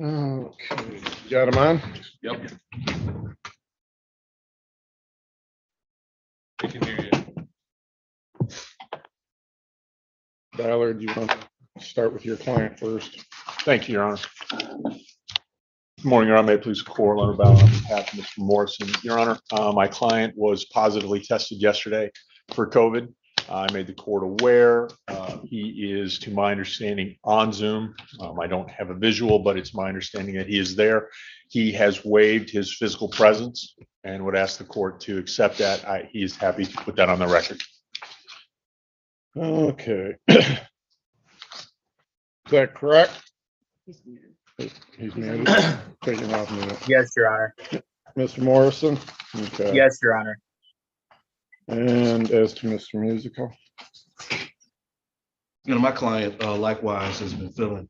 Okay, you got him on? Yep. I can hear you. Ballard, you want to start with your client first? Thank you, Your Honor. Good morning, Your Honor. May it please the court, Leonard Ballard on behalf of Mr. Morrison. Your Honor, my client was positively tested yesterday for COVID. I made the court aware. He is, to my understanding, on Zoom. I don't have a visual, but it's my understanding that he is there. He has waived his physical presence and would ask the court to accept that. He is happy to put that on the record. Okay. Is that correct? He's muted. Take him off mute. Yes, Your Honor. Mr. Morrison? Okay. Yes, Your Honor. And as to Mr. Musical? My client likewise has been feeling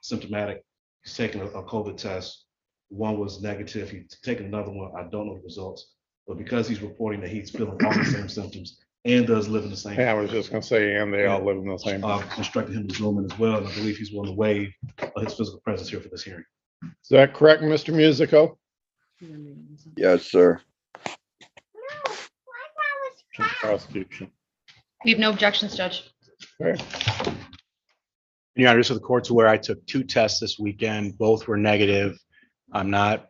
symptomatic. He's taken a COVID test. One was negative. He's taken another one. I don't know the results, but because he's reporting that he's feeling all the same symptoms and does live in the same. Yeah, I was just gonna say, and they all live in the same. Instructed him to Zoom in as well, and I believe he's willing to waive his physical presence here for this hearing. Is that correct, Mr. Musical? Yes, sir. Prosecution. We have no objections, Judge. Okay. Your Honor, just so the court's aware, I took 2 tests this weekend. Both were negative. I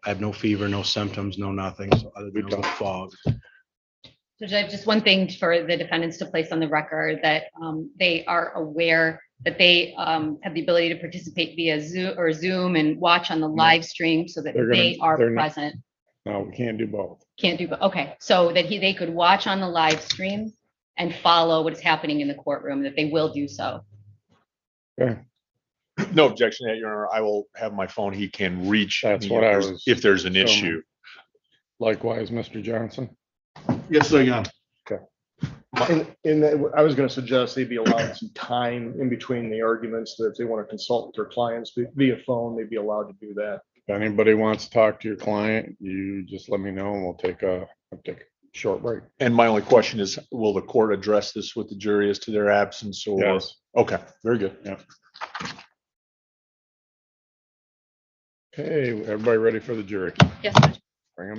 have no fever, no symptoms, no nothing. So other than a little fog. So Judge, just one thing for the defendants to place on the record that they are aware that they have the ability to participate via Zoom and watch on the live stream so that they are present. No, we can't do both. Can't do, but okay. So that they could watch on the live stream and follow what is happening in the courtroom, that they will do so. Okay. No objection to that, Your Honor. I will have my phone. He can reach. That's me what I was if there's an assuming. issue. Likewise, Mr. Johnson. Yes, sir, Your Honor. I was going to suggest they be allowed some time in between the arguments, that if they want to consult with their clients via phone, they'd be allowed to do that. If anybody wants to talk to your client, you just let me know and we'll take a short break. And my only question is, will the court address this with the jury as to their absence or? Yes. Okay, very good. Yeah. Okay, everybody ready for the jury? Yes, Judge. Bring them.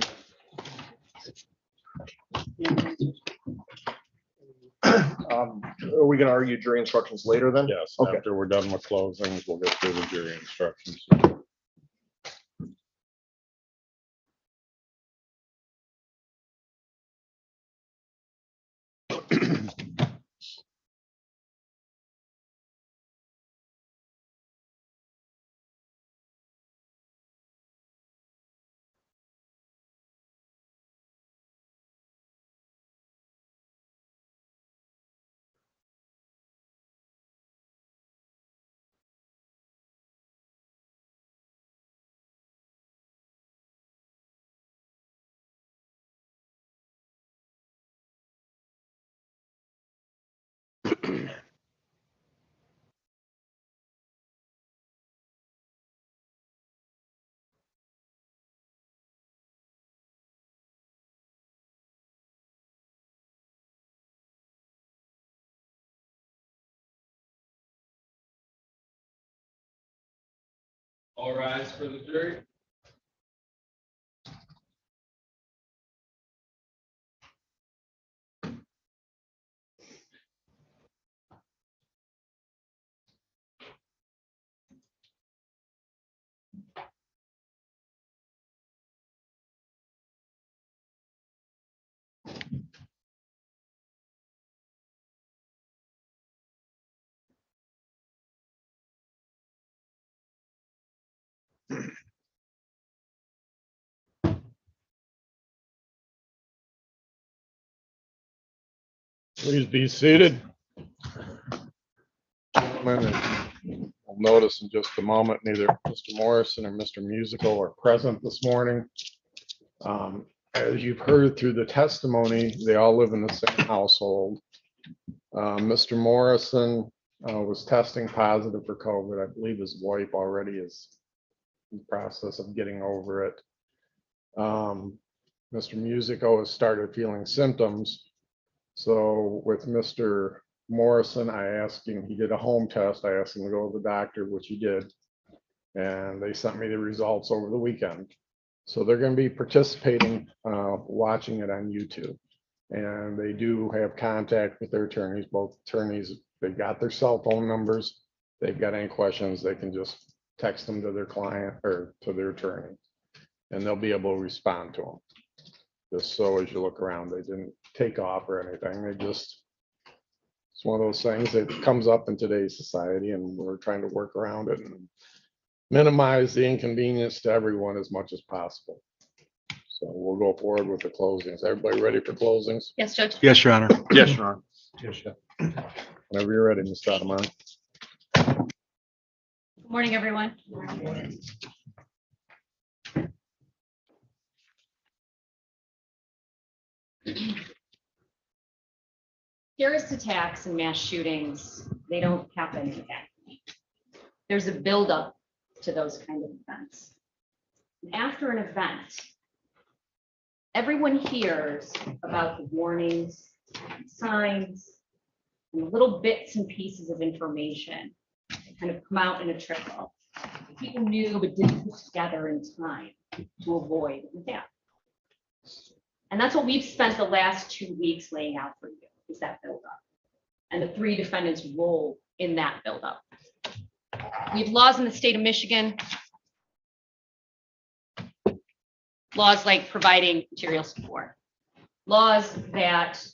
Are we going to argue jury instructions later then? Yes, Okay. after we're done with closings, we'll get through the jury instructions. All rise for the jury. Please be seated. Gentlemen, I'll notice in just a moment, neither Mr. Morrison or Mr. Musical are present this morning. As you've heard through the testimony, they all live in the same household. Mr. Morrison was testing positive for COVID. I believe his wife already is in the process of getting over it. Mr. Musical has started feeling symptoms. So with Mr. Morrison, I asked him, he did a home test. I asked him to go to the doctor, which he did. And they sent me the results over the weekend. So they're going to be participating, watching it on YouTube. And they do have contact with their attorneys, both attorneys, they've got their cell phone numbers. They've got any questions, they can just text them to their client or to their attorney. And they'll be able to respond to them. Just so as you look around, they didn't take off or anything, they just, it's one of those things that comes up in today's society and we're trying to work around it and minimize the inconvenience to everyone as much as possible. So we'll go forward with the closings. Everybody ready for closings? Yes, Judge. Yes, Your Honor. Yes, Your Honor. Whenever you're ready, Ms. Adamani. Good morning, everyone. Terrorist attacks and mass shootings, they don't happen in a vacuum. There's a buildup to those kind of events. After an event, everyone hears about the warnings, signs, and little bits and pieces of information that kind of come out in a trickle. People knew but didn't put together in time to avoid an attack. And that's what we've spent the last 2 weeks laying out for you, is that buildup and the 3 defendants' role in that buildup. We have laws in the state of Michigan, laws like providing material support, laws that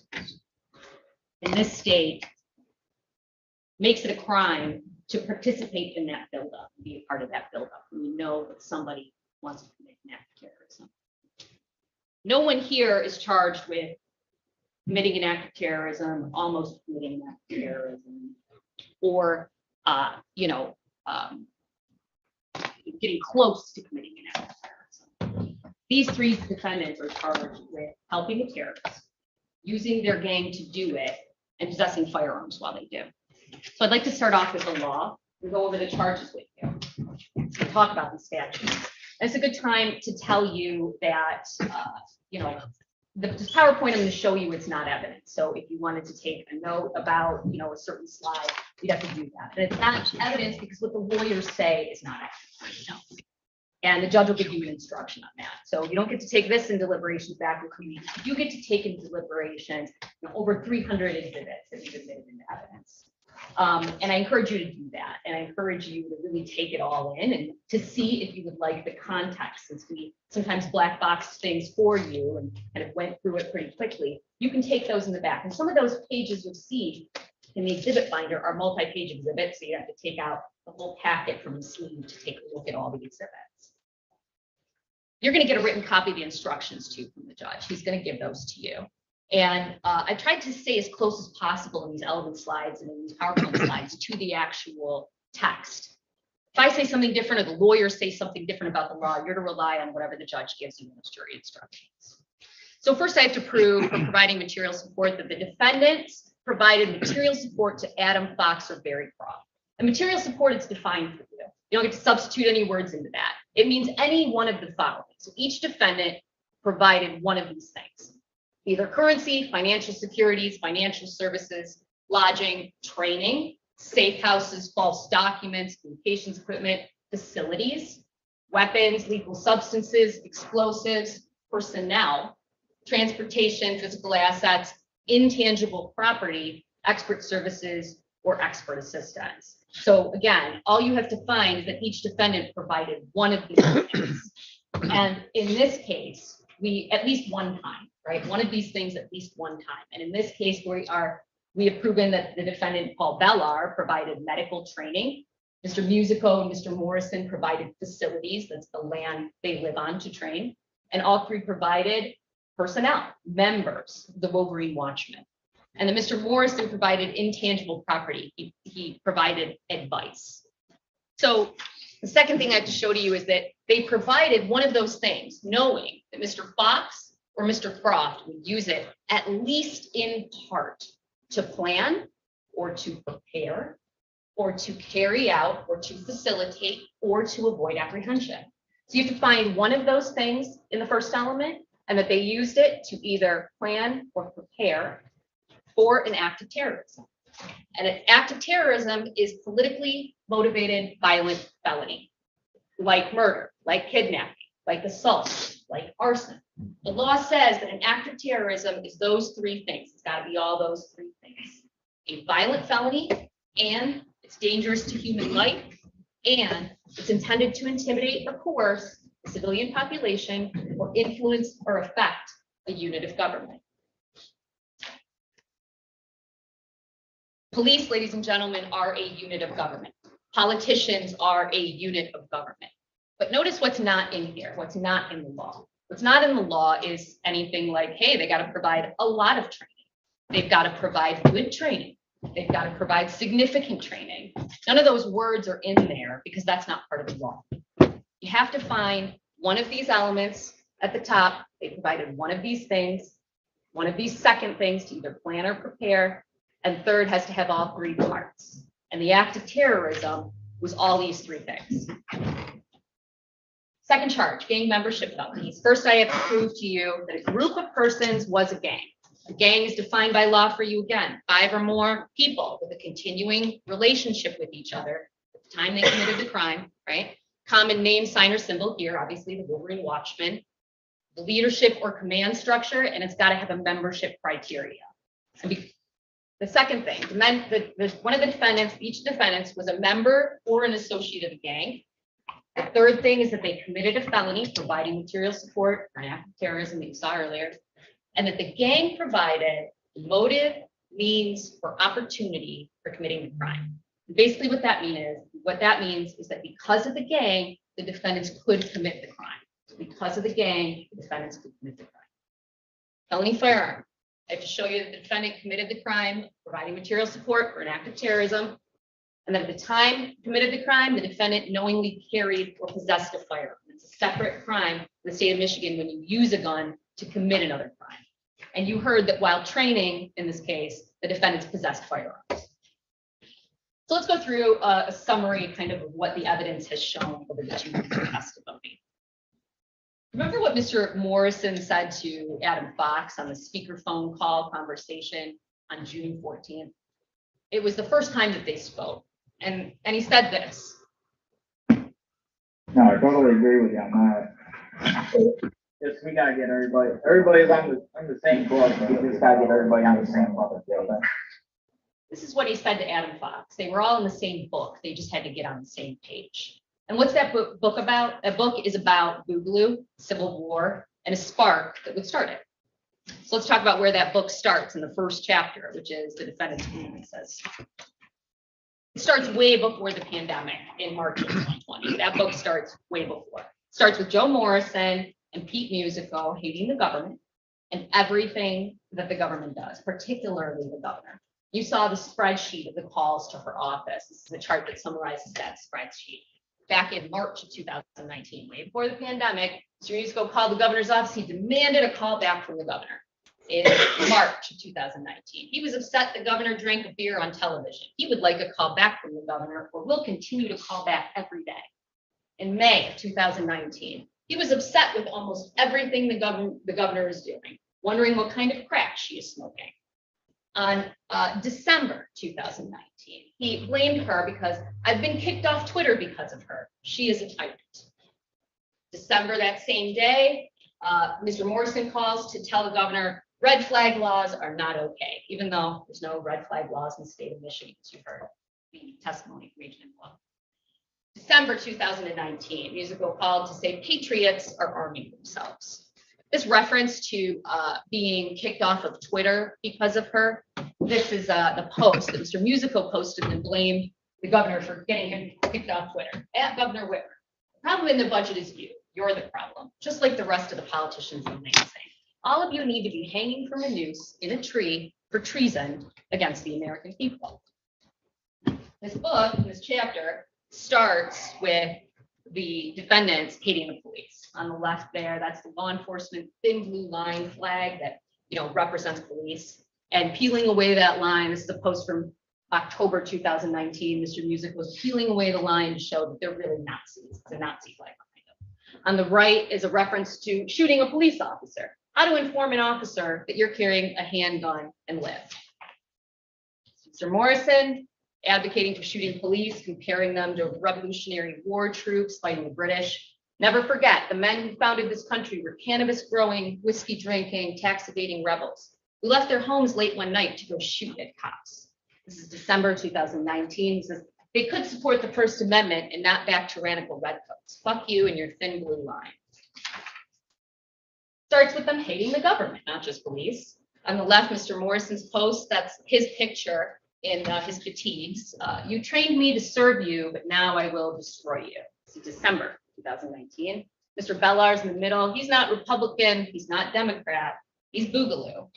in this state makes it a crime to participate in that buildup, be a part of that buildup when you know that somebody wants to commit an act of terrorism. No one here is charged with committing an act of terrorism, almost committing an act of terrorism, or getting close to committing an act of terrorism. These 3 defendants are charged with helping a terrorist, using their gang to do it, and possessing firearms while they do. So I'd like to start off with the law and go over the charges with you. And talk about the statutes. And it's a good time to tell you that, the PowerPoint I'm going to show you, it's not evidence. So if you wanted to take a note about, a certain slide, you'd have to do that. And it's not evidence because what the lawyers say is not evidence. And the judge will give you an instruction on that. So you don't get to take this in deliberations back with me. You get to take in deliberations over 300 exhibits that we've admitted into evidence. And I encourage you to do that. And I encourage you to really take it all in and to see if you would like the context, since we sometimes black box things for you and kind of went through it pretty quickly. You can take those in the back. And some of those pages you'll see in the exhibit binder are multi-page exhibits. So you have to take out the whole packet from the sleeve to take a look at all the exhibits. You're going to get a written copy of the instructions too from the judge. He's going to give those to you. And I tried to stay as close as possible in these element slides and in these PowerPoint slides to the actual text. If I say something different or the lawyers say something different about the law, you're to rely on whatever the judge gives you in those jury instructions. So first I have to prove for providing material support that the defendants provided material support to Adam Fox or Barry Croft. And material support is defined for you. You don't get to substitute any words into that. It means any one of the following. So each defendant provided one of these things. Either currency, financial securities, financial services, lodging, training, safe houses, false documents, communications equipment, facilities, weapons, lethal substances, explosives, personnel, transportation, physical assets, intangible property, expert services, or expert assistance. So again, all you have to find is that each defendant provided one of these things. And in this case, we at least one time, right? One of these things at least one time. And in this case, we have proven that the defendant, Paul Bellar, provided medical training. Mr. Musico and Mr. Morrison provided facilities, that's the land they live on to train. And all 3 provided personnel, members, the Wolverine Watchmen. And then Mr. Morrison provided intangible property. He provided advice. So the second thing I have to show to you is that they provided one of those things, knowing that Mr. Fox or Mr. Croft would use it at least in part to plan or to prepare or to carry out or to facilitate or to avoid apprehension. So you have to find one of those things in the first element and that they used it to either plan or prepare for an act of terrorism. And an act of terrorism is politically motivated violent felony. like murder, like kidnapping, like assault, like arson. The law says that an act of terrorism is those three things. It's got to be all those three things. A violent felony, and it's dangerous to human life, and it's intended to intimidate or coerce the civilian population or influence or affect a unit of government. Police, ladies and gentlemen, are a unit of government. Politicians are a unit of government. But notice what's not in here, what's not in the law. What's not in the law is anything like, hey, they got to provide a lot of training. They've got to provide good training. They've got to provide significant training. None of those words are in there because that's not part of the law. You have to find one of these elements at the top. They provided one of these things, one of these second things to either plan or prepare, and third has to have all three parts. And the act of terrorism was all these three things. Second charge, gang membership felonies. First, I have to prove to you that a group of persons was a gang. A gang is defined by law for you again, 5 or more people with a continuing relationship with each other at the time they committed the crime, right? Common name, sign, or symbol here, obviously the Wolverine Watchman, the leadership or command structure, and it's got to have a membership criteria. The second thing, one of the defendants, each defendant was a member or an associate of a gang. The third thing is that they committed a felony, providing material support for an act of terrorism that you saw earlier, and that the gang provided motive, means, or opportunity for committing the crime. Basically what that means is that because of the gang, the defendants could commit the crime. Because of the gang, the defendants could commit the crime. Felony firearm. I have to show you that the defendant committed the crime, providing material support for an act of terrorism, and that at the time committed the crime, the defendant knowingly carried or possessed a firearm. It's a separate crime in the state of Michigan when you use a gun to commit another crime. And you heard that while training, in this case, the defendants possessed firearms. So let's go through a summary kind of what the evidence has shown over the 2 weeks of testimony. Remember what Mr. Morrison said to Adam Fox on the speakerphone call conversation on June 14th? It was the first time that they spoke. And he said this. No, I totally agree with you on that. Just we gotta get everybody's on the same book. We just gotta get everybody on the same book. This is what he said to Adam Fox. They were all in the same book. They just had to get on the same page. And what's that book about? That book is about Boogaloo, Civil War, and a spark that would start it. So let's talk about where that book starts in the first chapter, which is the defendant's grievances. It starts way before the pandemic in March of 2020. That book starts way before. It starts with Joe Morrison and Pete Musico hating the government and everything that the government does, particularly the governor. You saw the spreadsheet of the calls to her office. This is a chart that summarizes that spreadsheet. Back in March of 2019, way before the pandemic, Mr. Musico called the governor's office. He demanded a call back from the governor in March of 2019. He was upset the governor drank a beer on television. He would like a call back from the governor, or will continue to call back every day. In May of 2019, he was upset with almost everything the governor is doing, wondering what kind of crack she is smoking. On December 2019, he blamed her because I've been kicked off Twitter because of her. She is a tyrant. December that same day, Mr. Morrison calls to tell the governor red flag laws are not okay, even though there's no red flag laws in the state of Michigan, as you heard the testimony from Agent Law. December 2019, Musico called to say patriots are arming themselves. This reference to being kicked off of Twitter because of her, this is the post that Mr. Musico posted and blamed the governor for getting him kicked off Twitter, at Governor Whitmer. The problem in the budget is you. You're the problem, just like the rest of the politicians in Lansing. All of you need to be hanging from a noose in a tree for treason against the American people. This book, this chapter, starts with the defendants hating the police. On the left there, that's the law enforcement thin blue line flag that represents police. And peeling away that line, this is a post from October 2019. Mr. Music was peeling away the line to show that they're really Nazis. It's a Nazi flag behind them. On the right is a reference to shooting a police officer. How to inform an officer that you're carrying a handgun and live. Mr. Morrison advocating for shooting police, comparing them to Revolutionary War troops fighting the British. Never forget, the men who founded this country were cannabis growing, whiskey drinking, tax evading rebels who left their homes late one night to go shoot at cops. This is December 2019. He says they could support the First Amendment and not back tyrannical redcoats. Fuck you and your thin blue line. Starts with them hating the government, not just police. On the left, Mr. Morrison's post, that's his picture in his fatigues. You trained me to serve you, but now I will destroy you. This is December 2019. Mr. Bellar's in the middle. He's not Republican. He's not Democrat. He's Boogaloo.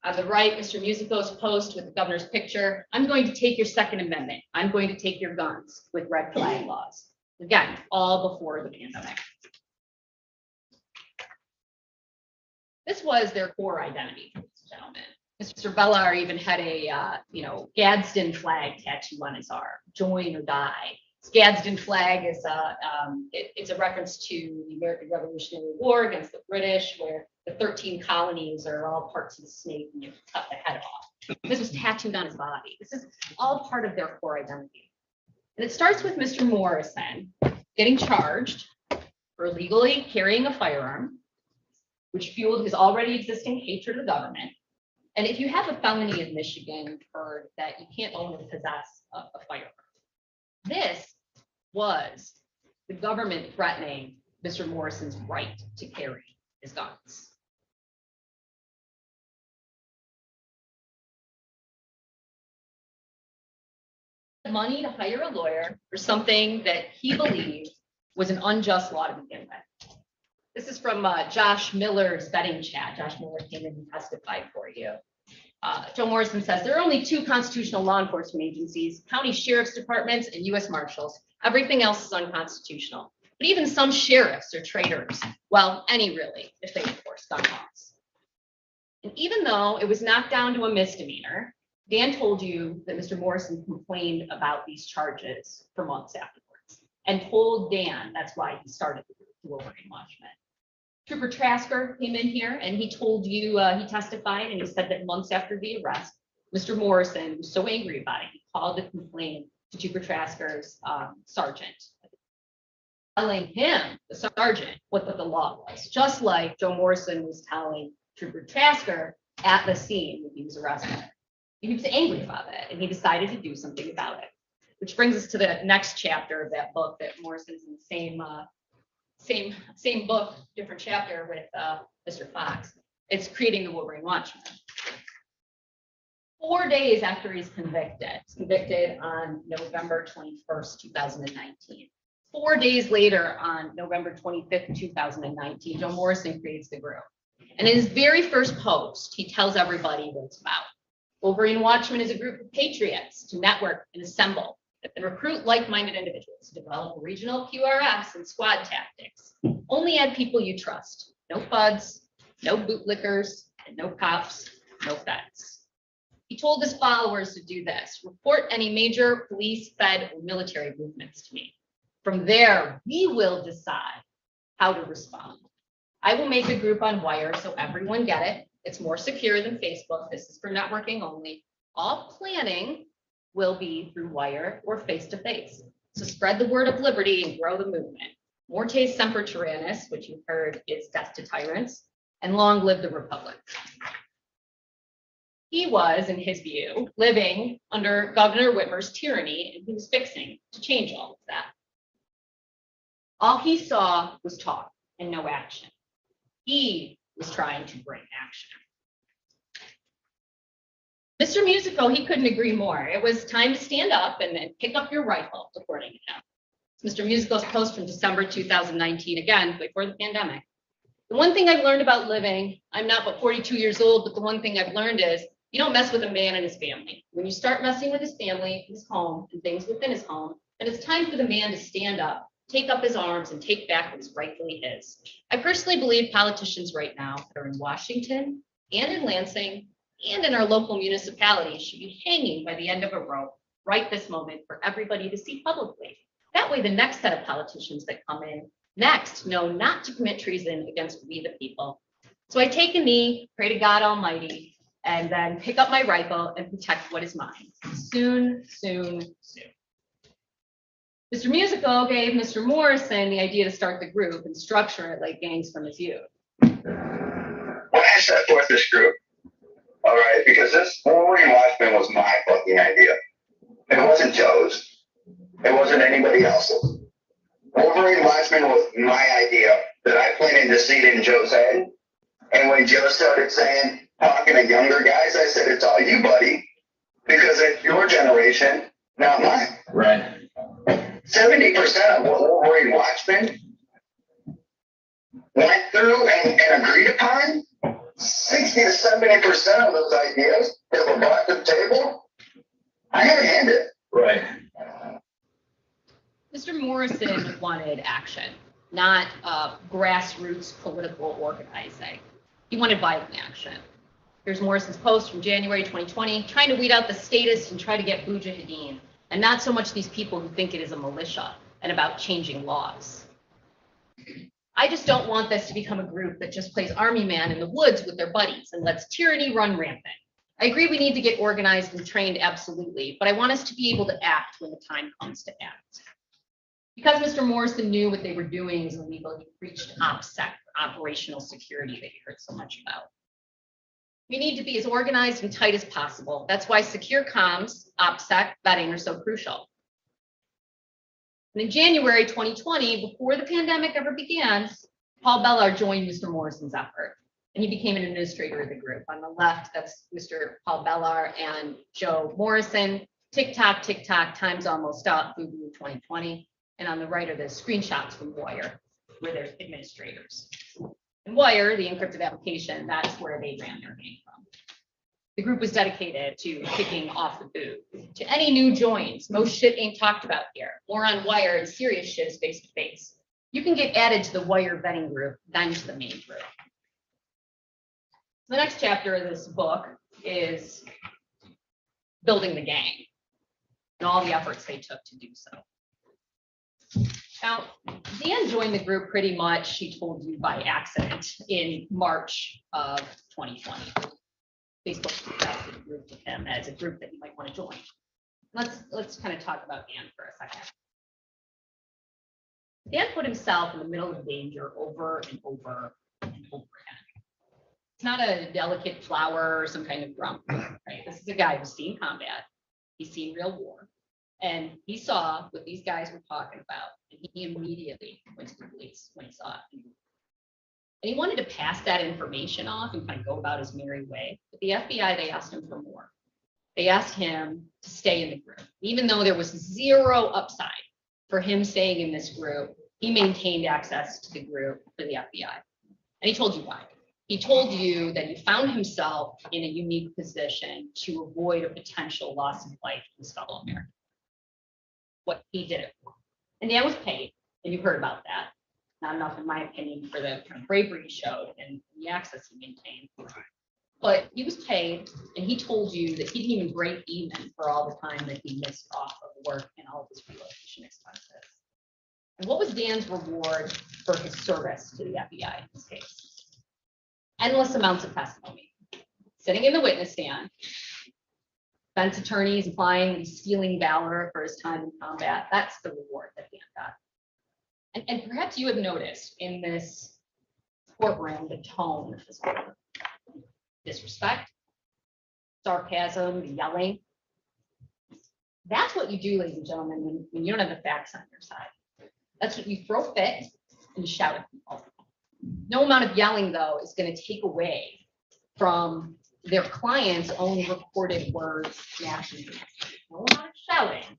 On the right, Mr. Musico's post with the governor's picture. I'm going to take your Second Amendment. I'm going to take your guns with red flag laws. Again, all before the pandemic. This was their core identity, gentlemen. Mr. Bellar even had a, Gadsden flag tattoo on his arm, join or die. This Gadsden flag is it's a reference to the American Revolutionary War against the British, where the 13 colonies are all parts of the snake and you cut the head off. This was tattooed on his body. This is all part of their core identity. And it starts with Mr. Morrison getting charged for illegally carrying a firearm, which fueled his already existing hatred of the government. And if you have a felony in Michigan, you've heard that you can't own or possess a firearm. This was the government threatening Mr. Morrison's right to carry his guns. Money to hire a lawyer for something that he believed was an unjust law to begin with. This is from Josh Miller's vetting chat. Josh Miller came in and testified for you. Joe Morrison says there are only two constitutional law enforcement agencies, county sheriff's departments and U.S. Marshals. Everything else is unconstitutional. But even some sheriffs are traitors. Well, any really, if they enforce gun laws. And even though it was knocked down to a misdemeanor, Dan told you that Mr. Morrison complained about these charges for months afterwards and told Dan that's why he started the Wolverine Watchmen. Trooper Trasker came in here and he told you, he testified and he said that months after the arrest, Mr. Morrison was so angry about it, he called to complain to Trooper Trasker's sergeant, telling him, the sergeant, what the law was, just like Joe Morrison was telling Trooper Trasker at the scene when he was arrested. He was angry about it and he decided to do something about it, which brings us to the next chapter of that book that Morrison's in the same book, different chapter with Mr. Fox. It's Creating the Wolverine Watchmen. 4 days after he's convicted on November 21st, 2019. 4 days later, on November 25th, 2019, Joe Morrison creates the group. And in his very first post, he tells everybody what it's about. Wolverine Watchmen is a group of patriots to network and assemble and recruit like-minded individuals to develop regional QRS and squad tactics. Only add people you trust. No FUDs, no bootlickers, and no cops, no feds. He told his followers to do this: report any major police, fed, or military movements to me. From there, we will decide how to respond. I will make a group on Wire so everyone get it. It's more secure than Facebook. This is for networking only. All planning will be through Wire or face-to-face. So spread the word of liberty and grow the movement. Morte semper tyrannis, which you've heard is death to tyrants, and long live the Republic. He was, in his view, living under Governor Whitmer's tyranny, and he was fixing to change all of that. All he saw was talk and no action. He was trying to bring action. Mr. Musico, he couldn't agree more. It was time to stand up and pick up your rifle, according to him. Mr. Musico's post from December 2019, again, before the pandemic. The one thing I've learned about living, I'm not but 42 years old, but the one thing I've learned is you don't mess with a man and his family. When you start messing with his family, his home, and things within his home, then it's time for the man to stand up, take up his arms, and take back what is rightfully his. I personally believe politicians right now that are in Washington and in Lansing and in our local municipalities should be hanging by the end of a rope right this moment for everybody to see publicly. That way, the next set of politicians that come in next know not to commit treason against we the people. So I take a knee, pray to God Almighty, and then pick up my rifle and protect what is mine. Soon, soon, soon. Mr. Musical gave Mr. Morrison the idea to start the group and structure it like gangs from his youth. When I set forth this group, all right, because this Wolverine Watchman was my fucking idea. It wasn't Joe's. It wasn't anybody else's. Wolverine Watchman was my idea that I planted the seed in Joe's head. And when Joe started talking to younger guys, I said, it's all you, buddy, because it's your generation, not mine. Right. 70% of what Wolverine Watchmen went through and agreed upon, 60 to 70% of those ideas that were brought to the table, I had a hand in. Right. Mr. Morrison wanted action, not grassroots political organizing. He wanted violent action. Here's Morrison's post from January 2020, trying to weed out the statists and try to get Mujahideen, and not so much these people who think it is a militia and about changing laws. I just don't want this to become a group that just plays army man in the woods with their buddies and lets tyranny run rampant. I agree we need to get organized and trained, absolutely, but I want us to be able to act when the time comes to act. Because Mr. Morrison knew what they were doing was illegal, he preached OPSEC, operational security, that you heard so much about. We need to be as organized and tight as possible. That's why secure comms, OPSEC, vetting are so crucial. And in January 2020, before the pandemic ever began, Paul Bellar joined Mr. Morrison's effort, and he became an administrator of the group. On the left, that's Mr. Paul Bellar and Joe Morrison. Tick tock, time's almost up, Boo-Boo 2020. And on the right are the screenshots from Wire, where there's administrators. And Wire, the encrypted application, that's where they ran their game from. The group was dedicated to kicking off the boot. To any new joins, most shit ain't talked about here. More on Wire and serious shit is face to face. You can get added to the Wire vetting group, then to the main group. The next chapter of this book is building the gang and all the efforts they took to do so. Now, Dan joined the group pretty much, she told you, by accident in March of 2020. Facebook suggested a group with him as a group that you might want to join. Let's kind of talk about Dan for a second. Dan put himself in the middle of danger over and over and over again. It's not a delicate flower or some kind of grump, right? This is a guy who's seen combat. He's seen real war. And he saw what these guys were talking about. And he immediately went to the police when he saw it. And he wanted to pass that information off and kind of go about his merry way. But the FBI, they asked him for more. They asked him to stay in the group. Even though there was zero upside for him staying in this group, he maintained access to the group for the FBI. And he told you why. He told you that he found himself in a unique position to avoid a potential loss of life to his fellow Americans. What he did it for. And Dan was paid, and you heard about that. Not enough, in my opinion, for the kind of bravery he showed and the access he maintained. But he was paid, and he told you that he didn't even break even for all the time that he missed off of work and all of his relocation expenses. And what was Dan's reward for his service to the FBI in this case? Endless amounts of testimony. Sitting in the witness stand, defense attorneys implying that he's stealing valor for his time in combat. That's the reward that Dan got. And perhaps you have noticed in this courtroom the tone of this courtroom. Disrespect, sarcasm, the yelling. That's what you do, ladies and gentlemen, when you don't have the facts on your side. That's what you throw fit and you shout at people. No amount of yelling, though, is going to take away from their client's own recorded words and actions. No amount of shouting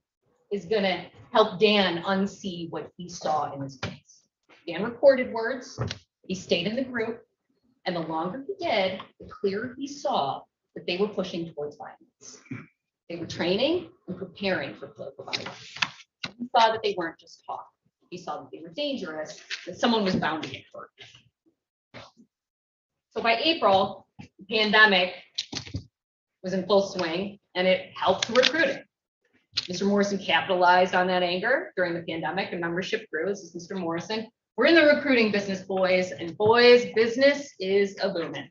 is going to help Dan unsee what he saw in this case. Dan recorded words, he stayed in the group, and the longer he did, the clearer he saw that they were pushing towards violence. They were training and preparing for political violence. He saw that they weren't just talk. He saw that they were dangerous, that someone was bound to get hurt. So by April, the pandemic was in full swing, and it helped recruiting. Mr. Morrison capitalized on that anger during the pandemic, and membership grew. This is Mr. Morrison. We're in the recruiting business, boys, and boys, business is a booming.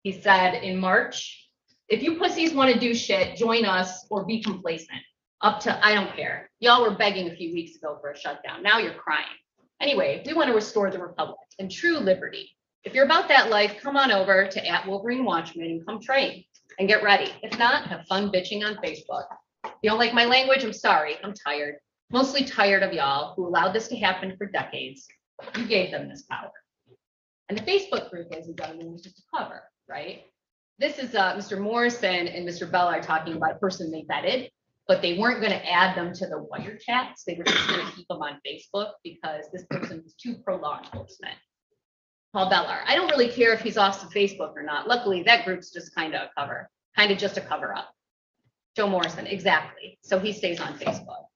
He said in March, if you pussies want to do shit, join us or be complacent. Up to, I don't care. Y'all were begging a few weeks ago for a shutdown. Now you're crying. Anyway, we want to restore the republic and true liberty. If you're about that life, come on over to @Wolverine Watchman and come train and get ready. If not, have fun bitching on Facebook. If you don't like my language, I'm sorry. I'm tired. Mostly tired of y'all who allowed this to happen for decades. You gave them this power. And the Facebook group, ladies and gentlemen, was just a cover, right? This is Mr. Morrison and Mr. Bella are talking about a person they vetted, but they weren't going to add them to the wiretaps. They were just going to keep them on Facebook because this person was too pro-law enforcement. Paul Bellar. I don't really care if he's off of Facebook or not. Luckily, that group's just kind of just a cover up. Joe Morrison, exactly. So he stays on Facebook.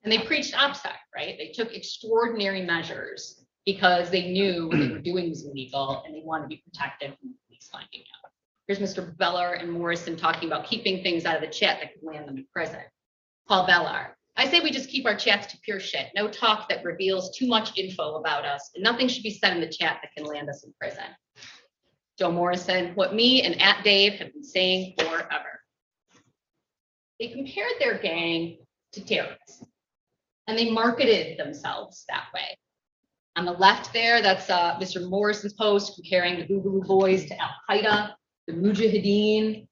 And they preached OPSEC, right? They took extraordinary measures because they knew what they were doing was illegal and they wanted to be protected from the police finding out. Here's Mr. Bellar and Morrison talking about keeping things out of the chat that could land them in prison. Paul Bellar. I say we just keep our chats to pure shit. No talk that reveals too much info about us, and nothing should be said in the chat that can land us in prison. Joe Morrison, what me and @Dave have been saying forever. They compared their gang to terrorists, and they marketed themselves that way. On the left there, that's Mr. Morrison's post comparing the Boogaloo Boys to Al-Qaeda, the Mujahideen,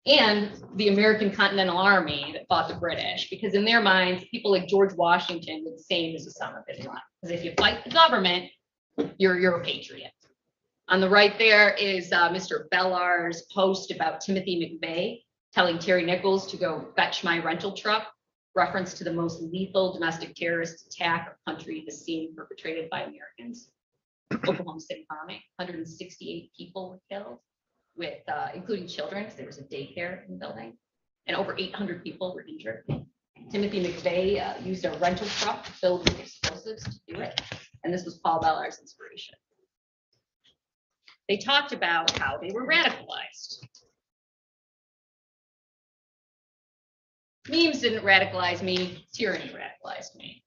and the American Continental Army that fought the British, because in their minds, people like George Washington were the same as Osama bin Laden. Because if you fight the government, you're a patriot. On the right there is Mr. Bellar's post about Timothy McVeigh telling Terry Nichols to go fetch my rental truck, reference to the most lethal domestic terrorist attack of country has seen perpetrated by Americans. Oklahoma City bombing, 168 people were killed, with including children, because there was a daycare in the building, and over 800 people were injured. Timothy McVeigh used a rental truck filled with explosives to do it, and this was Paul Bellar's inspiration. They talked about how they were radicalized. Memes didn't radicalize me, tyranny radicalized me.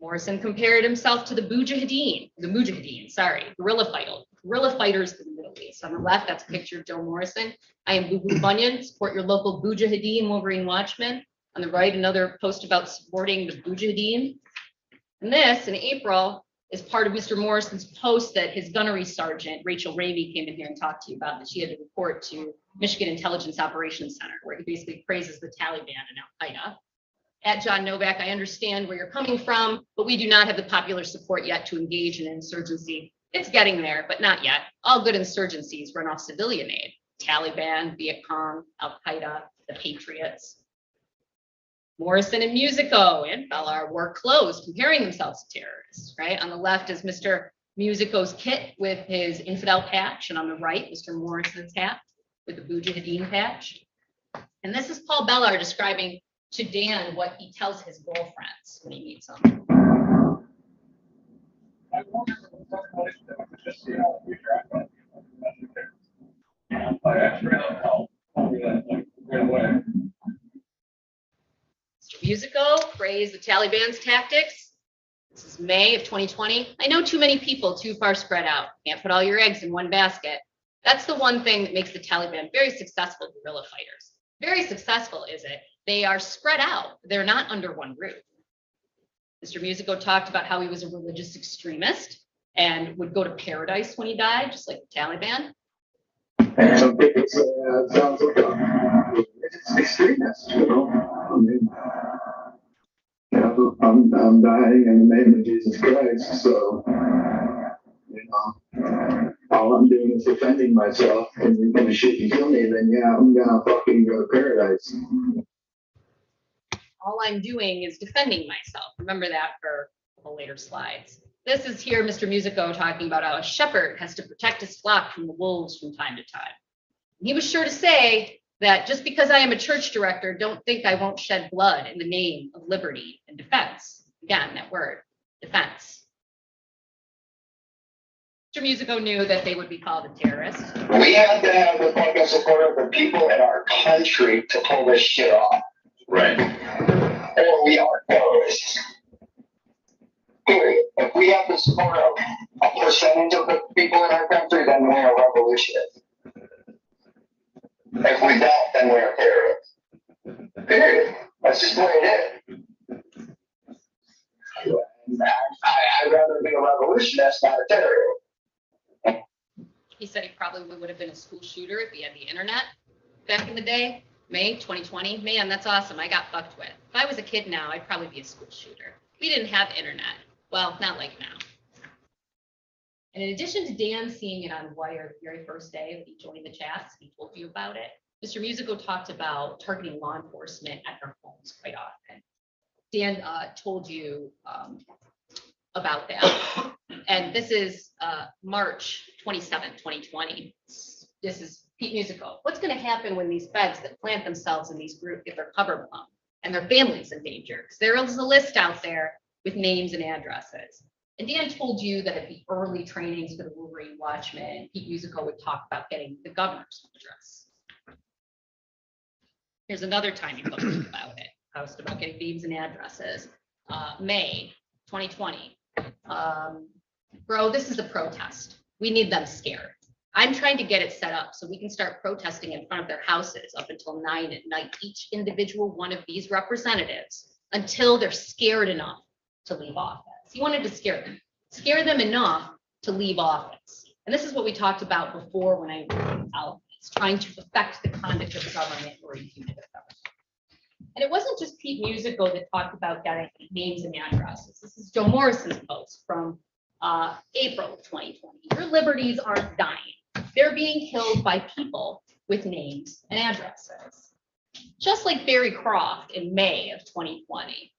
Morrison compared himself to the Mujahideen, guerrilla fighters in the Middle East. On the left, that's a picture of Joe Morrison. I am Boo Boo Bunyan, support your local Mujahideen, Wolverine Watchman. On the right, another post about supporting the Mujahideen. And this, in April, is part of Mr. Morrison's post that his gunnery sergeant, Rachel Ramey, came in here and talked to you about, that she had to report to Michigan Intelligence Operations Center, where he basically praises the Taliban and Al-Qaeda. @John Novak, I understand where you're coming from, but we do not have the popular support yet to engage in insurgency. It's getting there, but not yet. All good insurgencies run off civilian aid. Taliban, Viet Cong, Al-Qaeda, the Patriots. Morrison and Musico and Bellar wore clothes comparing themselves to terrorists, right? On the left is Mr. Musico's kit with his infidel patch, and on the right, Mr. Morrison's hat with the Mujahideen patch. And this is Paul Bellar describing to Dan what he tells his girlfriends when he meets them. Musico praised the Taliban's tactics. This is May of 2020. I know too many people too far spread out. Can't put all your eggs in one basket. That's the one thing that makes the Taliban very successful guerrilla fighters. Very successful, is it? They are spread out. They're not under one roof. Mr. Musico talked about how he was a religious extremist and would go to paradise when he died, just like the Taliban. And some people say it sounds like it's extremist, you know. I mean, you know, I'm dying in the name of Jesus Christ, so you know, all I'm doing is defending myself. And you're gonna shoot and kill me, then yeah, I'm gonna fucking go to paradise. All I'm doing is defending myself. Remember that for the later slides. This is here Mr. Musico talking about how a shepherd has to protect his flock from the wolves from time to time. And he was sure to say that just because I am a church director, don't think I won't shed blood in the name of liberty and defense. Again, that word, defense. Mr. Musico knew that they would be called a terrorist. We have to have the fucking support of the people in our country to pull this shit off. Right. Or we are terrorists. Period. If we have the support of a percentage of the people in our country, then we are revolutionists. If we don't, then we are terrorists. Period. That's just the way it is. I'd rather be a revolutionist, not a terrorist. He said he probably would have been a school shooter if he had the internet back in the day, May 2020. Man, that's awesome. I got fucked with. If I was a kid now, I'd probably be a school shooter. We didn't have internet. Well, not like now. And in addition to Dan seeing it on Wire the very first day that he joined the chats, he told you about it. Mr. Musico talked about targeting law enforcement at their homes quite often. Dan told you about that. And this is March 27, 2020. This is Pete Musico. What's going to happen when these feds that plant themselves in these groups get their cover blown and their families in danger? Because there is a list out there with names and addresses. And Dan told you that at the early trainings for the Wolverine Watchmen, Pete Musico would talk about getting the governor's address. Here's another time he posted about it. Posted about getting names and addresses. May 2020. Bro, this is a protest. We need them scared. I'm trying to get it set up so we can start protesting in front of their houses up until 9 at night, each individual one of these representatives, until they're scared enough to leave office. He wanted to scare them enough to leave office. And this is what we talked about before when I was out, trying to affect the conduct of the government or unit of government. And it wasn't just Pete Musico that talked about getting names and addresses. This is Joe Morrison's post from April of 2020. Your liberties aren't dying. They're being killed by people with names and addresses. Just like Barry Croft in May of 2020,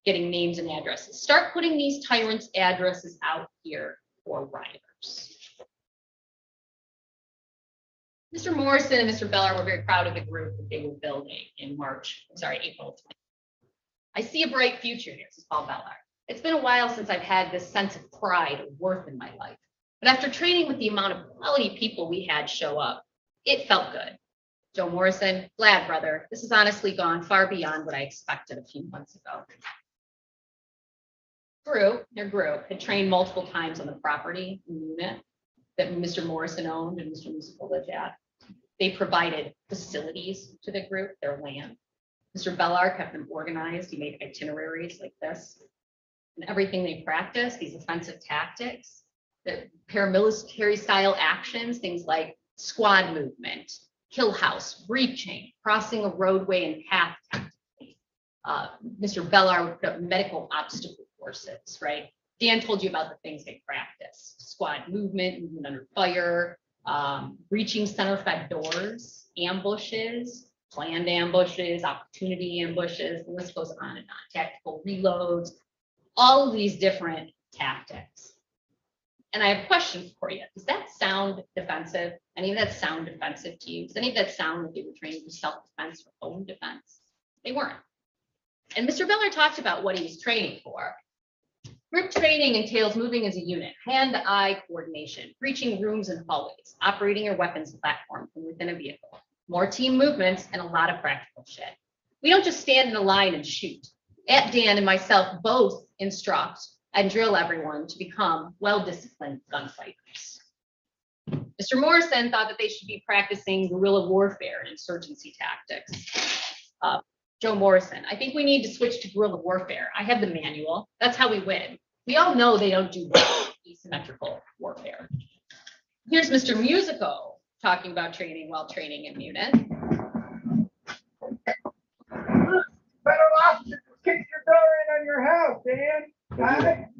getting names and addresses. Start putting these tyrants' addresses out here for rioters. Mr. Morrison and Mr. Beller were very proud of the group that they were building in April 20. I see a bright future here, says Paul Beller. It's been a while since I've had this sense of pride or worth in my life. But after training with the amount of quality people we had show up, it felt good. Joe Morrison, glad brother. This has honestly gone far beyond what I expected a few months ago. Their group had trained multiple times on the property unit that Mr. Morrison owned and Mr. Musico lived at. They provided facilities to the group, their land. Mr. Bellar kept them organized. He made itineraries like this. And everything they practiced, these offensive tactics, the paramilitary style actions, things like squad movement, kill house, breaching, crossing a roadway and path tactically. Mr. Bellar would put up medical obstacle courses, right? Dan told you about the things they practiced: squad movement under fire, breaching center-fed doors, ambushes, planned ambushes, opportunity ambushes, the list goes on and on, tactical reloads, all of these different tactics. And I have a question for you. Does that sound defensive? Any of that sound defensive to you? Does any of that sound like they were training for self-defense or own defense? They weren't. And Mr. Beller talked about what he was training for. Group training entails moving as a unit, hand-eye coordination, breaching rooms and hallways, operating your weapons platform from within a vehicle, more team movements, and a lot of practical shit. We don't just stand in a line and shoot. Dan and myself both instruct and drill everyone to become well-disciplined gunfighters. Mr. Morrison thought that they should be practicing guerrilla warfare and insurgency tactics. Joe Morrison, I think we need to switch to guerrilla warfare. I have the manual. That's how we win. We all know they don't do asymmetrical warfare. Here's Mr. Musico talking about training while training in Munich. Better off to kick your door in on your house, Dan.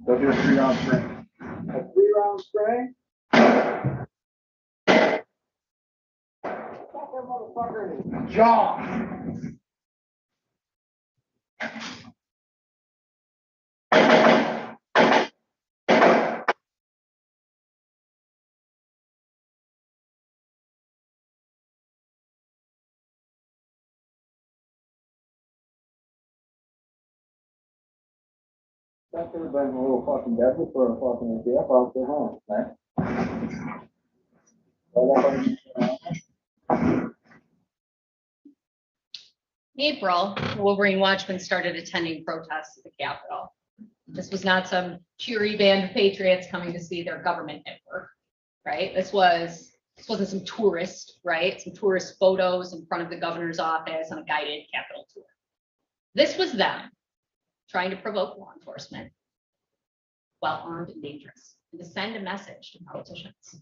They'll do a 3-round string. A 3-round string? Fuck that motherfucker in his jaw. That could have been a little fucking devil for a fucking gift out there, huh? In April, Wolverine Watchmen started attending protests at the Capitol. This was not some cheery band of patriots coming to see their government at work, right? This wasn't some tourist, right? Some tourist photos in front of the governor's office on a guided Capitol tour. This was them trying to provoke law enforcement while armed and dangerous, and to send a message to politicians.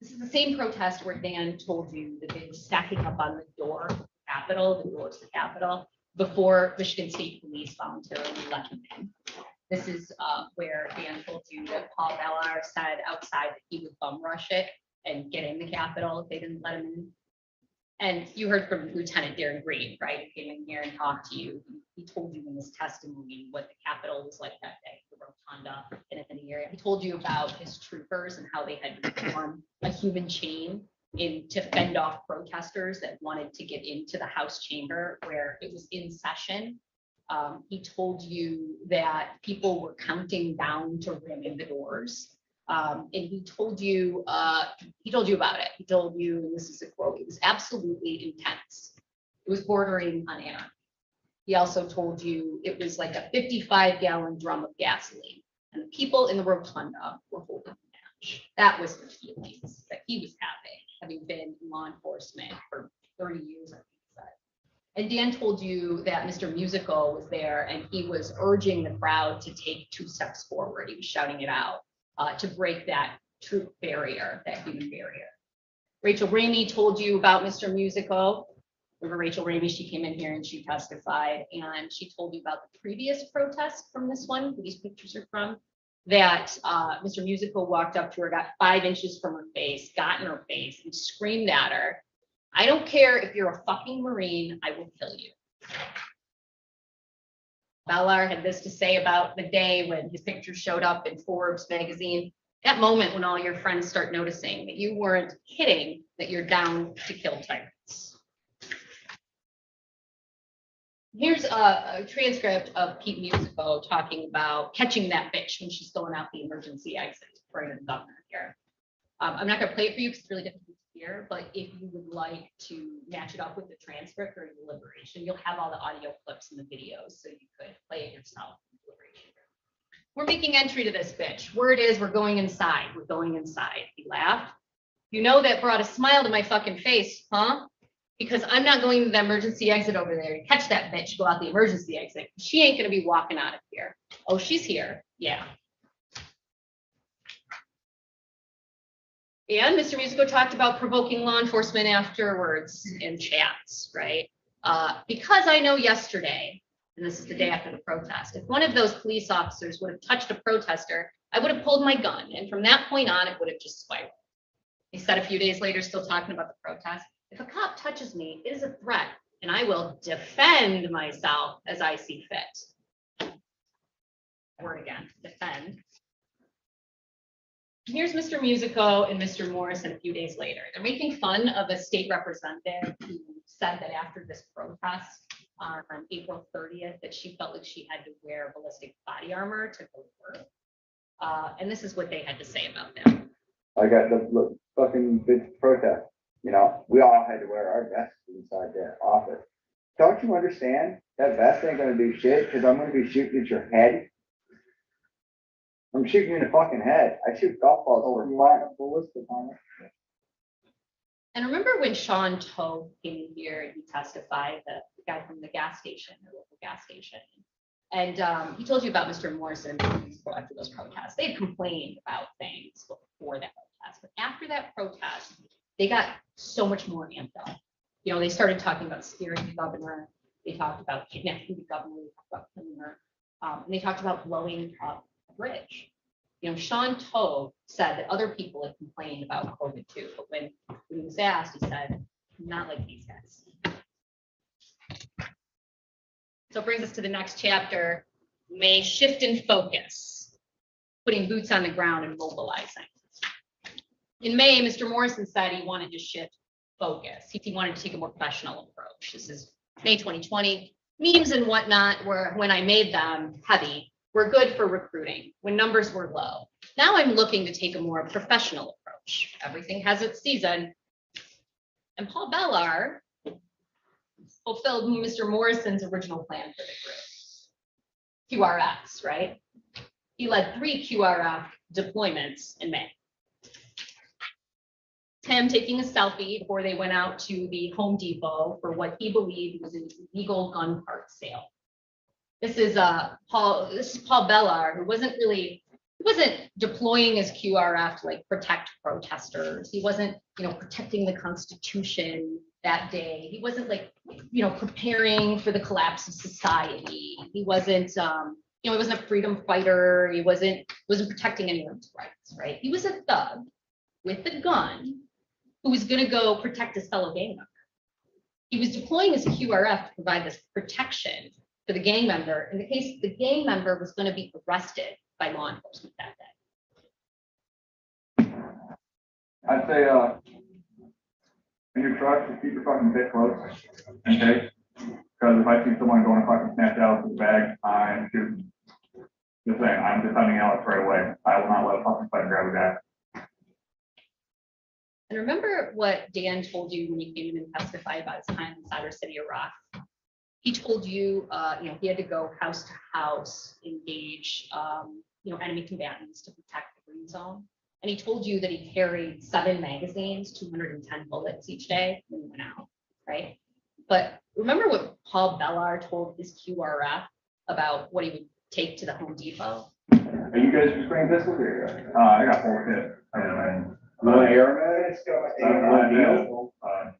This is the same protest where Dan told you that they were stacking up on the door of the Capitol, the doors of the Capitol, before Michigan State Police voluntarily let them in. This is where Dan told you that Paul Bellar said outside that he would bum rush it and get in the Capitol if they didn't let him in. And you heard from Lieutenant Darren Green, right? He came in here and talked to you. He told you in this testimony what the Capitol was like that day, the rotunda and in the area. He told you about his troopers and how they had to form a human chain to fend off protesters that wanted to get into the House chamber where it was in session. He told you that people were counting down to ramming the doors. And he told you about it. He told you, and this is a quote, it was absolutely intense. It was bordering on anarchy. He also told you it was like a 55-gallon drum of gasoline, and the people in the rotunda were holding the match. That was the feelings that he was having been in law enforcement for 30 years, I think he said. And Dan told you that Mr. Musical was there, and he was urging the crowd to take 2 steps forward. He was shouting it out. To break that troop barrier, that human barrier. Rachel Ramey told you about Mr. Musical. Remember Rachel Ramey, she came in here and she testified, and she told you about the previous protest from this one, where these pictures are from, that Mr. Musical walked up to her, got 5 inches from her face, got in her face, and screamed at her, "I don't care if you're a fucking Marine, I will kill you." Bellar had this to say about the day when his picture showed up in Forbes magazine. That moment when all your friends start noticing that you weren't kidding, that you're down to kill tyrants. Here's a transcript of Pete Musico talking about catching that bitch when she's filling out the emergency exit for the governor here. I'm not gonna play it for you because it's really difficult to hear, but if you would like to match it up with the transcript or deliberation, you'll have all the audio clips and the videos, so you could play it yourself in deliberation. We're making entry to this bitch. Word is we're going inside. We're going inside. He laughed. You know that brought a smile to my fucking face, huh? Because I'm not going to the emergency exit over there to catch that bitch, go out the emergency exit. She ain't gonna be walking out of here. Oh, she's here. Yeah. And Mr. Musico talked about provoking law enforcement afterwards in chats, right? Because I know yesterday, and this is the day after the protest, if one of those police officers would have touched a protester, I would have pulled my gun. And from that point on, it would have just spiraled. He said a few days later, still talking about the protest, if a cop touches me, it is a threat, and I will defend myself as I see fit. Word again, defend. Here's Mr. Musico and Mr. Morrison a few days later. They're making fun of a state representative who said that after this protest on April 30th, that she felt like she had to wear ballistic body armor to go to work. And this is what they had to say about them. I got the fucking big protest. You know, we all had to wear our vests inside the office. Don't you understand? That vest ain't gonna do shit because I'm gonna be shooting at your head. I'm shooting you in the fucking head. I shoot golf balls over ballistic on it. And remember when Sean Todd came in here and he testified, the guy from the gas station, the local gas station. And he told you about Mr. Morrison after those protests. They had complained about things before that protest, but after that protest, they got so much more amped up. You know, they started talking about scaring the governor. They talked about kidnapping the governor. They talked about killing her. And they talked about blowing up a bridge. You know, Sean Todd said that other people had complained about COVID too, but when he was asked, he said, not like these guys. So it brings us to the next chapter, May shift in focus, putting boots on the ground and mobilizing. In May, Mr. Morrison said he wanted to shift focus. He wanted to take a more professional approach. This is May 2020. Memes and whatnot were, when I made them heavy, were good for recruiting when numbers were low. Now I'm looking to take a more professional approach. Everything has its season. And Paul Bellar fulfilled Mr. Morrison's original plan for the group. QRX, right? He led 3 QRF deployments in May. Him taking a selfie before they went out to the Home Depot for what he believed was an illegal gun part sale. This is Paul Bellar, who he wasn't deploying as QRF to like protect protesters. He wasn't, protecting the Constitution that day. He wasn't like, preparing for the collapse of society. He wasn't, he wasn't a freedom fighter. He wasn't protecting anyone's rights, right? He was a thug with a gun who was going to go protect his fellow gang member. He was deploying as a QRF to provide this protection for the gang member in the case the gang member was going to be arrested by law enforcement that day. I'd say, in your truck, just keep your fucking bit close, okay? Because if I see someone going to fucking snatch out the bag, I'm shooting. Just saying, I'm defending Alex right away. I will not let a fucking fight grab a guy. And remember what Dan told you when you came in and testified about his time in Cyber City, Iraq? He told you, he had to go house to house, engage, enemy combatants to protect the green zone. And he told you that he carried 7 magazines, 210 bullets each day when he went out, right? But remember what Paul Bellar told his QRF about what he would take to the Home Depot? Are you guys just bringing pistols here? I got 4 kids. One air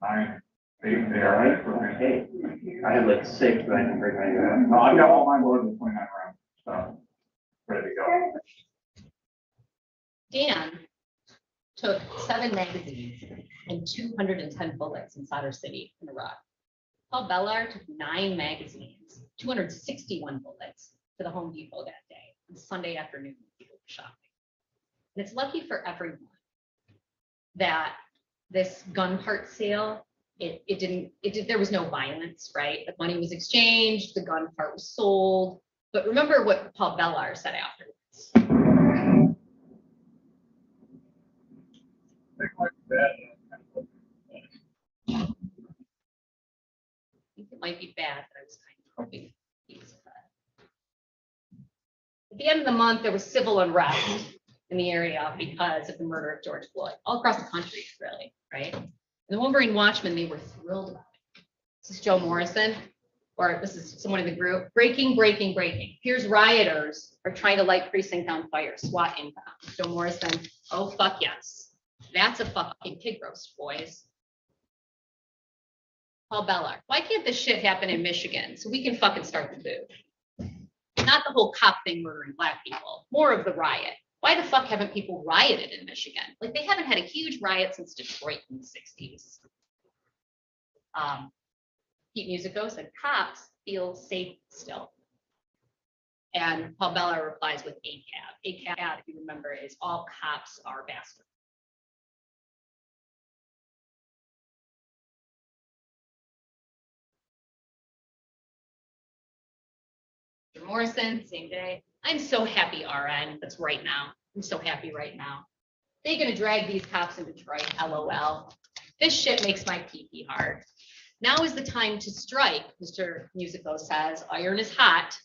nine, 8 air. Hey, I have like 6, but I can bring my. No, I've got all mine loaded with 29 rounds, so ready to go. Dan took 7 magazines and 210 bullets in Sadr City in Iraq. Paul Bellar took 9 magazines, 261 bullets to the Home Depot that day on Sunday afternoon when people were shopping. And it's lucky for everyone that this gun part sale, there was no violence, right? The money was exchanged, the gun part was sold. But remember what Paul Bellar said afterwards. I think it might be bad, but I was kind of hoping he was bad. At the end of the month, there was civil unrest in the area because of the murder of George Floyd, all across the country, really, right? And the Wolverine Watchmen, they were thrilled about it. This is Joe Morrison, or this is someone in the group. Breaking. Here's rioters are trying to light precinct on fire, SWAT inbound. Joe Morrison, oh, fuck yes. That's a fucking pig roast, boys. Paul Bellar, why can't this shit happen in Michigan so we can fucking start the boo? Not the whole cop thing murdering black people, more of the riot. Why the fuck haven't people rioted in Michigan? Like they haven't had a huge riot since Detroit in the 60s. Pete Musico said cops feel safe still. And Paul Bellar replies with ACAB. ACAB, if you remember, is all cops are bastards. Morrison, same day. I'm so happy, RN. That's right now. I'm so happy right now. They're gonna drag these cops in Detroit, LOL. This shit makes my pee hard. Now is the time to strike, Mr. Musico says. Iron is hot.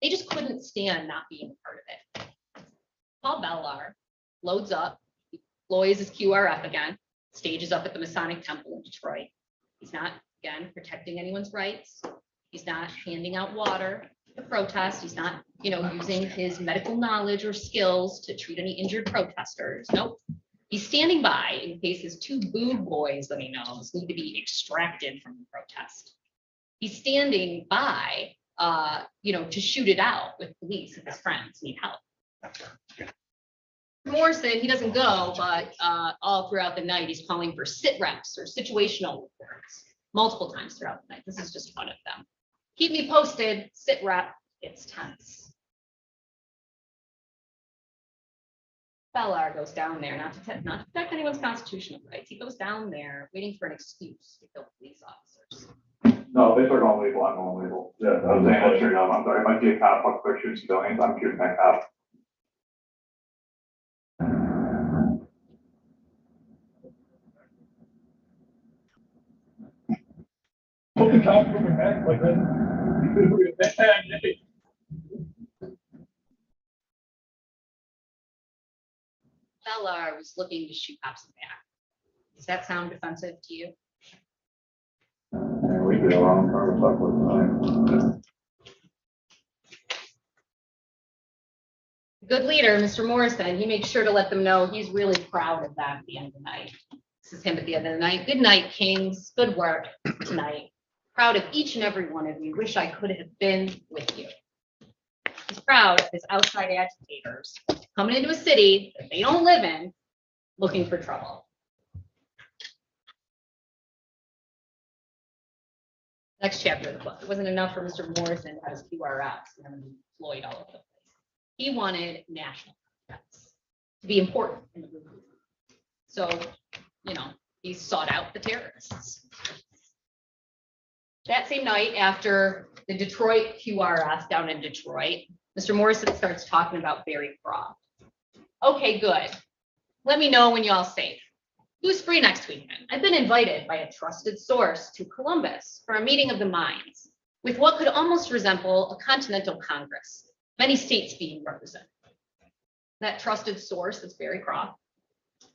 They just couldn't stand not being a part of it. Paul Bellar loads up, deploys his QRF again, stages up at the Masonic Temple in Detroit. He's not, again, protecting anyone's rights. He's not handing out water to protest. He's not, using his medical knowledge or skills to treat any injured protesters. Nope. He's standing by in case his 2 boob boys that he knows need to be extracted from the protest. He's standing by, to shoot it out with police if his friends need help. Morrison, he doesn't go, but all throughout the night, he's calling for sit reps or situational reports multiple times throughout the night. This is just one of them. Keep me posted, sit rep, it's tense. Bellar goes down there, not to protect anyone's constitutional rights. He goes down there waiting for an excuse to kill police officers. No, they start going legal, I'm going legal. Yeah, I was saying that straight up. I'm sorry, if I see a cop, fuck, they're shooting civilians, I'm shooting that cop. Put the cops moving back like that. Bellar was looking to shoot cops in the back. Does that sound offensive to you? And we get along for a couple of times. Good leader, Mr. Morrison, he makes sure to let them know he's really proud of them at the end of the night. This is him at the end of the night. Good night, Kings. Good work tonight. Proud of each and every one of you. Wish I could have been with you. He's proud of his outside agitators coming into a city that they don't live in, looking for trouble. Next chapter of the book. It wasn't enough for Mr. Morrison to have his QRS and have him deployed all over the place. He wanted national threats to be important in the movement. So, he sought out the terrorists. That same night, after the Detroit QRS down in Detroit, Mr. Morrison starts talking about Barry Croft. Okay, good. Let me know when y'all safe. Who's free next weekend? I've been invited by a trusted source to Columbus for a meeting of the minds with what could almost resemble a continental Congress, many states being represented. That trusted source is Barry Croft,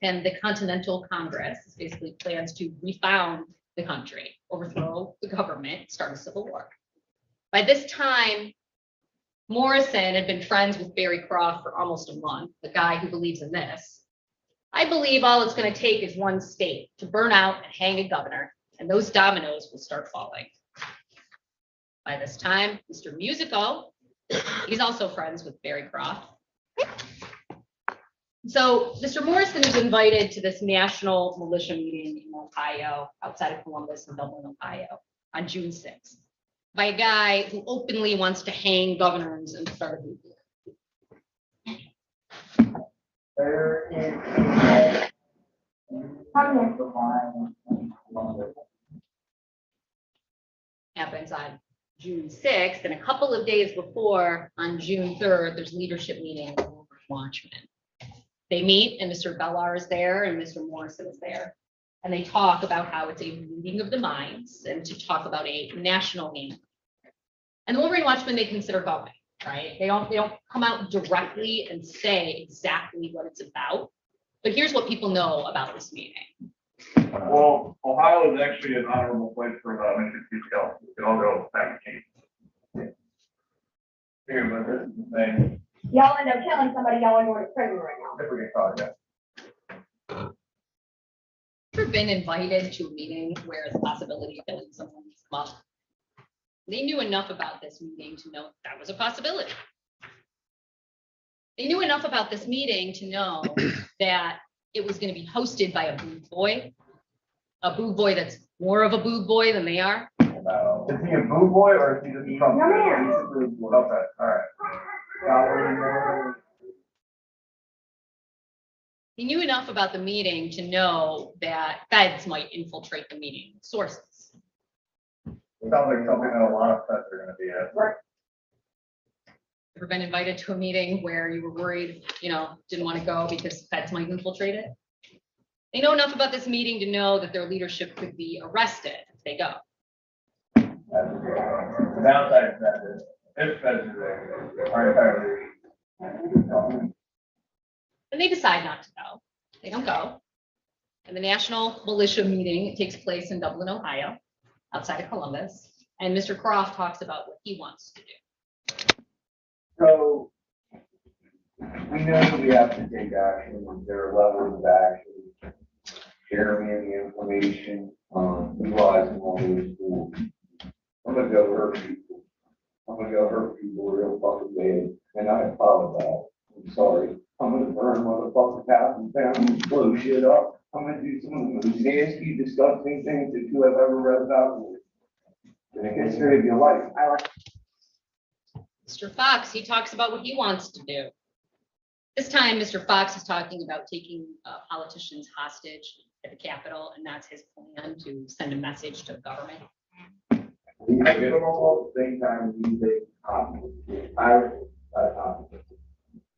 and the Continental Congress basically plans to refound the country, overthrow the government, start a civil war. By this time, Morrison had been friends with Barry Croft for almost a month, the guy who believes in this. I believe all it's going to take is one state to burn out and hang a governor, and those dominoes will start falling. By this time, Mr. Musical, he's also friends with Barry Croft. So Mr. Morrison is invited to this national militia meeting in Ohio, outside of Columbus in Dublin, Ohio, on June 6th, by a guy who openly wants to hang governors and start a movement. Happens on June 6th, and a couple of days before, on June 3rd, there's leadership meeting with Wolverine Watchmen. They meet, and Mr. Bellar is there, and Mr. Morrison is there, and they talk about how it's a meeting of the minds, and to talk about a national game. And the Wolverine Watchmen, they consider going, right? They don't come out directly and say exactly what it's about, but here's what people know about this meeting. Well, Ohio is actually an honorable place for mission to go. We can all go back to Kansas. Here, but this is the thing. Y'all end up killing somebody, y'all are going to prison right now. If we get caught, yeah. Ever been invited to a meeting where the possibility of killing someone has come up? They knew enough about this meeting to know that was a possibility. They knew enough about this meeting to know that it was going to be hosted by a boob boy that's more of a boob boy than they are. Is he a boo boy or is he just a Trump? No, man. He's a boo boy. Okay, all right. He knew enough about the meeting to know that feds might infiltrate the meeting, sources. It sounds like something that a lot of feds are gonna be at. Ever been invited to a meeting where you were worried, didn't want to go because feds might infiltrate it? They know enough about this meeting to know that their leadership could be arrested if they go. The downside of that is, if feds are there, our entire leadership. And they decide not to go. They don't go. And the national militia meeting takes place in Dublin, Ohio, outside of Columbus. And Mr. Croft talks about what he wants to do. So we know that we have to take action. There are levels of action. Sharing the information, utilizing all these tools. I'm gonna go hurt people. I'm gonna go hurt people real fucking bad, and I apologize. I'm sorry. I'm gonna burn motherfucking houses down and blow shit up. I'm gonna do some of the most nasty, disgusting things that you have ever read about in the history of your life. I like. Mr. Fox, he talks about what he wants to do. This time, Mr. Fox is talking about taking politicians hostage at the Capitol, and that's his plan to send a message to the government. We have it all at the same time as you say,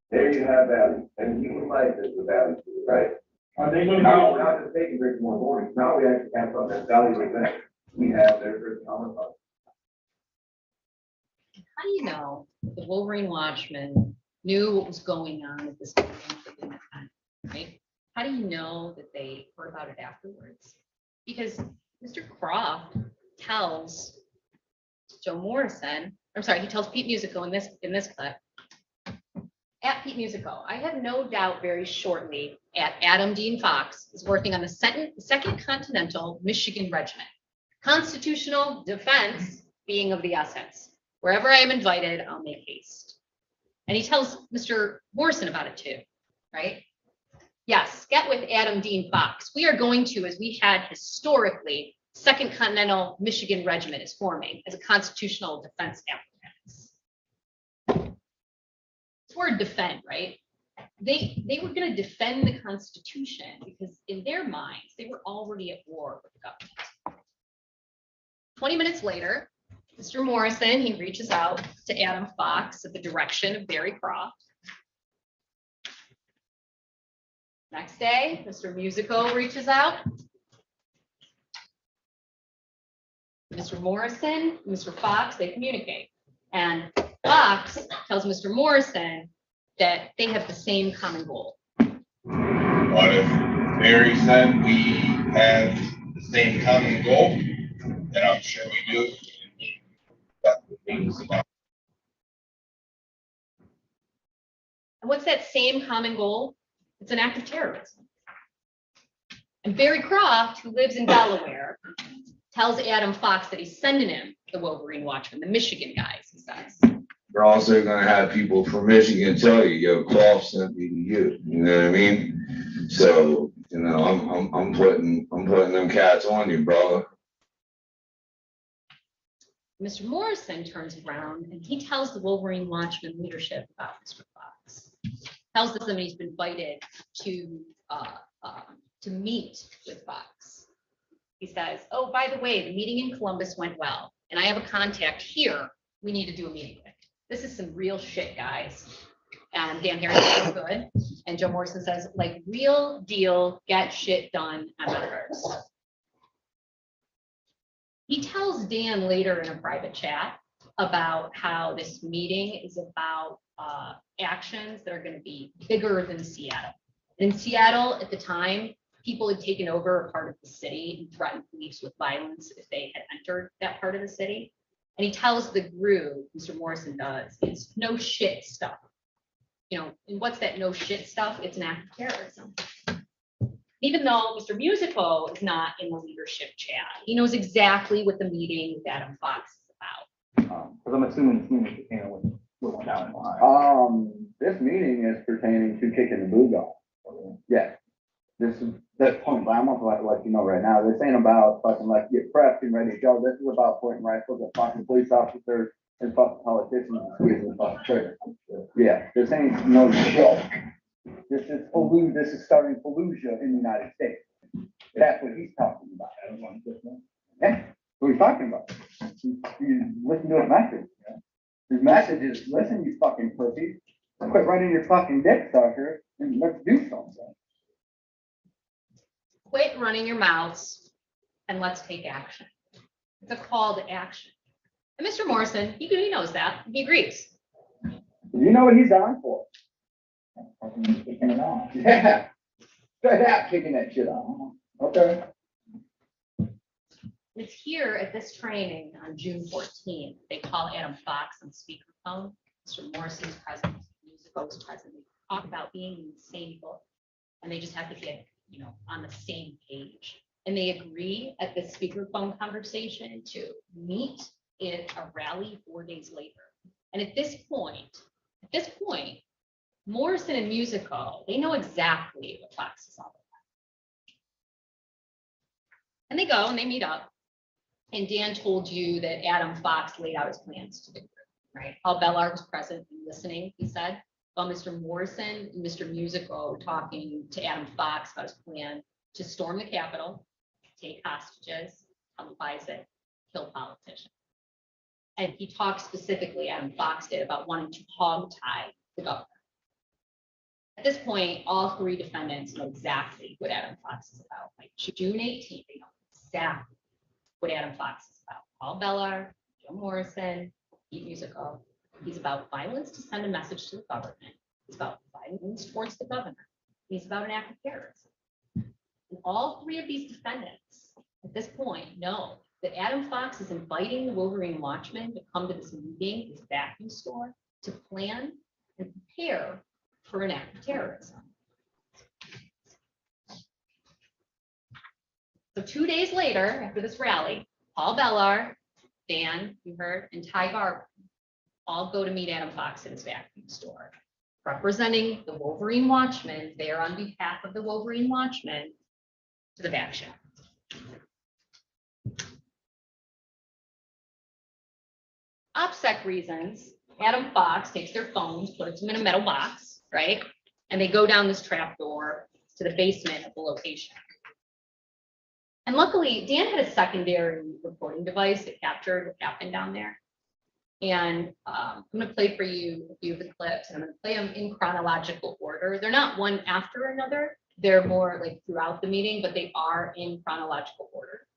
there you have value, and human life is a value, right? Are they gonna Now, we're not just taking Rick more morning, now we actually have something that's valuable that we have their first counterpart. How do you know the Wolverine Watchmen knew what was going on at this meeting, right? How do you know that they heard about it afterwards? Because Mr. Croft tells Joe Morrison, I'm sorry, he tells Pete Musico in this clip, at Pete Musico, I have no doubt very shortly at Adam Dean Fox is working on the second Continental Michigan Regiment. Constitutional defense being of the essence. Wherever I am invited, I'll make haste. And he tells Mr. Morrison about it too, right? Yes, get with Adam Dean Fox. We are going to, as we had historically, Second Continental Michigan Regiment is forming as a constitutional defense apparatus. This word defend, right? They were going to defend the Constitution because in their minds, they were already at war with the government. 20 minutes later, Mr. Morrison, he reaches out to Adam Fox at the direction of Barry Croft. Next day, Mr. Musico reaches out. Mr. Morrison, Mr. Fox, they communicate. And Fox tells Mr. Morrison that they have the same common goal. What if Barry said we have the same common goal? Then I'm sure we do. That's what things about. And what's that same common goal? It's an act of terrorism. And Barry Croft, who lives in Delaware, tells Adam Fox that he's sending him the Wolverine Watchman, the Michigan guys, he says. We're also gonna have people from Michigan tell you, yo, Croft sent me to you. You know what I mean? So, you know, I'm putting them cats on you, brother. Mr. Morrison turns around and he tells the Wolverine Watchman leadership about Mr. Fox. Tells them that he's been invited to meet with Fox. He says, oh, by the way, the meeting in Columbus went well, and I have a contact here we need to do a meeting with. This is some real shit, guys. And Dan Harris is so good. And Joe Morrison says, like, real deal, get shit done MFers. He tells Dan later in a private chat about how this meeting is about actions that are going to be bigger than Seattle. And in Seattle at the time, people had taken over a part of the city and threatened police with violence if they had entered that part of the city. And he tells the group, Mr. Morrison does, it's no shit stuff. You know, and what's that no shit stuff? It's an act of terrorism. Even though Mr. Musico is not in the leadership chat, he knows exactly what the meeting with Adam Fox is about. Because I'm assuming this meeting is what went down in Ohio. This meeting is pertaining to kicking the boot off. Yeah. That's point blank. I'm gonna let you know right now. This ain't about fucking like get prepped and ready to go. This is about pointing rifles at fucking police officers and fucking politicians and squeezing the fucking trigger. Yeah, this ain't no joke. This is starting Fallujah in the United States. That's what he's talking about. Yeah, what he's talking about. You listen to his message. His message is, listen, you fucking pussies. Quit running your fucking dick sucker and let's do something. Quit running your mouths and let's take action. It's a call to action. And Mr. Morrison, he knows that. He agrees. You know what he's on for? Kicking it on. Yeah. Straight out kicking that shit on. Okay. It's here at this training on June 14th. They call Adam Fox on speakerphone. Mr. Morrison's present, Musico's present. They talk about being in the same book. And they just have to get, you know, on the same page. And they agree at the speakerphone conversation to meet at a rally 4 days later. And at this point, Morrison and Musico, they know exactly what Fox is all about. And they go and they meet up. And Dan told you that Adam Fox laid out his plans to the group, right? Paul Bellar was present and listening, he said, while Mr. Morrison and Mr. Musico talking to Adam Fox about his plan to storm the Capitol, take hostages, televise it, kill politicians. And he talked specifically, Adam Fox did, about wanting to hog-tie the governor. At this point, all three defendants know exactly what Adam Fox is about. Like June 18th, they know exactly what Adam Fox is about. Paul Bellar, Joe Morrison, Pete Musico. He's about violence to send a message to the government. It's about violence towards the governor. He's about an act of terrorism. And all three of these defendants at this point know that Adam Fox is inviting the Wolverine Watchmen to come to this meeting, this vacuum store, to plan and prepare for an act of terrorism. So 2 days later, after this rally, Paul Bellar, Dan, you heard, and Ty Garvin all go to meet Adam Fox at his vacuum store, representing the Wolverine Watchmen there on behalf of the Wolverine Watchmen to the vac shop. OPSEC reasons, Adam Fox takes their phones, puts them in a metal box, right? And they go down this trap door to the basement of the location. And luckily, Dan had a secondary recording device that captured what happened down there. And I'm going to play for you a few of the clips, and I'm going to play them in chronological order. They're not one after another. They're more like throughout the meeting, but they are in chronological order.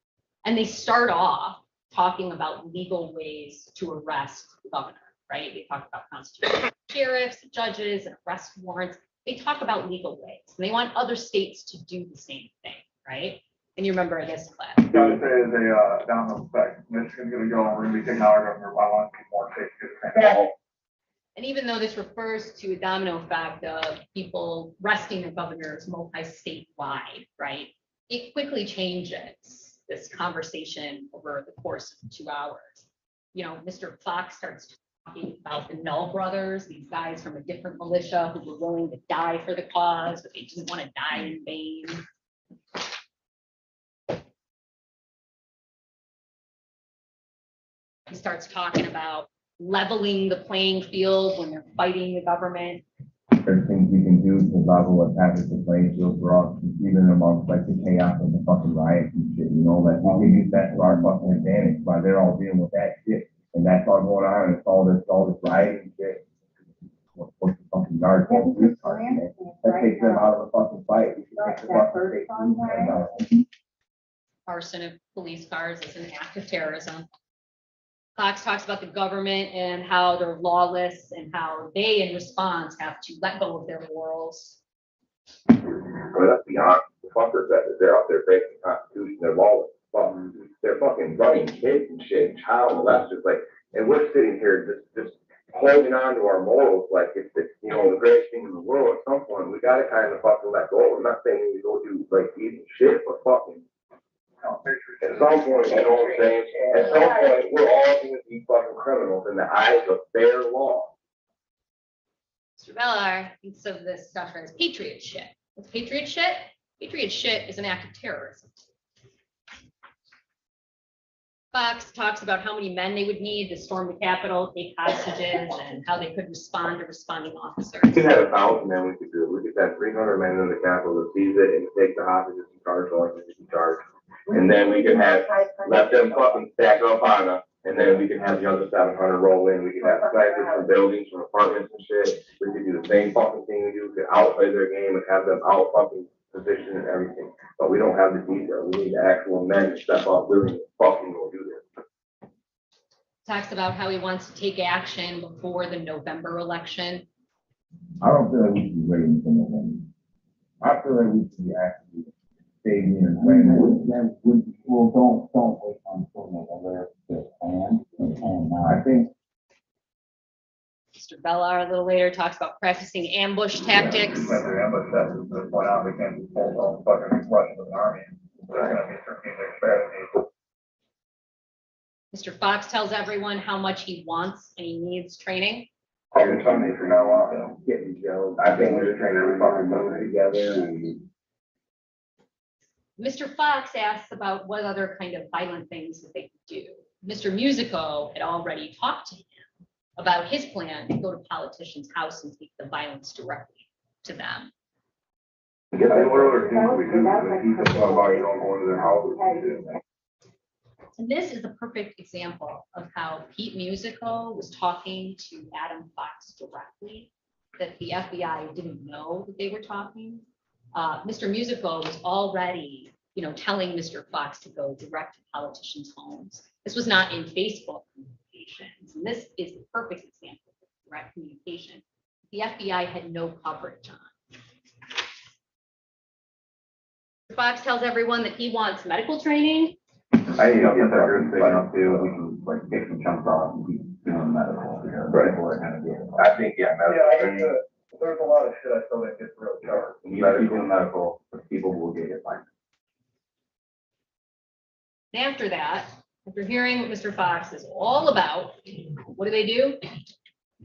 And they start off talking about legal ways to arrest the governor, right? They talk about constitutional sheriffs, judges, and arrest warrants. They talk about legal ways, and they want other states to do the same thing, right? And you remember this clip. Gotta say is a domino effect. Michigan's gonna go, we're gonna be taking our governor by one, more states get the same. And even though this refers to a domino effect of people arresting the governors multi-statewide, right? It quickly changes this conversation over the course of 2 hours. You know, Mr. Fox starts talking about the Null brothers, these guys from a different militia who were willing to die for the cause, but they didn't want to die in vain. He starts talking about leveling the playing field when they're fighting the government. There's things we can do to level what happens to playing field for us, even amongst like the chaos of the fucking riots and shit, you know, that we can use that to our fucking advantage while they're all dealing with that shit. And that's all going on, and it's all this rioting and shit. What's the fucking guard? That takes them out of the fucking fight. We should take the fucking Arson of police cars is an act of terrorism. Fox talks about the government and how they're lawless and how they, in response, have to let go of their morals. I mean, let's be honest, the fuckers that they're out there breaking the Constitution, they're lawless. They're fucking running kids and shit, child molesters, like, and we're sitting here just holding on to our morals like it's the, you know, the greatest thing in the world. At some point, we gotta kind of fucking let go. I'm not saying we go do like evil shit, but fucking. At some point, you know what I'm saying? At some point, we're all going to be fucking criminals in the eyes of fair law. Mr. Bellar thinks of this stuff as patriot shit. What's patriot shit? Patriot shit is an act of terrorism. Fox talks about how many men they would need to storm the Capitol, take hostages, and how they could respond to responding officers. We could have 1,000 men we could do. We could have 300 men in the Capitol to seize it and take the hostages in charge, or in charge. And then we could have, let them fucking stack up on us, and then we could have the other 700 roll in. We could have snipers from buildings, from apartments and shit. We could do the same fucking thing we do, we could outplay their game and have them out fucking position and everything. But we don't have the detail. We need the actual men to step up, really fucking go do this. Talks about how he wants to take action before the November election. I don't feel like we should be waiting for November. I feel like we should be actually staying here and playing. Well, don't wait until November to plan and plan now. I think. Mr. Bellar a little later talks about practicing ambush tactics. Ambush tactics to point out we can't just hold on fucking Russian with an army. There's gonna be strategic strategies. Mr. Fox tells everyone how much he wants and he needs training. I'll be Sunday from now on. Getting Joe. I think we're just trying to fucking move together and. Mr. Fox asks about what other kind of violent things that they could do. Mr. Musico had already talked to him about his plan to go to politicians' house and take the violence directly to them. I guess what other things we do to keep them from going to their houses and shit. And this is the perfect example of how Pete Musico was talking to Adam Fox directly, that the FBI didn't know that they were talking. Mr. Musico was already, telling Mr. Fox to go direct to politicians' homes. This was not in Facebook communications. And this is the perfect example of direct communication the FBI had no coverage on. Fox tells everyone that he wants medical training. I need to get that group big enough too, we can like take some chunks off and keep doing medical. Right. I think, yeah. There's a lot of shit I still didn't get to really cover. You keep doing medical, but people will get it fine. And after that, after hearing what Mr. Fox is all about, what do?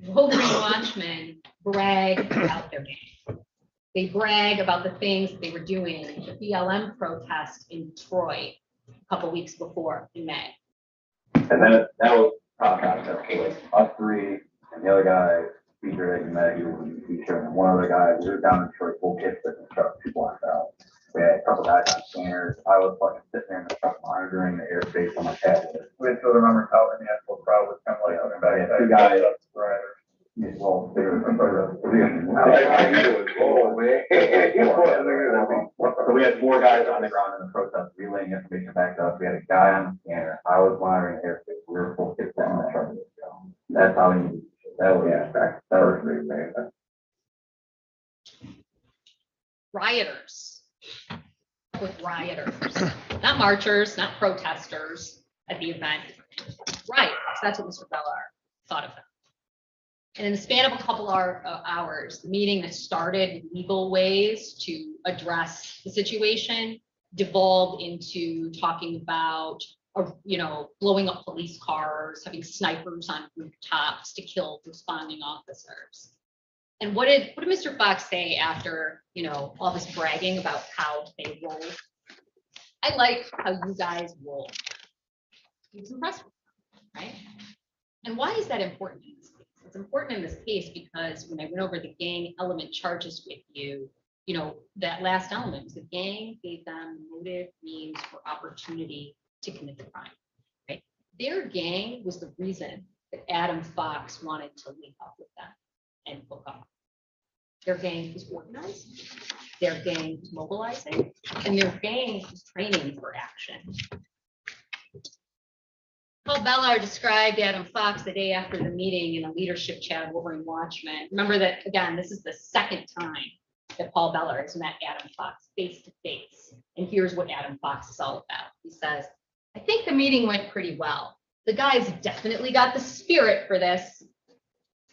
The Wolverine Watchmen brag about their game. They brag about the things that they were doing at the BLM protest in Detroit a couple weeks before in May. And then that was top concept, like us three and the other guy, Peter and Maggie, and one other guy, we were down in Detroit, full kit in the truck, 2 blocks out. We had a couple guys on scanners. I was fucking sitting there in the truck monitoring the airspace on my tablet. We still remember how in the actual crowd was kind of like coming back. Yeah, 2 guys. Right. Well, they were. So we had 4 guys on the ground in the protest relaying information back to us. We had a guy on the scanner. I was monitoring airspace. We were full kit in the truck. That's how we. That was great, man. Rioters. With rioters, not marchers, not protesters at the event. Rioters. That's what Mr. Bellar thought of them. And in the span of a couple hours, the meeting that started with legal ways to address the situation devolved into talking about, blowing up police cars, having snipers on rooftops to kill responding officers. And what did Mr. Fox say after, all this bragging about how they roll? I like how you guys roll. He was impressed with them, right? And why is that important in this case? It's important in this case because when I went over the gang element charges with you, that last element was the gang gave them motive, means, or opportunity to commit the crime, right? Their gang was the reason that Adam Fox wanted to link up with them and hook up. Their gang was organized, their gang was mobilizing, and their gang was training for action. Paul Bellar described Adam Fox the day after the meeting in a leadership chat with Wolverine Watchmen. Remember that, again, this is the second time that Paul Bellar has met Adam Fox face to face. And here's what Adam Fox is all about. He says, I think the meeting went pretty well. The guy's definitely got the spirit for this.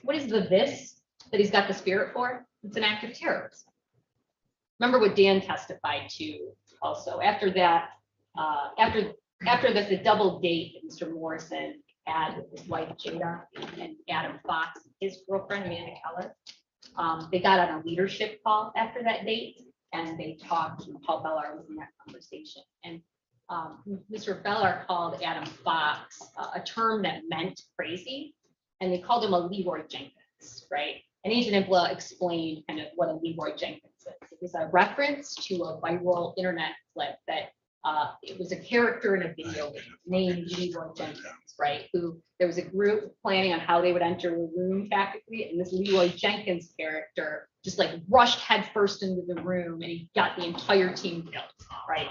What is the this that he's got the spirit for? It's an act of terrorism. Remember what Dan testified to also. After that, after this, the double date that Mr. Morrison had with his wife Jada and Adam Fox, his girlfriend Amanda Keller, they got on a leadership call after that date, and they talked. And Paul Bellar was in that conversation, and Mr. Bellar called Adam Fox a term that meant crazy, and they called him a Leroy Jenkins, right? And Agent Impla explained kind of what a Leroy Jenkins is. It was a reference to a viral internet clip that it was a character in a video named Leroy Jenkins, right? Who there was a group planning on how they would enter a room tactically, and this Leroy Jenkins character just like rushed headfirst into the room, and he got the entire team killed, right?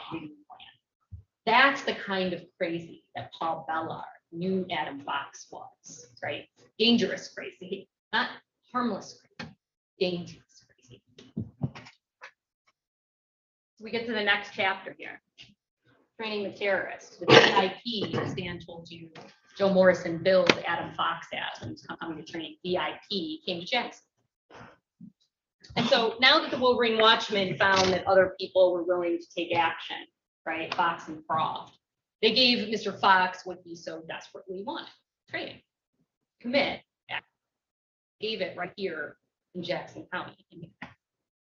That's the kind of crazy that Paul Bellar knew Adam Fox was, right? Dangerous crazy, not harmless crazy, dangerous crazy. So we get to the next chapter here. Training the terrorists. The VIP, as Dan told you, Joe Morrison billed Adam Fox as when he was coming to training. VIP came to Jackson. And so now that the Wolverine Watchmen found that other people were willing to take action, right, Fox and Croft, they gave Mr. Fox what he so desperately wanted, training, commit, gave it right here in Jackson County.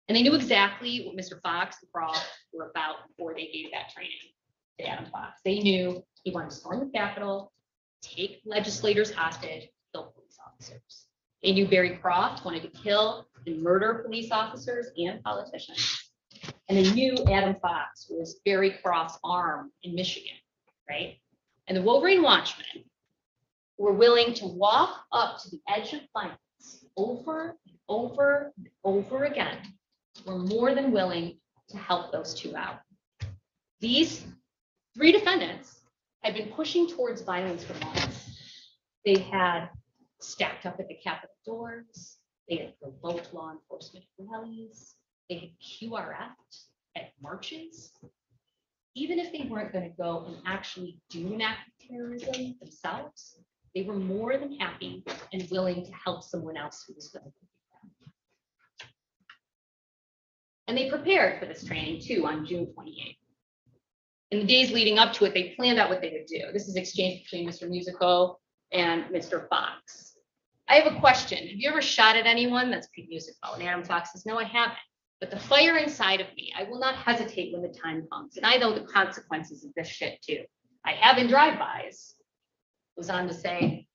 And they knew exactly what Mr. Fox and Croft were about before they gave that training to Adam Fox. They knew he wanted to storm the Capitol, take legislators hostage, kill police officers. They knew Barry Croft wanted to kill and murder police officers and politicians. And they knew Adam Fox was Barry Croft's arm in Michigan, right? And the Wolverine Watchmen were willing to walk up to the edge of violence over and over and over again. Were more than willing to help those two out. These 3 defendants had been pushing towards violence for months. They had stacked up at the Capitol doors. They had provoked law enforcement rallies. They had QRF'd at marches, even if they weren't going to go and actually do an act of terrorism themselves, they were more than happy and willing to help someone else who was going to do that. And they prepared for this training too on June 28th. In the days leading up to it, they planned out what they would do. This is exchange between Mr. Musico and Mr. Fox. I have a question. Have you ever shot at anyone? That's Pete Musico. And Adam Fox says, no, I haven't. But the fire inside of me, I will not hesitate when the time comes. And I know the consequences of this shit too. I have in drive-bys. Goes on to say,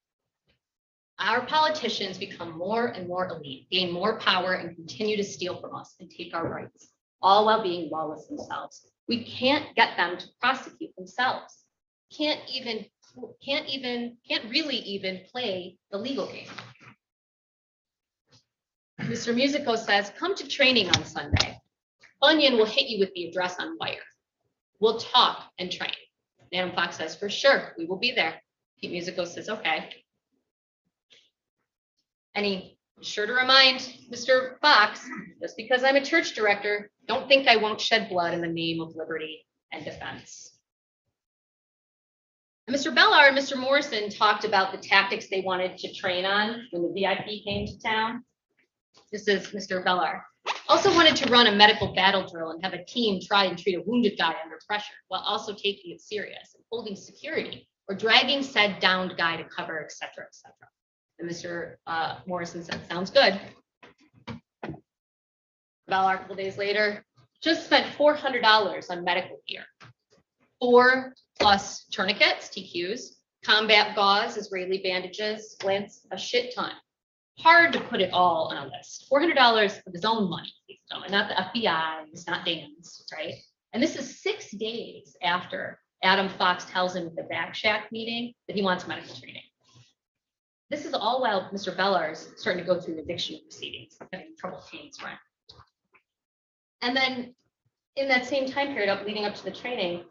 our politicians become more and more elite, gain more power, and continue to steal from us and take our rights, all while being lawless themselves. We can't get them to prosecute themselves. Can't really even play the legal game. Mr. Musico says, come to training on Sunday. Bunyan will hit you with the address on wire. We'll talk and train. Adam Fox says, for sure, we will be there. Pete Musico says, okay. And he's sure to remind Mr. Fox, just because I'm a church director, don't think I won't shed blood in the name of liberty and defense. And Mr. Bellar and Mr. Morrison talked about the tactics they wanted to train on when the VIP came to town. This is Mr. Bellar. Also wanted to run a medical battle drill and have a team try and treat a wounded guy under pressure while also taking it serious and holding security or dragging said downed guy to cover, et cetera, et cetera. And Mr. Morrison said, sounds good. Bellar, a couple days later, just spent $400 on medical gear. 4+ tourniquets, TQs, combat gauze, Israeli bandages, splints, a shit ton. Hard to put it all on a list. $400 of his own money, and not the FBI's, not Dan's, right? And this is 6 days after Adam Fox tells him at the Back Shack meeting that he wants medical training. This is all while Mr. Bellar's starting to go through eviction proceedings, having trouble paying his rent. And then in that same time period leading up to the training,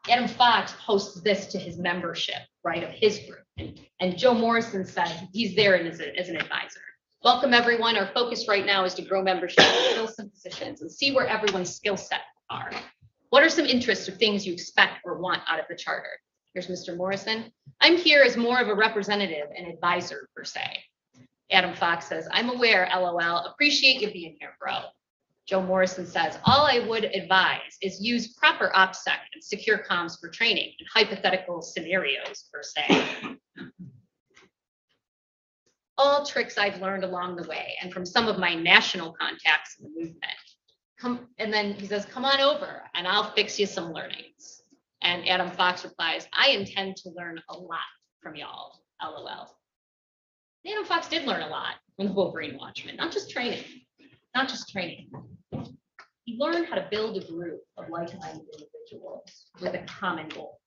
Adam Fox posts this to his membership, right, of his group. And Joe Morrison said he's there as an advisor. Welcome, everyone. Our focus right now is to grow membership, fill some positions, and see where everyone's skill set are. What are some interests or things you expect or want out of the charter? Here's Mr. Morrison. I'm here as more of a representative and advisor, per se. Adam Fox says, I'm aware, LOL. Appreciate you being here, bro. Joe Morrison says, all I would advise is use proper OPSEC and secure comms for training and hypothetical scenarios, per se. All tricks I've learned along the way and from some of my national contacts in the movement. And then he says, come on over and I'll fix you some learnings. And Adam Fox replies, I intend to learn a lot from y'all, LOL. And Adam Fox did learn a lot from the Wolverine Watchmen, not just training. He learned how to build a group of like-minded individuals with a common goal.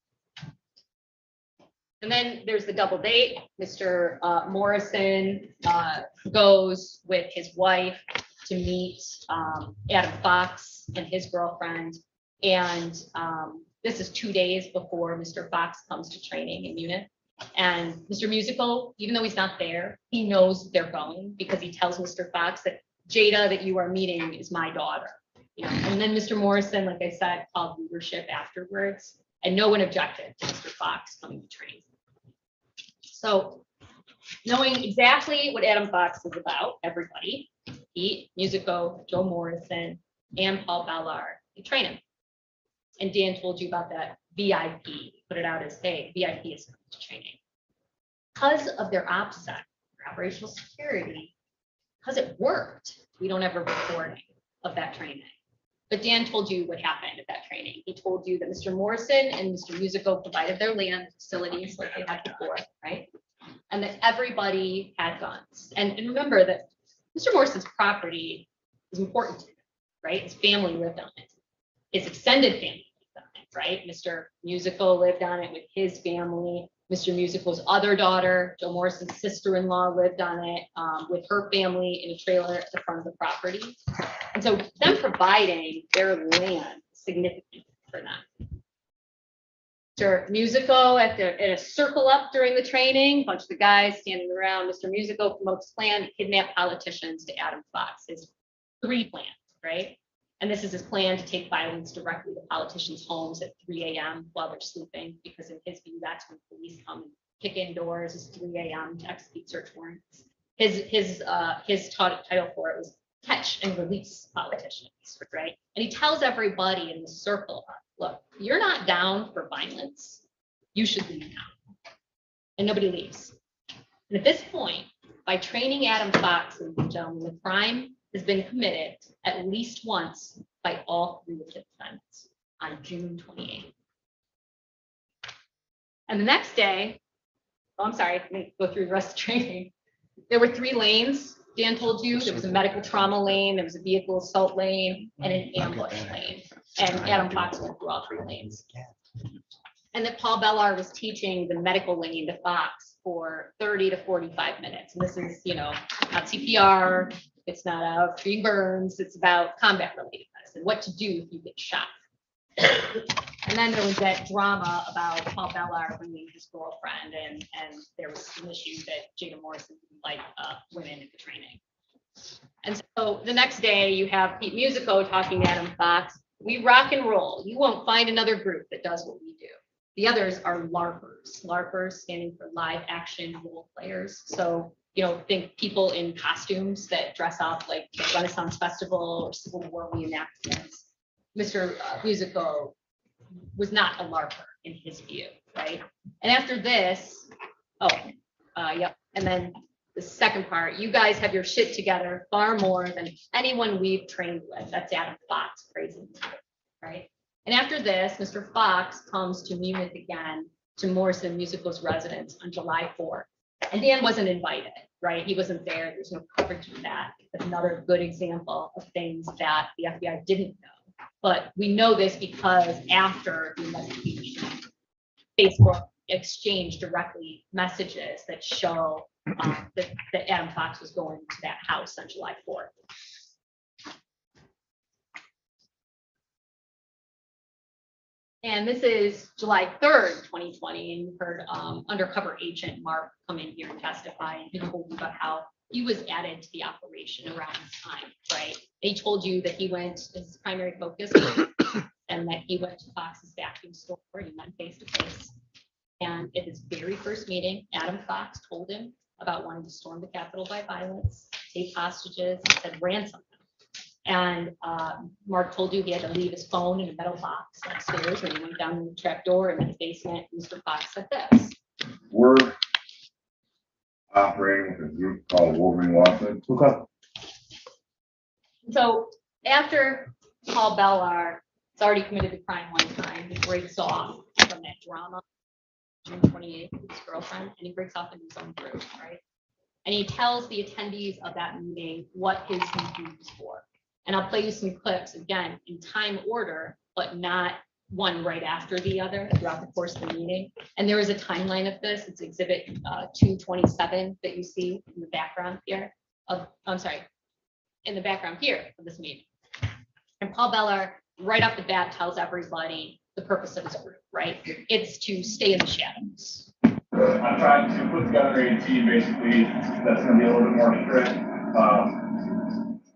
And then there's the double date. Mr. Morrison goes with his wife to meet Adam Fox and his girlfriend. And this is 2 days before Mr. Fox comes to training in Munich. And Mr. Musical, even though he's not there, he knows they're going because he tells Mr. Fox that Jada that you are meeting is my daughter. You know, and then Mr. Morrison, like I said, called leadership afterwards, and no one objected to Mr. Fox coming to train. So knowing exactly what Adam Fox is about, everybody, Pete, Musico, Joe Morrison, and Paul Bellar, they train him. And Dan told you about that VIP, put it out as, hey, VIP is coming to training. Because of their OPSEC, their operational security, because it worked, we don't have a recording of that training. But Dan told you what happened at that training. He told you that Mr. Morrison and Mr. Musico provided their land facilities like they had before, right? And that everybody had guns. And remember that Mr. Morrison's property is important to him, right? His family lived on it. His extended family lived on it, right? Mr. Musico lived on it with his family. Mr. Musical's other daughter, Joe Morrison's sister-in-law, lived on it with her family in a trailer at the front of the property. And so them providing their land is significant for them. Mr. Musico at a circle up during the training, a bunch of the guys standing around. Mr. Musico promotes plan to kidnap politicians to Adam Fox. His 3 plans, right? And this is his plan to take violence directly to politicians' homes at 3 a.m. while they're sleeping, because in his view, that's when police come and kick in doors. It's 3 a.m. to execute search warrants. His title for it was catch and release politicians, right? And he tells everybody in the circle, look, you're not down for violence. You should leave now. And nobody leaves. And at this point, by training Adam Fox, ladies and gentlemen, the crime has been committed at least once by all three of the defendants on June 28th. And the next day, I'm sorry, let me go through the rest of the training. There were 3 lanes. Dan told you there was a medical trauma lane, there was a vehicle assault lane, and an ambush lane. And Adam Fox went through all 3 lanes. And that Paul Bellar was teaching the medical lane to Fox for 30 to 45 minutes. And this is, not CPR, it's not about treating burns, it's about combat related medicine, what to do if you get shot. And then there was that drama about Paul Bellar bringing his girlfriend, and there was an issue that Jada Morrison didn't like women at the training. And so the next day you have Pete Musico talking to Adam Fox. We rock and roll. You won't find another group that does what we do. The others are LARPers. LARPers standing for live action role players. So, think people in costumes that dress up like Renaissance Festival or Civil War reenactments. Mr. Musico was not a LARPer in his view, right? And after this, yep. And then the second part, you guys have your shit together far more than anyone we've trained with. That's Adam Fox praising you, right? And after this, Mr. Fox comes to Munich again to Morrison Musical's residence on July 4th. And Dan wasn't invited, right? He wasn't there. There's no coverage of that. That's another good example of things that the FBI didn't know. But we know this because after the investigation, Facebook exchanged directly messages that show that Adam Fox was going to that house on July 4th. And this is July 3rd, 2020, and you heard undercover agent Mark come in here and testify, and he told you about how he was added to the operation around this time, right? And he told you that he went, his primary focus, and that he went to Fox's vacuum store and he went face to face. And at his very first meeting, Adam Fox told him about wanting to storm the Capitol by violence, take hostages, and said ransom them. And Mark told you he had to leave his phone in a metal box upstairs, and he went down the trap door in the basement. Mr. Fox said this. We're operating with a group called Wolverine Watson. Okay. So after Paul Bellar has already committed the crime one time, he breaks off from that drama, June 28th, with his girlfriend, and he breaks off into his own group, right? And he tells the attendees of that meeting what his new group is for. And I'll play you some clips, again, in time order, but not one right after the other throughout the course of the meeting. And there is a timeline of this. It's exhibit 227 that you see in the background here. In the background here of this meeting. And Paul Bellar, right off the bat, tells everybody the purpose of his group, right? It's to stay in the shadows. I'm trying to put together a team basically that's going to be a little bit more strict.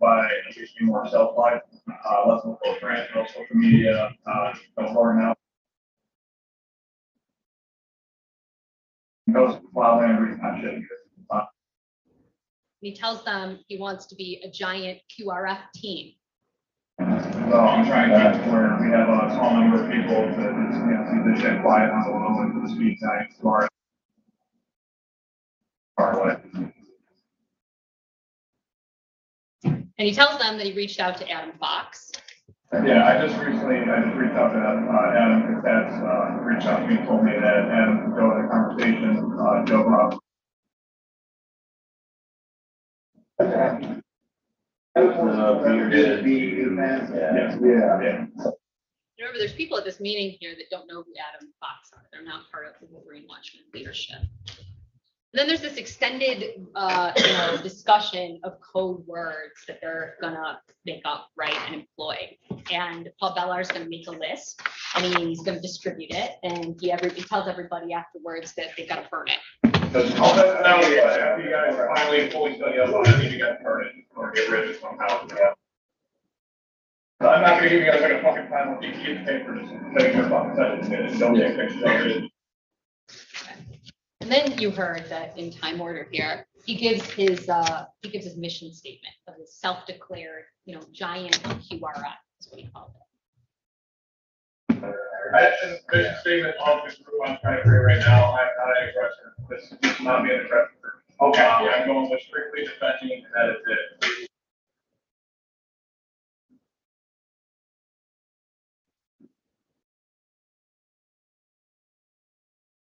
By at least be more self-life, less of a trend, no social media, no burnout. No wild angry kind of shit. He tells them he wants to be a giant QRF team. So I'm trying to get to where we have a small number of people to keep the shit quiet on the low and the speed tanks far away. And he tells them that he reached out to Adam Fox. Yeah, I just reached out to Adam because Dad's reached out to me and told me that Adam could go in a conversation, Joe Rob. Remember, there's people at this meeting here that don't know who Adam Fox are. They're not part of the Wolverine Watchman leadership. And then there's this extended, discussion of code words that they're gonna make up, right, and employ. And Paul Bellar is gonna make a list, and he's gonna distribute it, and he tells everybody afterwards that they've got to burn it. After you guys finally fully study up on it, you guys burn it or get rid of it somehow. Yeah. So I'm not gonna give you guys like a fucking final piece of paper, just make sure fucking send it, and don't take pictures of it. And then you heard that in time order here, he gives his mission statement of his self-declared, giant QRI, is what he called it. And mission statement of this group I'm trying to create right now, I'm not an aggressor, this is not being aggressive. Okay. I'm going with strictly defending, and that is it.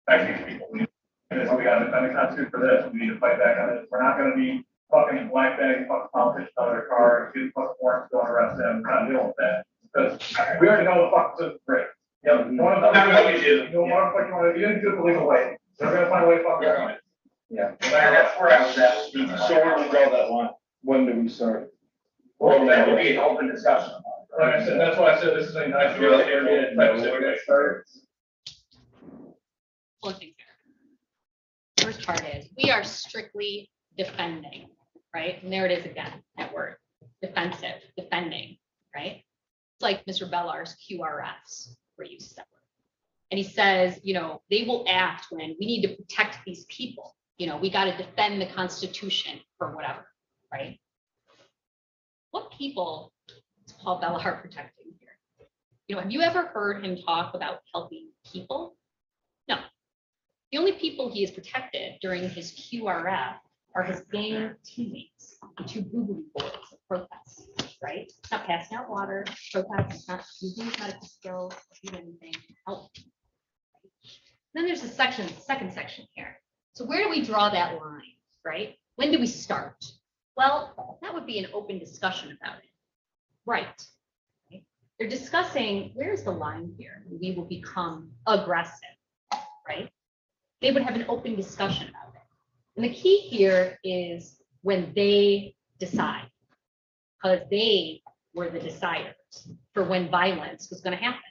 I think people, and this, we got to defend the Constitution for this, we need to fight back on it. We're not gonna be fucking black bagging fucking politicians out of their car, getting fucking warrants, going to arrest them, we're not dealing with that. Because we already know the fuck this is great. Yeah, you want to, you didn't do it the legal way, so we're gonna find a way to fucking around it. Yeah, that's where I was at. So where do we draw that line? When do we start? Well, that would be an open discussion. Like I said, that's why I said this is a nice, really, type of situation. One thing here. First part is, we are strictly defending, right? And there it is again, that word, defensive, defending, right? It's like Mr. Bellar's QRFs were used that word. And he says, they will act when we need to protect these people. We got to defend the Constitution for whatever, right? What people is Paul Bellar protecting here? Have you ever heard him talk about helping people? No. The only people he has protected during his QRF are his gang teammates, the two boo-boo boys of protests, right? It's not passing out water, protests, it's not using medical skills, doing anything to help. Then there's a second section here. So where do we draw that line, right? When do we start? Well, that would be an open discussion about it. Right. They're discussing where's the line here? We will become aggressive, right? They would have an open discussion about it. And the key here is when they decide, because they were the deciders for when violence was going to happen,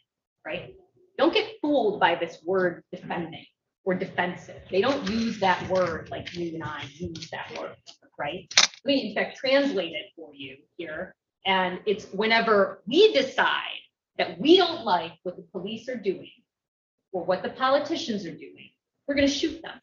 right? Don't get fooled by this word defending or defensive. They don't use that word like you and I use that word, right? Let me, in fact, translate it for you here. And it's whenever we decide that we don't like what the police are doing or what the politicians are doing, we're going to shoot them.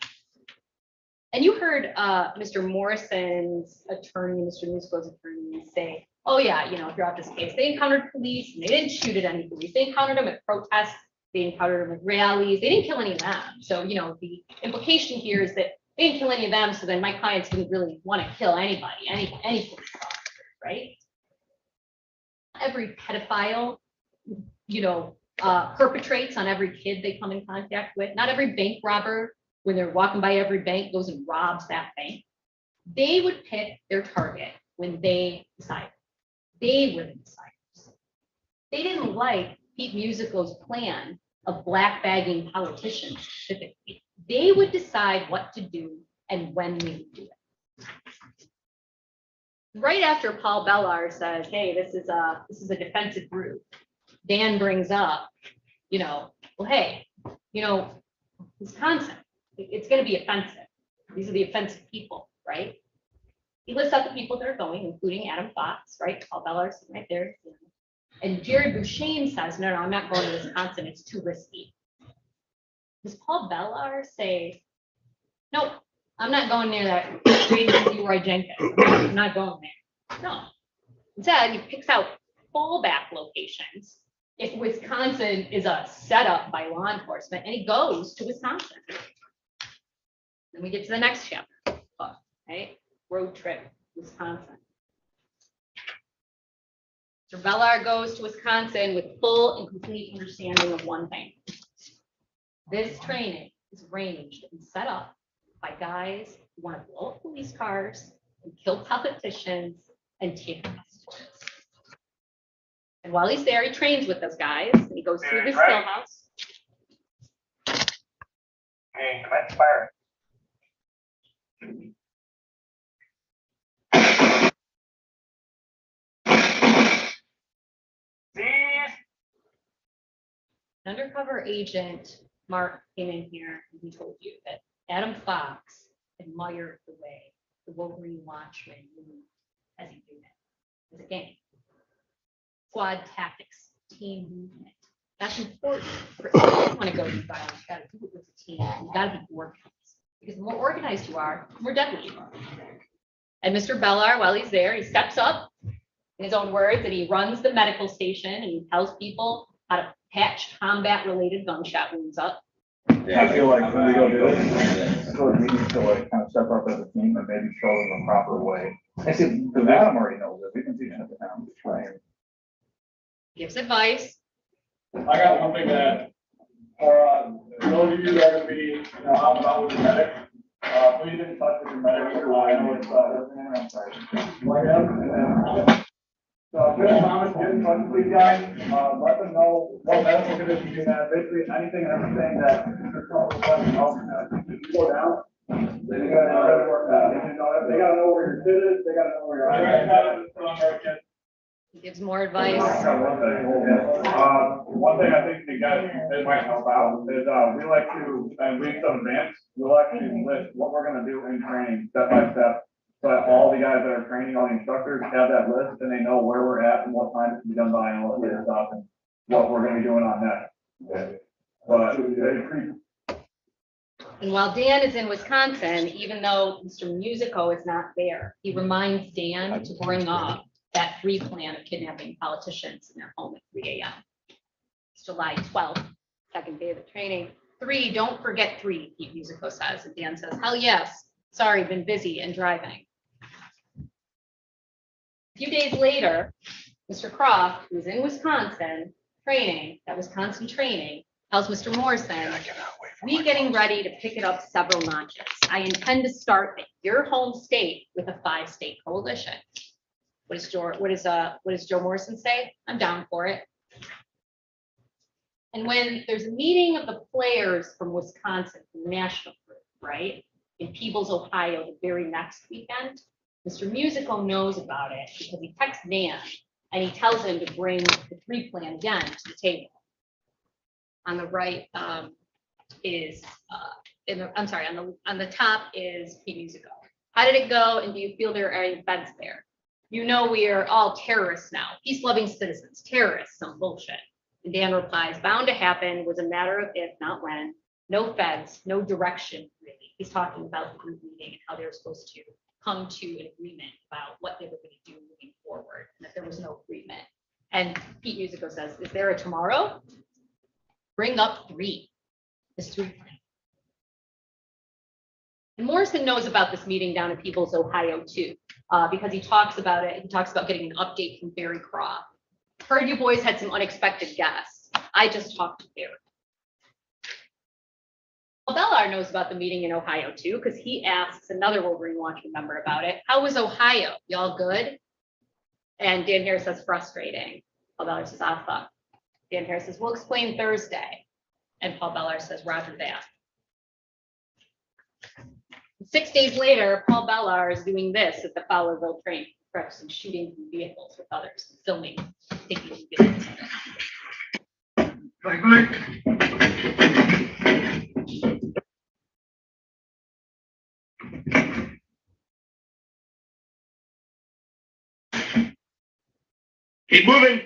And you heard Mr. Morrison's attorney, Mr. Musco's attorney say, oh yeah, throughout this case, they encountered police and they didn't shoot at any police. They encountered them at protests. They encountered them at rallies. They didn't kill any of them. So, the implication here is that they didn't kill any of them. So then my clients didn't really want to kill anybody, any police officer, right? Every pedophile, perpetrates on every kid they come in contact with. Not every bank robber, when they're walking by every bank, goes and robs that bank. They would pick their target when they decided. They were the deciders. They didn't like Pete Musical's plan of black bagging politicians specifically. They would decide what to do and when they would do it. Right after Paul Bellar says, hey, this is a defensive group, Dan brings up, well, hey, Wisconsin, it's going to be offensive. These are the offensive people, right? He lists out the people that are going, including Adam Fox, right? Paul Bellar sitting right there. And Jared Bouchane says, no, I'm not going to Wisconsin. It's too risky. Does Paul Bellar say, nope, I'm not going near that street with Leroy Jenkins. I'm not going there. No. Instead, he picks out fallback locations if Wisconsin is a setup by law enforcement, and he goes to Wisconsin. Then we get to the next chapter, right? Road trip, Wisconsin. Mr. Bellar goes to Wisconsin with full and complete understanding of one thing. This training is arranged and set up by guys who want to blow up police cars and kill politicians and take hostages. And while he's there, he trains with those guys and he goes through the still house. Hey, commence firing. Undercover agent Mark came in here and he told you that Adam Fox admired the way the Wolverine Watchmen moved as a unit, as a gang. squad tactics, team movement. That's important. If you want to go do violence, you gotta do it with a team. You gotta be organized. Because the more organized you are, the more deadly you are. And Mr. Bellar, while he's there, he steps up in his own words and he runs the medical station and he tells people how to patch combat-related gunshot wounds up. Yeah, I feel like when we go do it, I feel like we need to like kind of step up as a team and maybe show them the proper way. I see, because Adam already knows it, we can teach him at him, right? Gives advice. I got one thing that, for those of you that are gonna be, you know, out and about with the medic, please get in touch with your medic. I know it's, what's the name? I'm sorry. Like him, and then, so, Chris Thomas, get in touch with these guys, let them know what medical conditions you have, basically anything and everything that you're comfortable with, if you go down, they gotta work out, you know, they gotta know where your kid is, they gotta know where your eye is. He gives more advice. One thing I think you guys, it might help out is, we like to, and weeks in advance, we'll actually list what we're gonna do in training, step by step. So that all the guys that are training, all the instructors have that list and they know where we're at and what time it can be done by and all that good stuff and what we're gonna be doing on that. But, And while Dan is in Wisconsin, even though Mr. Musico is not there, he reminds Dan to bring up that free plan of kidnapping politicians in their home at 3 a.m. It's July 12th, second day of the training. 3, don't forget 3, Pete Musico says. And Dan says, hell yes. Sorry, been busy and driving. A few days later, Mr. Croft, who's in Wisconsin training, that Wisconsin training, tells Mr. Morrison, we getting ready to pick it up several notches. I intend to start at your home state with a 5-state coalition. What does Joe Morrison say? I'm down for it. And when there's a meeting of the players from Wisconsin, from the national group, right, in Peebles, Ohio, the very next weekend, Mr. Musico knows about it because he texts Dan and he tells him to bring the 3 plan again to the table. On the right is, on the top is Pete Musico. How did it go? And do you feel there are events there? You know, we are all terrorists now, peace-loving citizens, terrorists, some bullshit. And Dan replies, bound to happen, was a matter of if, not when. No feds, no direction, really. He's talking about the group meeting and how they were supposed to come to an agreement about what they were going to do moving forward, and that there was no agreement. And Pete Musico says, is there a tomorrow? Bring up 3, this 3 plan. And Morrison knows about this meeting down in Peebles, Ohio, too, because he talks about it. He talks about getting an update from Barry Croft. Heard you boys had some unexpected guests. I just talked to Barry. Well, Bellar knows about the meeting in Ohio, too, because he asks another Wolverine Watching member about it. How was Ohio? Y'all good? And Dan Harris says, frustrating. Paul Bellar says, ah, fuck. Dan Harris says, we'll explain Thursday. And Paul Bellar says, roger that. 6 days later, Paul Bellar is doing this at the Fowlerville train, practicing shooting from vehicles with others, filming, taking videos. keep moving.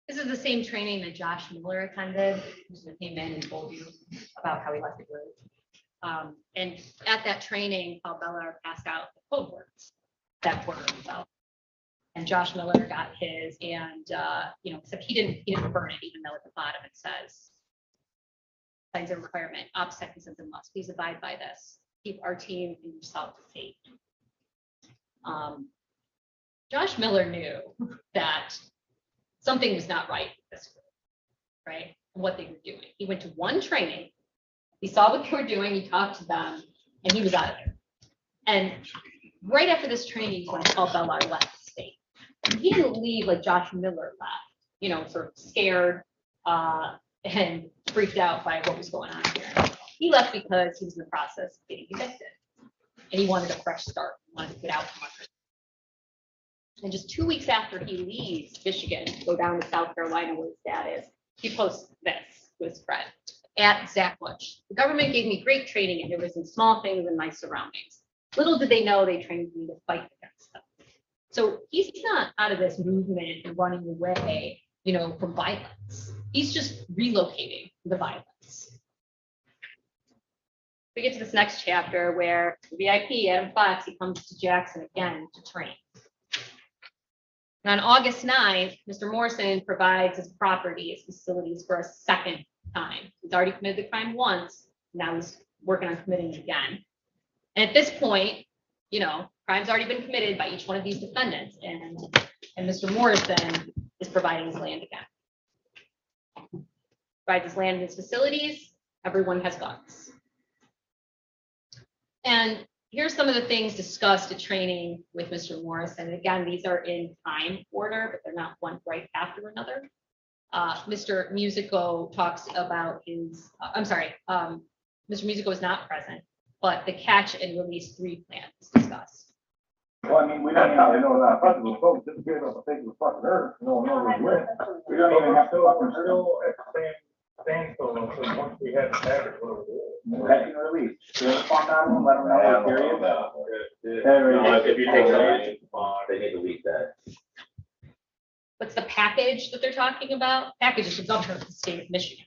This is the same training that Josh Miller attended, who came in and told you about how he left the group. And at that training, Paul Bellar passed out the code words that were about. And Josh Miller got his, and except he didn't burn it, even though at the bottom it says signs of requirement, OPSEC says it must. Please abide by this. Keep our team and yourself safe. Josh Miller knew that something was not right with this group, right? And what they were doing. He went to one training, he saw what they were doing, he talked to them, and he was out of there. And right after this training is when Paul Bellar left the state. He didn't leave like Josh Miller left, sort of scared and freaked out by what was going on here. He left because he was in the process of getting evicted. And he wanted a fresh start. He wanted to get out from under. And just 2 weeks after he leaves Michigan to go down to South Carolina where his dad is, he posts this to his friend at Zach Butch. The government gave me great training and it was in small things in my surroundings. Little did they know they trained me to fight against them. So he's not out of this movement and running away, from violence. He's just relocating the violence. We get to this next chapter where the VIP, Adam Fox, he comes to Jackson again to train. And on August 9th, Mr. Morrison provides his property, his facilities for a second time. He's already committed the crime once, now he's working on committing it again. And at this point, crime's already been committed by each one of these defendants, and Mr. Morrison is providing his land again. Provides his land and his facilities, everyone has guns. And here's some of the things discussed at training with Mr. Morrison. Again, these are in time order, but they're not one right after another. Mr. Musico talks about his, Mr. Musico is not present, but the catch and release 3 plan is discussed. Well, I mean, we don't even know that possible. Folks disappeared off the face of the fucking earth. No one knows where they went. We don't even have to fucking still at the same standstill. So once we had the package, what do we do? Catch and release. Respond on them, let them know what period. If you take something, they need to leave that. What's the package that they're talking about? Package is the governor of the state of Michigan.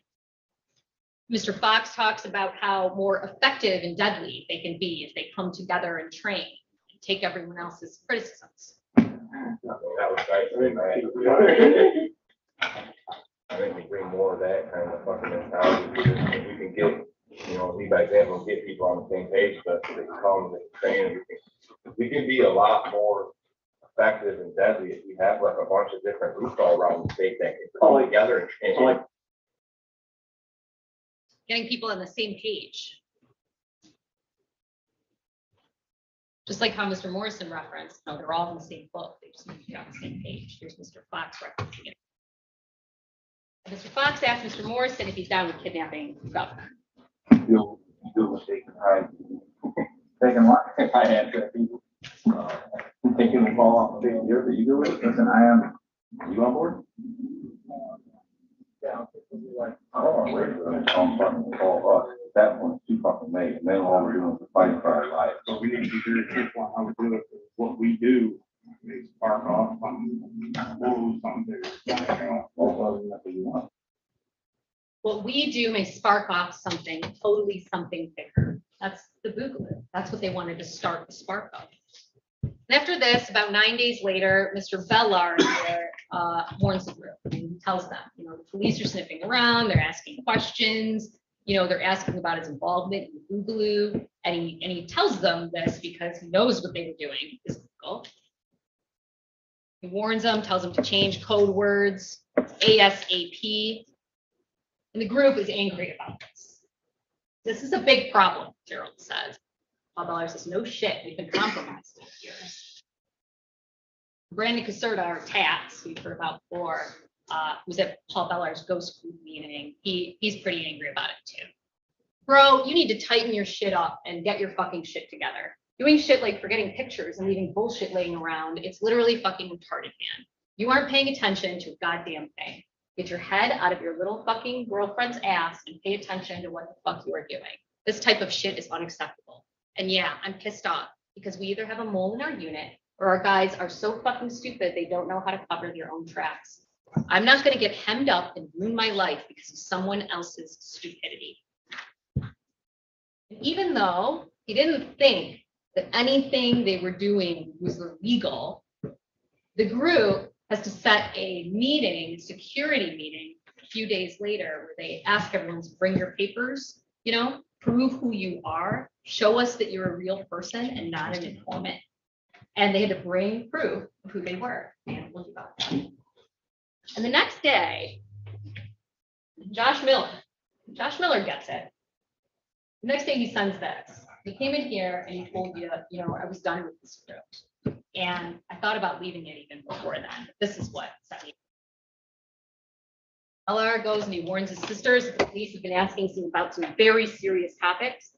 Mr. Fox talks about how more effective and deadly they can be if they come together and train and take everyone else's criticisms. I think we bring more of that kind of fucking mentality. If we can get, lead by example, get people on the same page, so they can come and train. We can be a lot more effective and deadly if we have like a bunch of different groups all around the state that can come together and train. Getting people on the same page. Just like how Mr. Morrison referenced, they're all in the same book. They just need to be on the same page. Here's Mr. Fox referencing it. Mr. Fox asked Mr. Morrison if he's down with kidnapping the governor. You'll mistake taking what? I had to people. Taking the ball off the field here, but you do it. Listen, I am. You on board? Yeah. I don't want to wait for them to come fucking call us. That one's too fucking late. And then all we're doing is fighting for our lives. So we need to be very careful on how we do it. What we do is spark off something. What we do may spark off something bigger. That's the Boogaloo. That's what they wanted to start the spark of. And after this, about 9 days later, Mr. Bellard warns the group and he tells them, the police are sniffing around, they're asking questions, they're asking about his involvement in Boogaloo, and he tells them this because he knows what they were doing is illegal. He warns them, tells them to change code words ASAP, and the group is angry about this. This is a big problem, Gerald says. Paul Bellard says, no shit, we've been compromised for years. Brandon Caserta, or Tats, we've heard about before, was at Paul Bellard's ghost group meeting. He's pretty angry about it too. Bro, you need to tighten your shit up and get your fucking shit together. Doing shit like forgetting pictures and leaving bullshit laying around, it's literally fucking retarded, man. You aren't paying attention to a goddamn thing. Get your head out of your little fucking girlfriend's ass and pay attention to what the fuck you are doing. This type of shit is unacceptable. And yeah, I'm pissed off because we either have a mole in our unit or our guys are so fucking stupid they don't know how to cover their own tracks. I'm not going to get hemmed up and ruin my life because of someone else's stupidity. And even though he didn't think that anything they were doing was illegal, the group has to set a meeting, security meeting, a few days later where they ask everyone to bring your papers, prove who you are, show us that you're a real person and not an informant. And they had to bring proof of who they were. And we'll do that. And the next day, Josh Miller gets it. The next day he sends this. He came in here and he told you, I was done with this group. And I thought about leaving it even before then. This is what set me. LR goes and he warns his sisters that the police have been asking him about some very serious topics.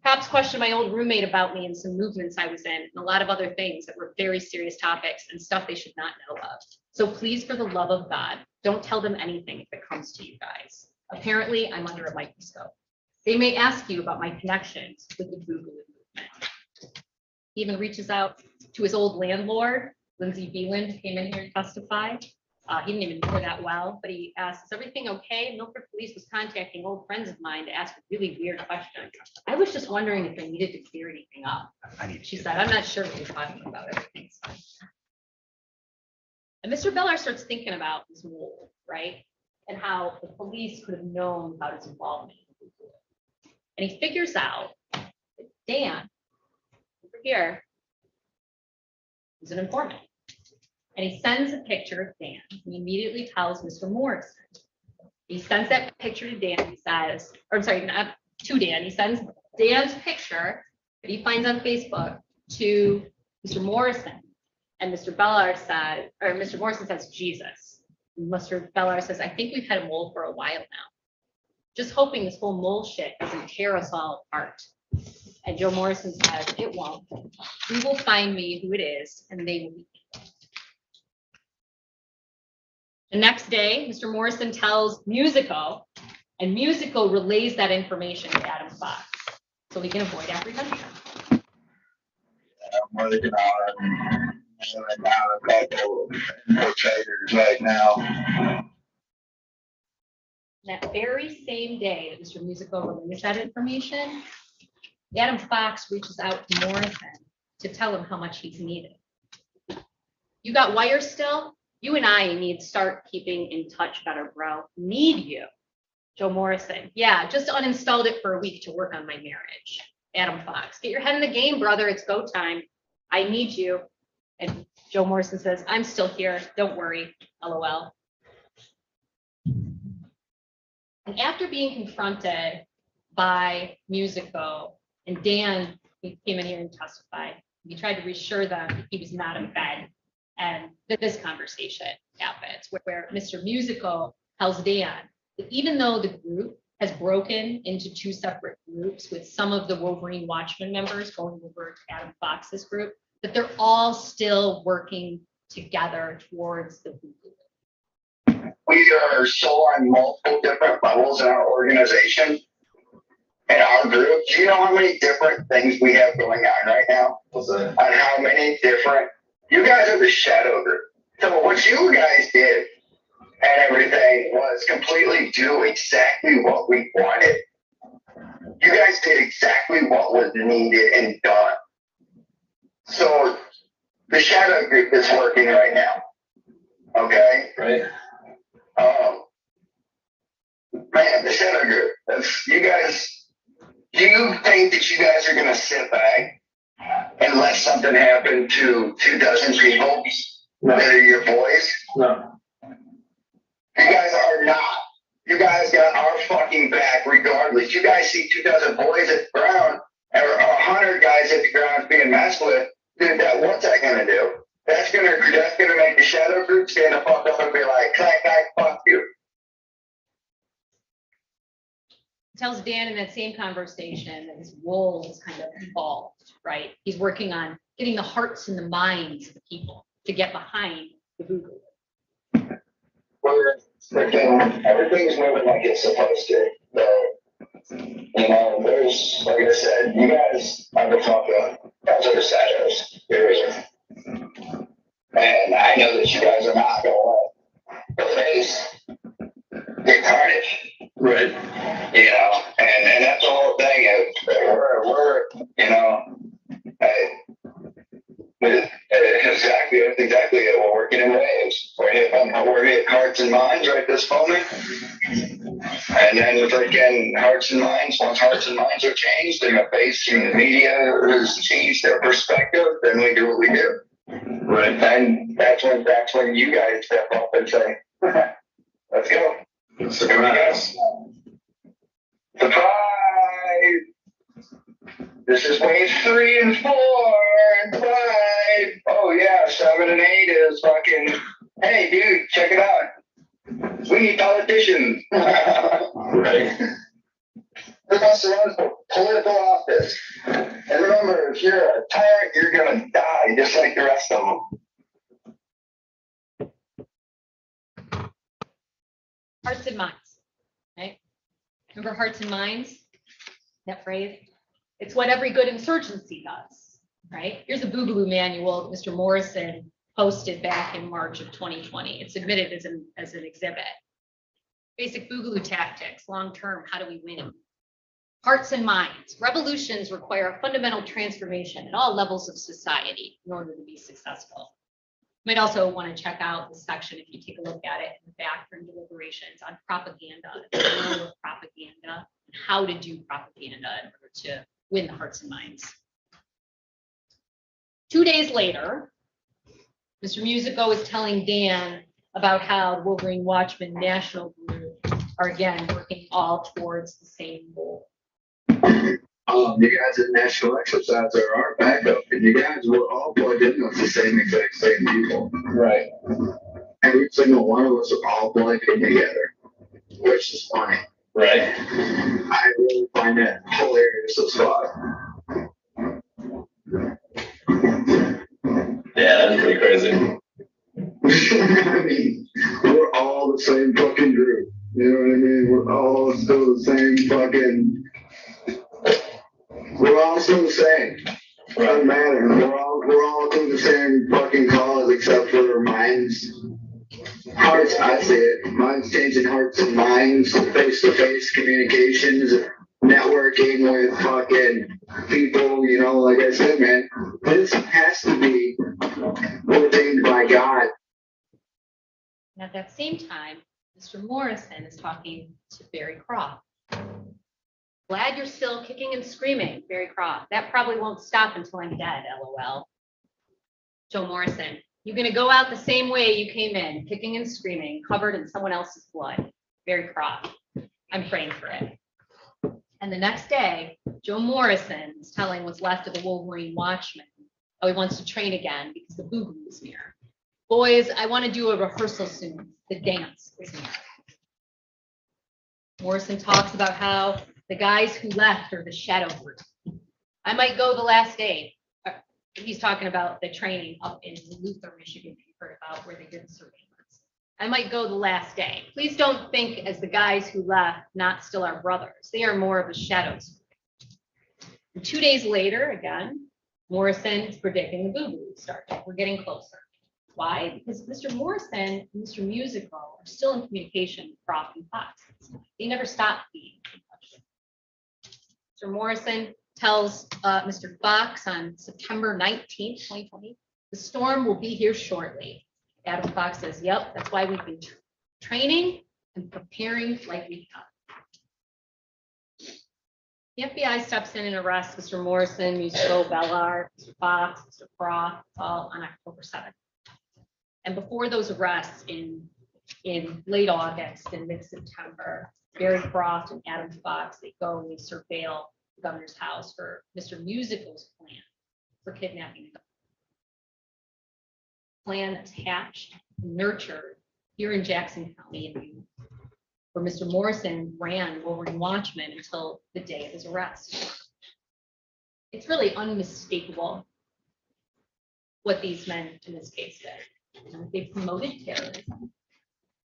Cops questioned my old roommate about me and some movements I was in and a lot of other things that were very serious topics and stuff they should not know of. So please, for the love of God, don't tell them anything if it comes questions to you guys. Apparently, I'm under a microscope. They may ask you about my connections with the Boogaloo movement. He even reaches out to his old landlord, Lindsay Beeland, came in here to testify. He didn't even know her that well, but he asked, is everything okay? Milford Police was contacting old friends of mine to ask really weird questions. I was just wondering if they needed to clear anything up. She said, I'm not sure what you're talking about. Everything's fine. And Mr. Bellar starts thinking about this mole, right? And how the police could have known about his involvement. And he figures out that Dan, over here, is an informant. And he sends a picture of Dan. He immediately tells Mr. Morrison. He sends that picture to Dan. He says, or I'm sorry, not to Dan. He sends Dan's picture that he finds on Facebook to Mr. Morrison. And Mr. Bellar said, or Mr. Morrison says, Jesus. And Mr. Bellar says, I think we've had a mole for a while now. Just hoping this whole mole shit doesn't tear us all apart. And Joe Morrison says, it won't. We will find me who it is, and they will be. The next day, Mr. Morrison tells Musico, and Musico relays that information to Adam Fox, so he can avoid apprehension. I'm working on a couple infiltrators right now. That very same day that Mr. Musico relays that information, Adam Fox reaches out to Morrison to tell him how much he's needed. You got wires still? You and I need to start keeping in touch better, bro. Need you. Joe Morrison. Yeah, just uninstalled it for a week to work on my marriage. Adam Fox. Get your head in the game, brother. It's go time. I need you. And Joe Morrison says, I'm still here. Don't worry. LOL. And after being confronted by Musico, and Dan, he came in here and testified, he tried to reassure them that he was not in bed. And this conversation happens where Mr. Musico tells Dan that even though the group has broken into two separate groups with some of the Wolverine Watchmen members going over to Adam Fox's group, that they're all still working together towards the group. We are so on multiple different levels in our organization and our group. Do you know how many different things we have going on right now? On how many different, you guys are the shadow group. So what you guys did and everything was completely do exactly what we wanted. You guys did exactly what was needed and done. So the shadow group is working right now. Okay? Right. Man, the shadow group. You guys, do you think that you guys are gonna sit back and let something happen to 24 people that are your boys? No. You guys are not. You guys got our fucking back regardless. You guys see 24 boys at the ground or 100 guys at the ground being messed with. Dude, what's that gonna do? That's gonna make the shadow group stand the fuck up and be like, clack, clack, fuck you. Tells Dan in that same conversation that his role is kind of evolved, right? He's working on getting the hearts and the minds of the people to get behind the Google. Everything's moving like it's supposed to. You know, there's, like I said, you guys are the fucking, guys are the shadows. And I know that you guys are not going to let the face get carnage. Right. You know, and that's the whole thing is we're you know, that's exactly it. We're working in waves. We're hitting hearts and minds right this moment. And then freaking hearts and minds, once hearts and minds are changed and the face and the media has changed their perspective, then we do what we do. Right. And that's when you guys step up and say, let's go. Surprise. Surprise. This is wave 3 and 4 and 5. Oh yeah, 7 and 8 is fucking, hey dude, check it out. We need politicians. Right. Who wants to run for political office? And remember, if you're a tyrant, you're gonna die just like the rest of them. Hearts and minds, right? Remember hearts and minds? That phrase? It's what every good insurgency does, right? Here's a Boogaloo manual that Mr. Morrison posted back in March of 2020. It's submitted as an exhibit. Basic Boogaloo tactics, long-term, how do we win? Hearts and minds. Revolutions require a fundamental transformation at all levels of society in order to be successful. You might also want to check out the section, if you take a look at it in the back from deliberations on propaganda, the role of propaganda, and how to do propaganda in order to win the hearts and minds. 2 days later, Mr. Musico is telling Dan about how the Wolverine Watchmen National Group are again working all towards the same goal. You guys at National Exercise are our backup, and you guys were all plugged in with the same exact same people. Right. Every single one of us are all plugged in together, which is funny. Right. I really find that hilarious as fuck. Yeah, that's pretty crazy. I mean, we're all the same fucking group. You know what I mean? We're all still the same fucking. We're all still the same. It doesn't matter. We're all doing the same fucking cause except for minds. Hearts, I see it. Minds changing hearts and minds, face-to-face communications, networking with fucking people, you know, like I said, man, this has to be ordained by God. And at that same time, Mr. Morrison is talking to Barry Croft. Glad you're still kicking and screaming, Barry Croft. That probably won't stop until I'm dead, LOL. Joe Morrison, you're gonna go out the same way you came in, kicking and screaming, covered in someone else's blood. Barry Croft, I'm praying for it. And the next day, Joe Morrison is telling what's left of the Wolverine Watchmen how he wants to train again because the Boogaloo is near. Boys, I want to do a rehearsal soon. The dance is near. Morrison talks about how the guys who left are the shadow group. I might go the last day. He's talking about the training up in Luther, Michigan, you heard about, where they did the surveillance. I might go the last day. Please don't think as the guys who left not still our brothers. They are more of the shadows. And 2 days later, again, Morrison is predicting the Boogaloo start. We're getting closer. Why? Because Mr. Morrison and Mr. Musical are still in communication with Croft and Fox. They never stopped being in touch. Mr. Morrison tells Mr. Fox on September 19th, 2020, the storm will be here shortly. Adam Fox says, yep, that's why we've been training and preparing like we have. The FBI steps in and arrests Mr. Morrison, Musico, Bellard, Mr. Fox, Mr. Croft, all on October 7th. And before those arrests in late August and mid-September, Barry Croft and Adam Fox, they go and they surveil the governor's house for Mr. Musical's plan for kidnapping the plan that's hatched and nurtured here in Jackson County, where Mr. Morrison ran Wolverine Watchmen until the day of his arrest. It's really unmistakable what these men in this case did. They promoted terrorism.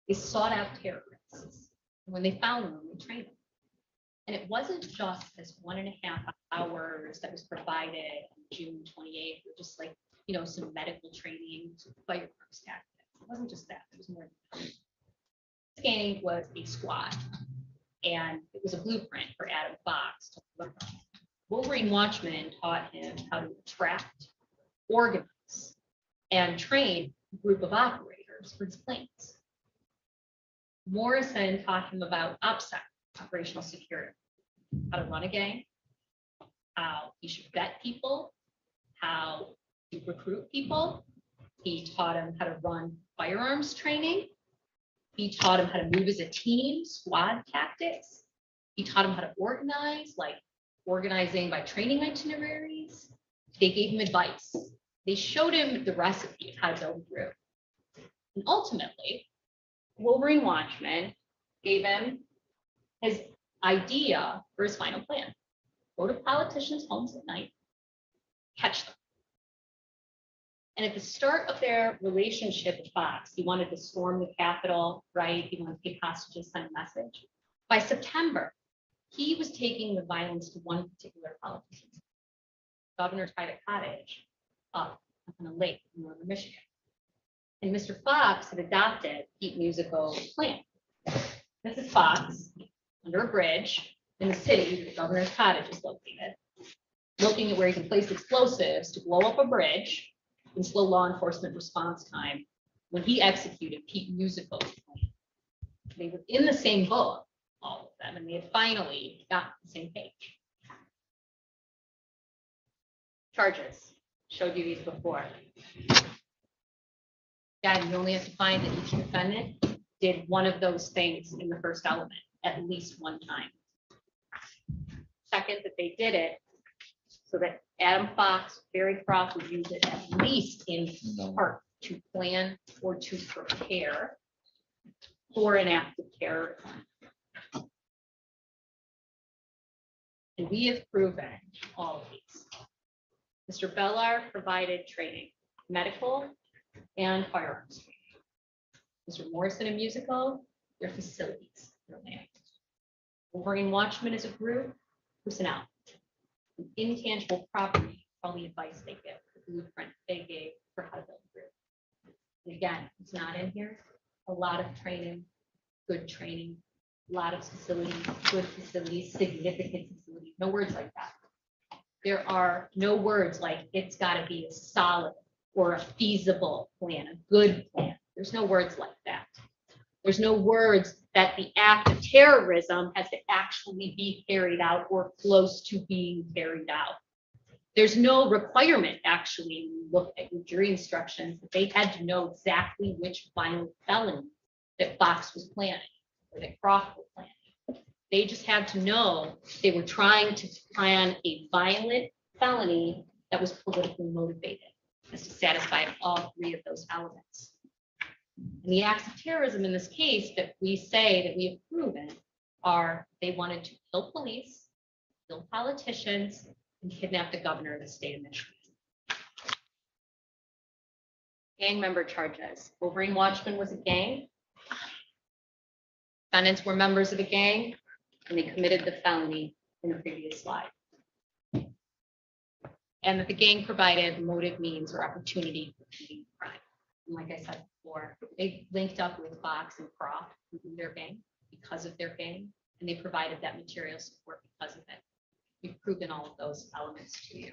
They sought out terrorists. And when they found them, they trained them. And it wasn't just this 1.5 hours that was provided on June 28th, or just like, you know, some medical training, some firearms tactics. It wasn't just that. It was more than that. Scanning was a squad, and it was a blueprint for Adam Fox to look at. Wolverine Watchmen taught him how to attract, organize, and train a group of operators for his planes. Morrison taught him about OPSEC, operational security, how to run a gang, how he should vet people, how to recruit people. He taught him how to run firearms training. He taught him how to move as a team, squad tactics. He taught him how to organize, like organizing by training itineraries. They gave him advice. They showed him the recipe of how to build a group. And ultimately, Wolverine Watchmen gave him his idea for his final plan. Go to politicians' homes at night, catch them. And at the start of their relationship with Fox, he wanted to storm the Capitol, right? He wanted to take hostages, send a message. By September, he was taking the violence to one particular politician, Governor's private cottage up on a lake in northern Michigan. And Mr. Fox had adopted Pete Musico's plan. Mrs. Fox, under a bridge in the city where the Governor's cottage is located, looking at where he can place explosives to blow up a bridge and slow law enforcement response time when he executed Pete Musico's plan. They were in the same book, all of them, and they had finally got the same page. Charges, showed you these before. Again, you only have to find that each defendant did one of those things in the first element at least one time. Second, that they did it so that Adam Fox, Barry Croft would use it at least in part to plan or to prepare for an act of terror. And we have proven all of these. Mr. Bellar provided training, medical and firearms training. Mr. Morrison and Musical, their facilities, their land. Wolverine Watchmen as a group, personnel. And intangible property, all the advice they give, the blueprint they gave for how to build a group. And again, it's not in here. A lot of training, good training, a lot of facilities, good facilities, significant facilities. No words like that. There are no words like it's got to be a solid or a feasible plan, a good plan. There's no words like that. There's no words that the act of terrorism has to actually be carried out or close to being carried out. There's no requirement, actually, when you look at your jury instructions, that they had to know exactly which violent felony that Fox was planning or that Croft was planning. They just had to know they were trying to plan a violent felony that was politically motivated, as to satisfy all three of those elements. And the acts of terrorism in this case that we say that we have proven are they wanted to kill police, kill politicians, and kidnap the governor of the state of Michigan. Gang member charges. Wolverine Watchmen was a gang. Defendants were members of a gang, and they committed the felony in the previous slide. And that the gang provided motive, means, or opportunity for committing crime. And like I said before, they linked up with Fox and Croft, who were their gang, because of their gang, and they provided that material support because of it. We've proven all of those elements to you.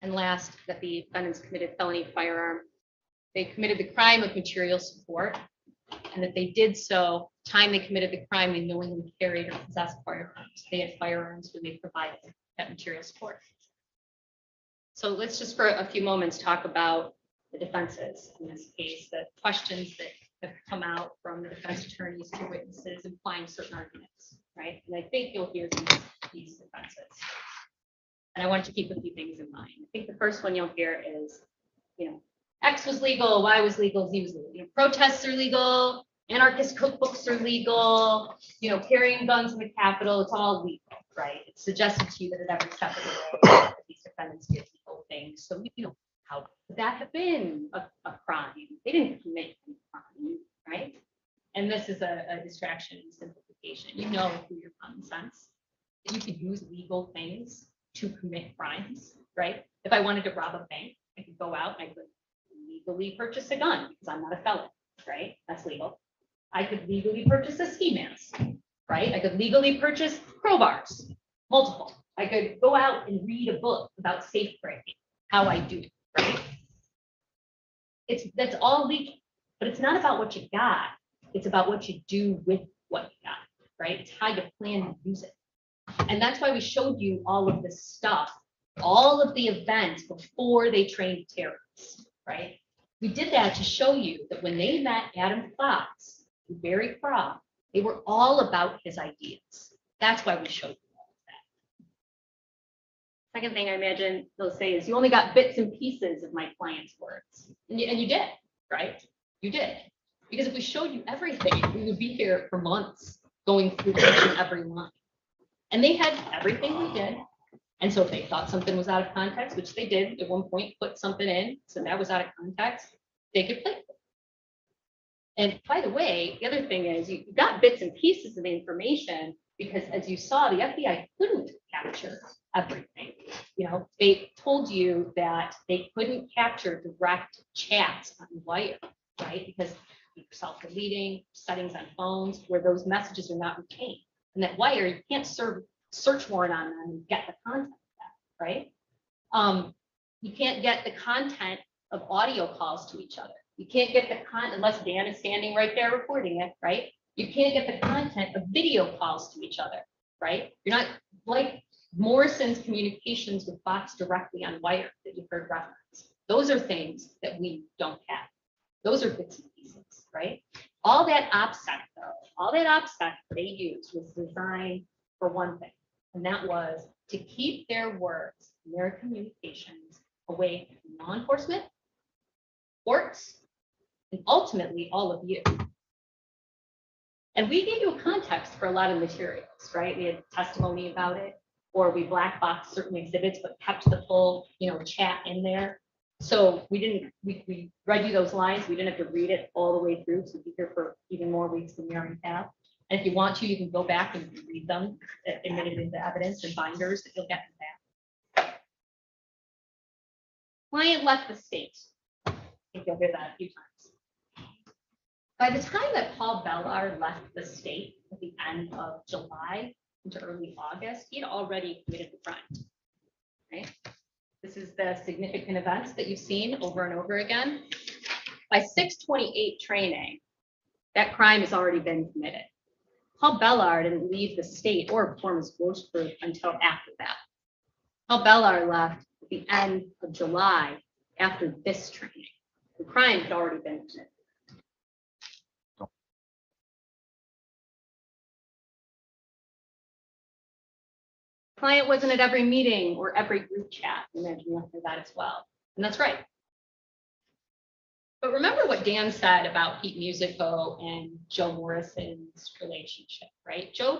And last, that the defendants committed felony firearm. They committed the crime of material support, and that they did so, time they committed the crime, they knowingly carried or possessed firearms. They had firearms when they provided that material support. So let's just for a few moments talk about the defenses in this case, the questions that have come out from the defense attorneys to witnesses implying certain arguments, right? And I think you'll hear these defenses. And I want to keep a few things in mind. I think the first one you'll hear is, X was legal, Y was legal, Z was legal. Protests are legal, anarchist cookbooks are legal, carrying guns in the Capitol, it's all legal, right? It's suggested to you that at every step of the way, that these defendants did legal things. So, how could that have been a crime? They didn't commit any crime, right? And this is a distraction and simplification. Through your common sense, that you could use legal things to commit crimes, right? If I wanted to rob a bank, I could go out and I could legally purchase a gun because I'm not a felon, right? That's legal. I could legally purchase a ski mask, right? I could legally purchase crowbars, multiple. I could go out and read a book about safe breaking, how I do it, right? That's all legal, but it's not about what you got. It's about what you do with what you got, right? It's how you plan to use it. And that's why we showed you all of this stuff, all of the events before they trained terrorists, right? We did that to show you that when they met Adam Fox and Barry Croft, they were all about his ideas. That's why we showed you all of that. Second thing I imagine they'll say is you only got bits and pieces of my client's words. And you did, right? You did. Because if we showed you everything, we would be here for months going through each and every line. And they had everything we did, And so if they thought something was out of context, which they did at one point, put something in, so that was out of context, they could play. And by the way, the other thing is you got bits and pieces of the information because as you saw, the FBI couldn't capture everything. You know, they told you that they couldn't capture direct chats on wire, right? Because self-deleting, settings on phones where those messages are not retained. And that wire, you can't serve search warrant on them and get the content of that, right? You can't get the content of audio calls to each other. You can't get the content unless Dan is standing right there recording it, right? You can't get the content of video calls to each other, right? You're not like Morrison's communications with Fox directly on wire that you've heard reference. Those are things that we don't have. Those are bits and pieces, right? All that OPSEC though, all that OPSEC they used was designed for one thing, and that was to keep their words and their communications away from law enforcement, courts, and ultimately all of you. And we gave you a context for a lot of materials, right? We had testimony about it, or we black boxed certain exhibits, but kept the full, chat in there. So we read you those lines. We didn't have to read it all the way through. So we'll be here for even more weeks than we already have. And if you want to, you can go back and read them, admitted into evidence and binders that you'll get in that. Client left the state. I think you'll hear that a few times. By the time that Paul Bellar left the state at the end of July into early August, he had already committed the crime, right? This is the significant events that you've seen over and over again. By 6/28 training, that crime has already been committed. Paul Bellar didn't leave the state or form his ghost group until after that. Paul Bellar left at the end of July after this training. The crime had already been committed. Client wasn't at every meeting or every group chat. Imagine you after that as well. And that's right. But remember what Dan said about Pete Musico and Joe Morrison's relationship, right? Joe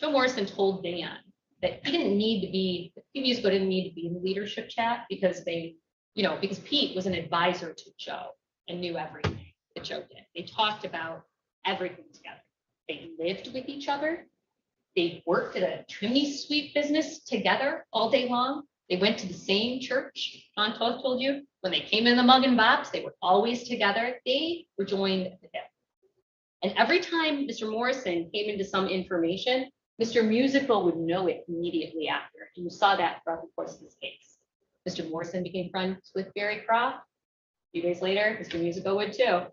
Morrison told Dan that he didn't need to be, Pete Musico didn't need to be in the leadership chat because because Pete was an advisor to Joe and knew everything that Joe did. They talked about everything together. They lived with each other. They worked at a chimney sweep business together all day long. They went to the same church. John told you when they came in the mug and bops, they were always together. They were joined at the hip. And every time Mr. Morrison came into some information, Mr. Musical would know it immediately after. And you saw that throughout the course of this case. Mr. Morrison became friends with Barry Croft. A few days later, Mr. Musical would too.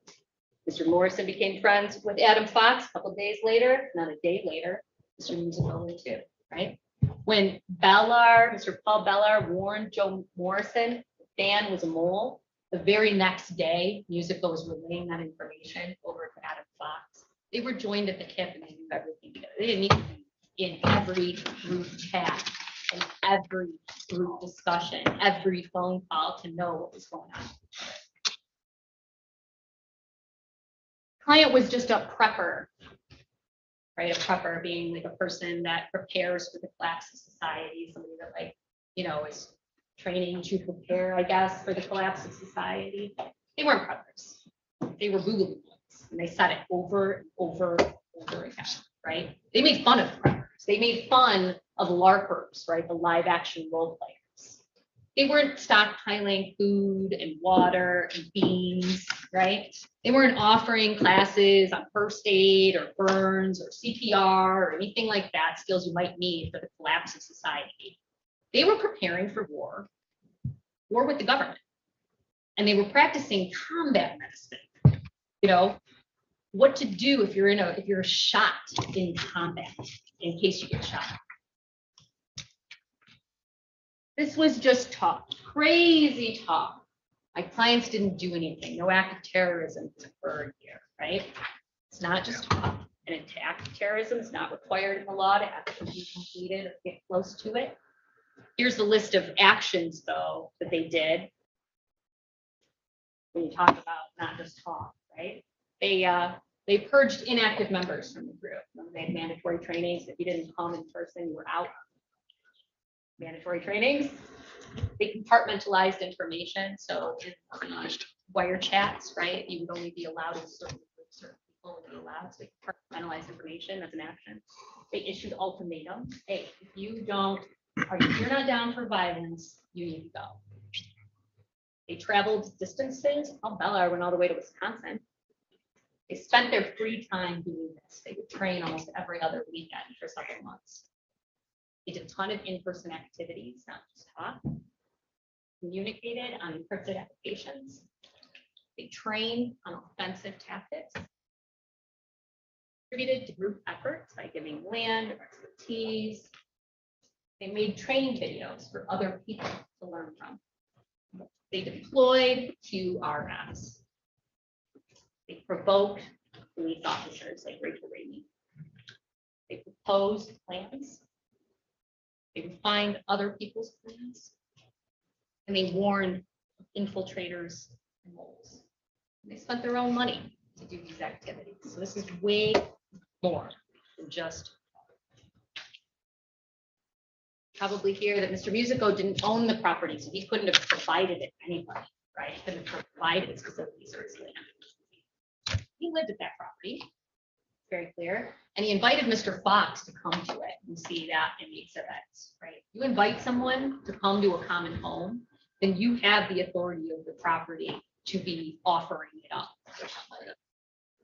Mr. Morrison became friends with Adam Fox a couple days later, not a day later. Mr. Musical would too, right? When Mr. Paul Bellar warned Joe Morrison Dan was a mole, the very next day, Musical was relaying that information over to Adam Fox. They were joined at the hip and they knew everything together. They didn't need to be in every group chat and every group discussion, every phone call to know what was going on. Client was just a prepper. Right, a prepper being like a person that prepares for the collapse of society, somebody that is training to prepare, I guess, for the collapse of society. They weren't preppers. They were boogaloo boys, and they said it over and over and over again, right? They made fun of preppers. They made fun of LARPers, right, the live action role players. They weren't stockpiling food and water and beans, right? They weren't offering classes on first aid or burns or CPR or anything like that, skills you might need for the collapse of society. They were preparing for war with the government. And they were practicing combat medicine. What to do if you're shot in combat in case you get shot. This was just talk, crazy talk. My clients didn't do anything. No act of terrorism occurred here, right? It's not just talk. An attack of terrorism is not required in the law to actually be completed or get close to it. Here's the list of actions, though, that they did. When you talk about not just talk, right? They purged inactive members from the group. They had mandatory trainings. If you didn't come in person, you were out. mandatory trainings. They compartmentalized information, so in wire chats, right, you would only be allowed in certain people would be allowed to compartmentalize information as an action. They issued ultimatums. Hey, if you don't, if you're not down for violence, you need to go. They traveled distances. Bella went all the way to Wisconsin. They spent their free time doing this. They would train almost every other weekend for several months. They did a ton of in-person activities, not just talk. Communicated on encrypted applications. They trained on offensive tactics. Contributed to group efforts by giving land or expertise. They made training videos for other people to learn from. They deployed QRS. They provoked police officers like Rachel Ramey. They proposed plans. They refined other people's plans. And they warned infiltrators and moles. And they spent their own money to do these activities. So this is way more than just probably hear that Mr. Musico didn't own the property, so he couldn't have provided it to anybody, right? He couldn't have provided his facilities or his land. He lived at that property, very clear, and he invited Mr. Fox to come to it and see that in the exhibits, right? You invite someone to come to a common home, then you have the authority of the property to be offering it up.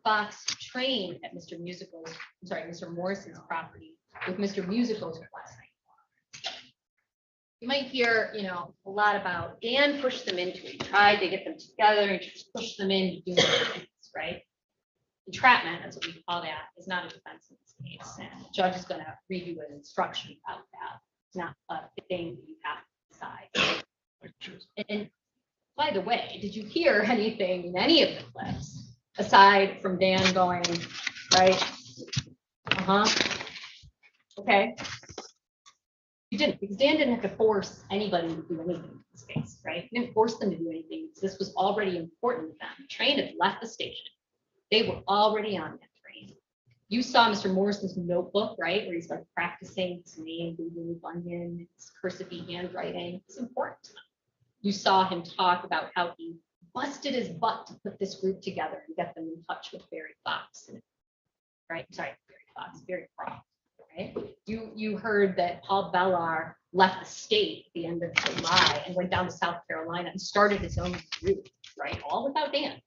Fox trained at Mr. Morrison's property with Mr. Musico's blessing. You might hear, a lot about Dan pushed them into it, tried to get them together and just push them into doing things, right? Entrapment, that's what we call that, is not a defense in this case. And the judge is going to read you an instruction about that. It's not a thing that you have to decide. And by the way, did you hear anything in any of the clips aside from Dan going, right? Okay. You didn't, because Dan didn't have to force anybody to do anything in this case, right? He didn't force them to do anything. This was already important to them. The train had left the station. They were already on that train. You saw Mr. Morrison's notebook, right? Where he's like practicing his name, Blue Bunyan, his cursive handwriting. It's important to them. You saw him talk about how he busted his butt to put this group together and get them in touch with Barry Fox, right? Sorry, Barry Croft. Right? You heard that Paul Bellar left the state at the end of July and went down to South Carolina and started his own group, right? All without Dan.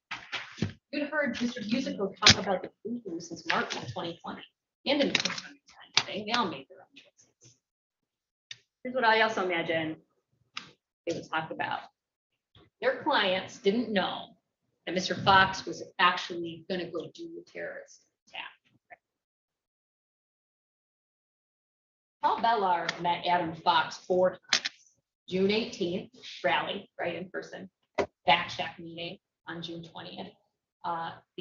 You'd heard Mr. Musico talk about the group since March of 2020. Dan didn't push anything. They all made their own choices. Here's what I also imagine they would talk about. Their clients didn't know that Mr. Fox was actually going to go do a terrorist attack. Paul Bellar met Adam Fox 4 times. June 18th, rally, right, in person. Back check meeting on June 20th.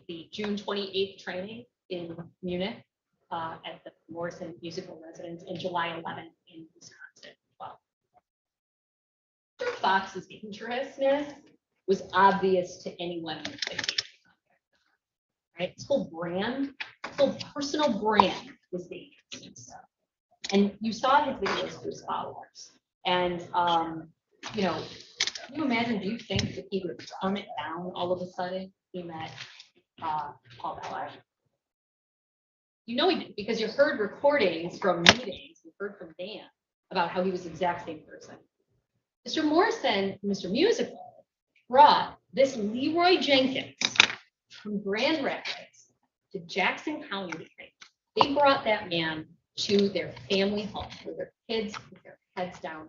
The June 28th training in Munich at the Morrison Musical Residence, and July 11th in Wisconsin. Well, Mr. Fox's interestiness was obvious to anyone that came in contact, right? His whole brand, his whole personal brand was dangerous. And you saw his videos to his followers. And, can you imagine, do you think that he would turn it down all of a sudden? He met Paul Bellar. He did, because you heard recordings from meetings, you heard from Dan about how he was the exact same person. Mr. Morrison, Mr. Musical, brought this Leroy Jenkins from Grand Rapids to Jackson County to train. They brought that man to their family home where their kids with their heads down.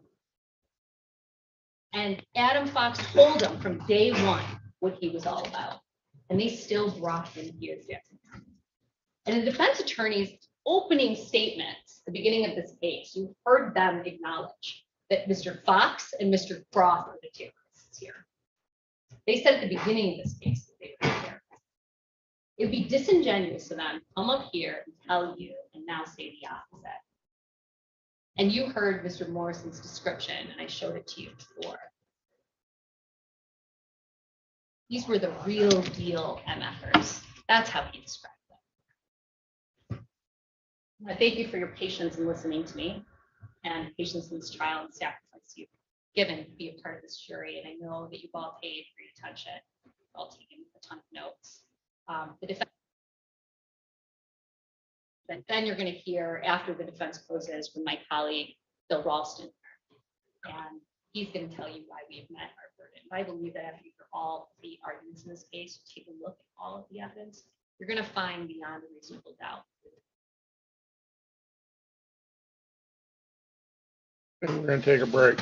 And Adam Fox told them from day one what he was all about. And they still brought him here to Jackson County. And the defense attorney's opening statements at the beginning of this case, you heard them acknowledge that Mr. Fox and Mr. Croft are the terrorists here. They said at the beginning of this case that they were terrorists. It would be disingenuous of them to come up here and tell you and now say the opposite. And you heard Mr. Morrison's description, and I showed it to you before. These were the real deal MFers. That's how he described them. Thank you for your patience in listening to me. and patience in this trial and sacrifice you've given to be a part of this jury. And I know that you've all paid for your attention, all taken a ton of notes. The defense. But then you're going to hear after the defense closes from my colleague, Bill Ralston. And he's going to tell you why we've met our burden. I believe that after you hear all the arguments in this case, take a look at all of the evidence, you're going to find beyond a reasonable doubt. We're going to take a break.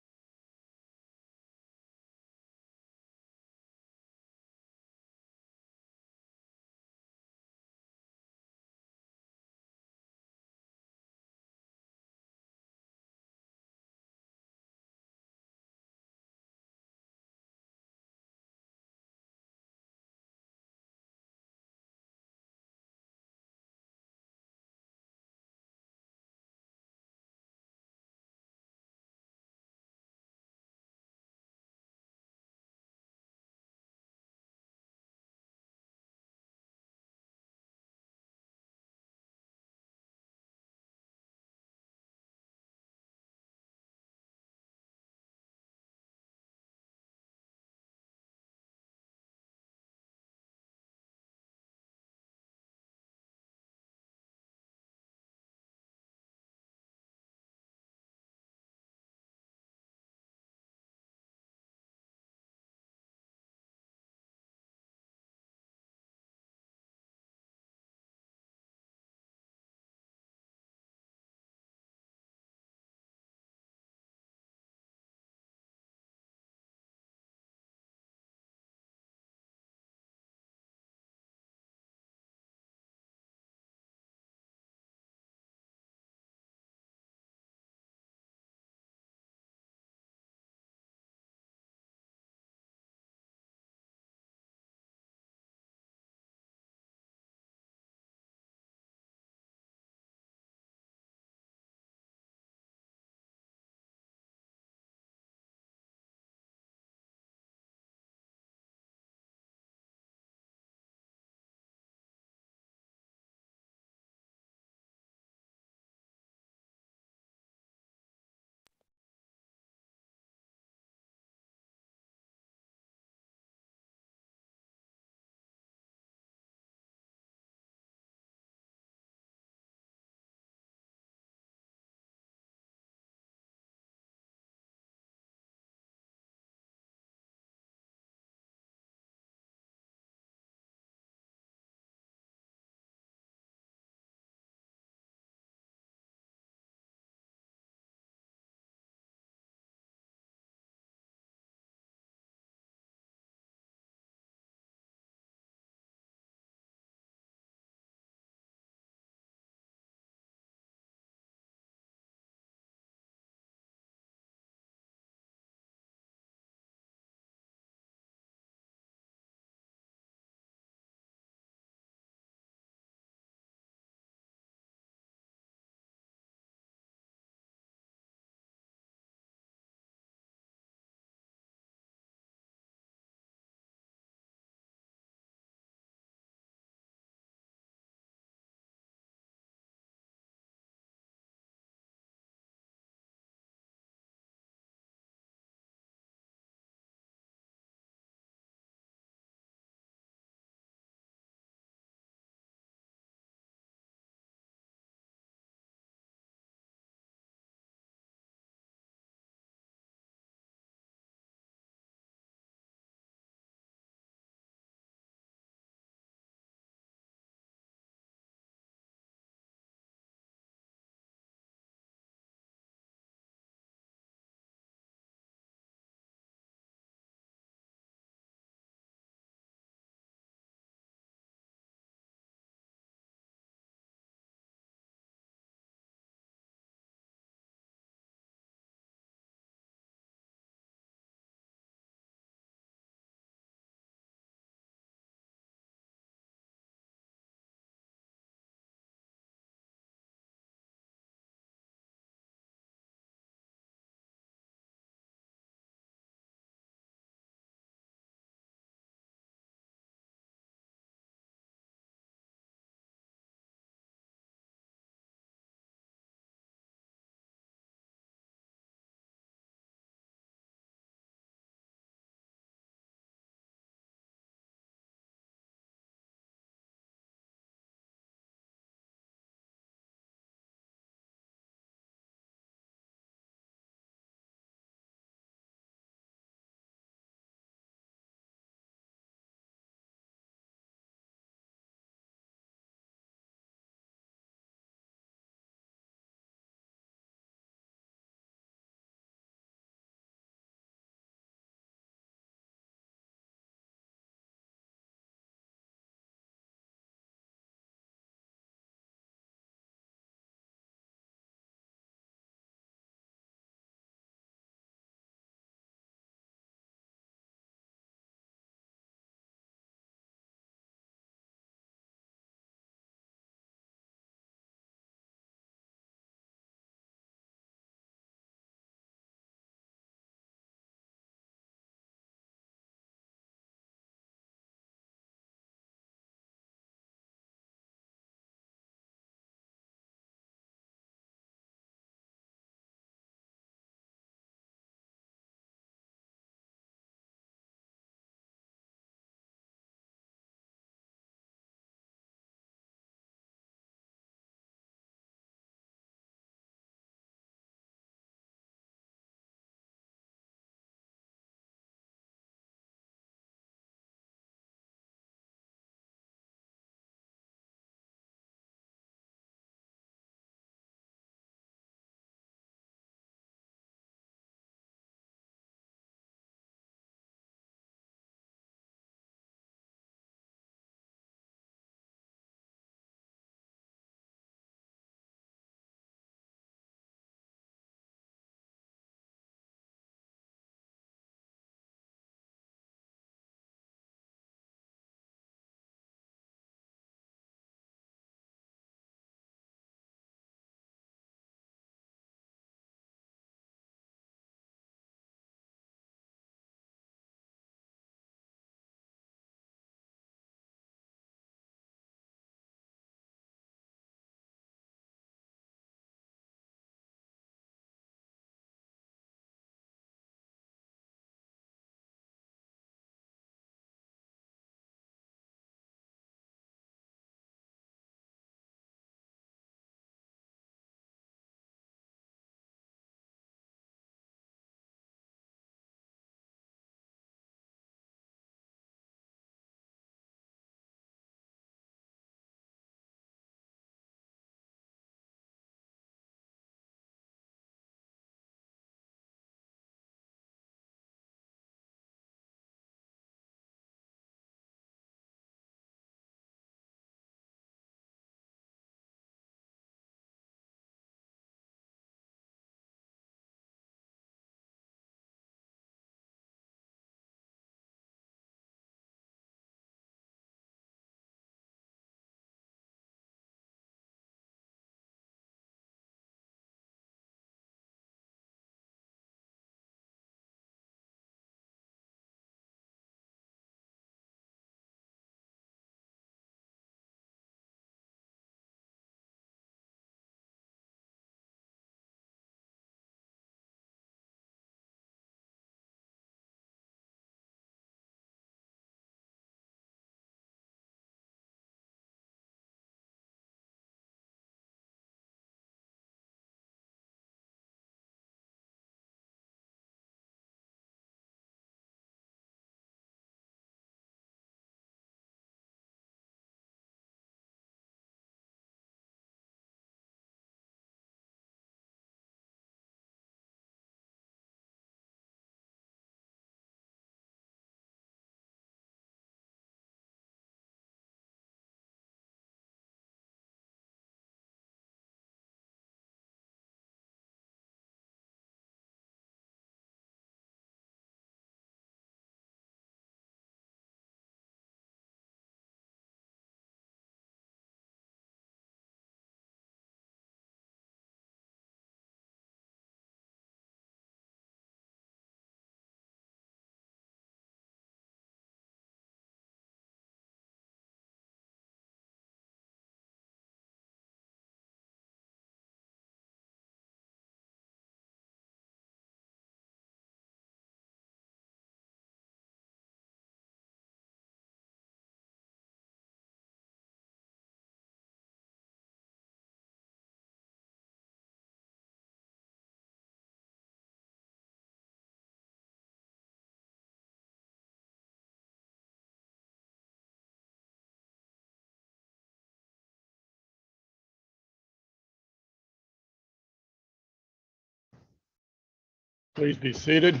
Please be seated.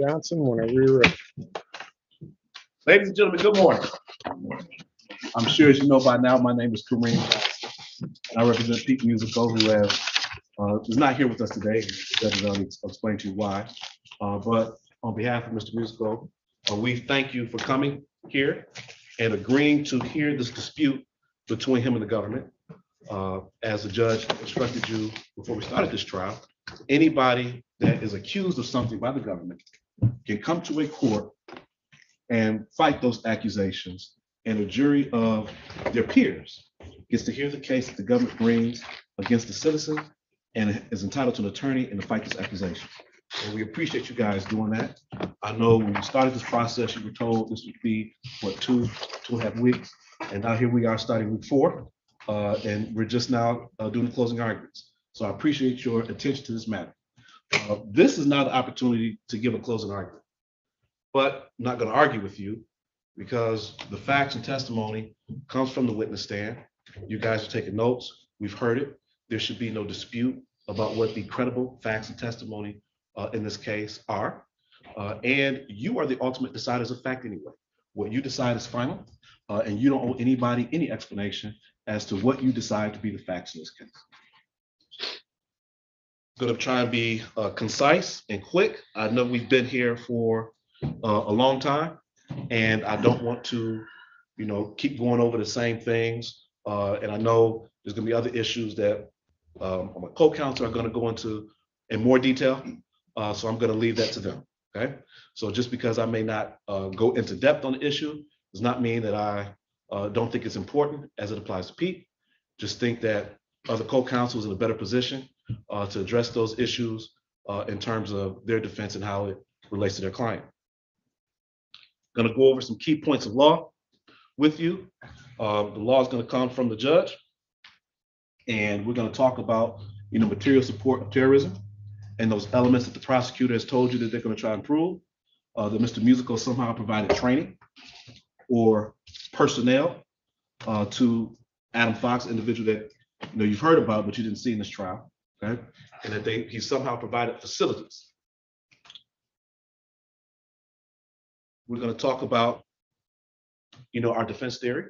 Johnson, whenever you're ready. Ladies and gentlemen, good morning. I'm sure as you know by now, my name is Kareem Johnson, and I represent Peak Musical, who is not here with us today. The judge already explained to you why. But on behalf of Mr. Musical, we thank you for coming here and agreeing to hear this dispute between him and the government. As the judge instructed you before we started this trial, anybody that is accused of something by the government can come to a court and fight those accusations, and a jury of their peers gets to hear the case that the government brings against the citizen and is entitled to an attorney and to fight this accusation. And we appreciate you guys doing that. I know when we started this process, you were told this would be, what, 2.5 weeks? And now here we are starting week 4. And we're just now doing the closing arguments. So I appreciate your attention to this matter. This is not an opportunity to give a closing argument, but I'm not going to argue with you because the facts and testimony comes from the witness stand. You guys are taking notes. We've heard it. There should be no dispute about what the credible facts and testimony in this case are. And you are the ultimate deciders of fact anyway. What you decide is final, and you don't owe anybody any explanation as to what you decide to be the facts in this case. Going to try and be concise and quick. I know we've been here for a long time, and I don't want to, keep going over the same things. And I know there's going to be other issues that my co-counsel are going to go into in more detail. So I'm going to leave that to them. Okay. So just because I may not go into depth on the issue does not mean that I don't think it's important as it applies to Pete. Just think that other co-counsels in a better position to address those issues in terms of their defense and how it relates to their client. Going to go over some key points of law with you. The law is going to come from the judge, and we're going to talk about material support of terrorism and those elements that the prosecutor has told you that they're going to try and prove. That Mr. Musical somehow provided training or personnel to Adam Fox, individual that you've heard about but you didn't see in this trial, okay? And that he somehow provided facilities. We're going to talk about our defense theory.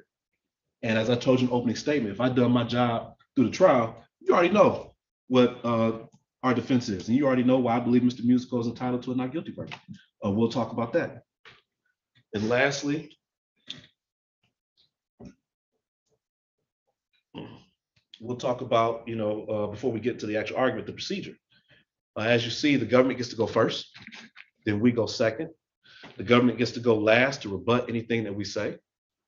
And as I told you in the opening statement, if I've done my job through the trial, you already know what our defense is, and you already know why I believe Mr. Musical is entitled to a not guilty verdict. We'll talk about that. And lastly, we'll talk about, before we get to the actual argument, the procedure. As you see, the government gets to go first, then we go second. The government gets to go last to rebut anything that we say.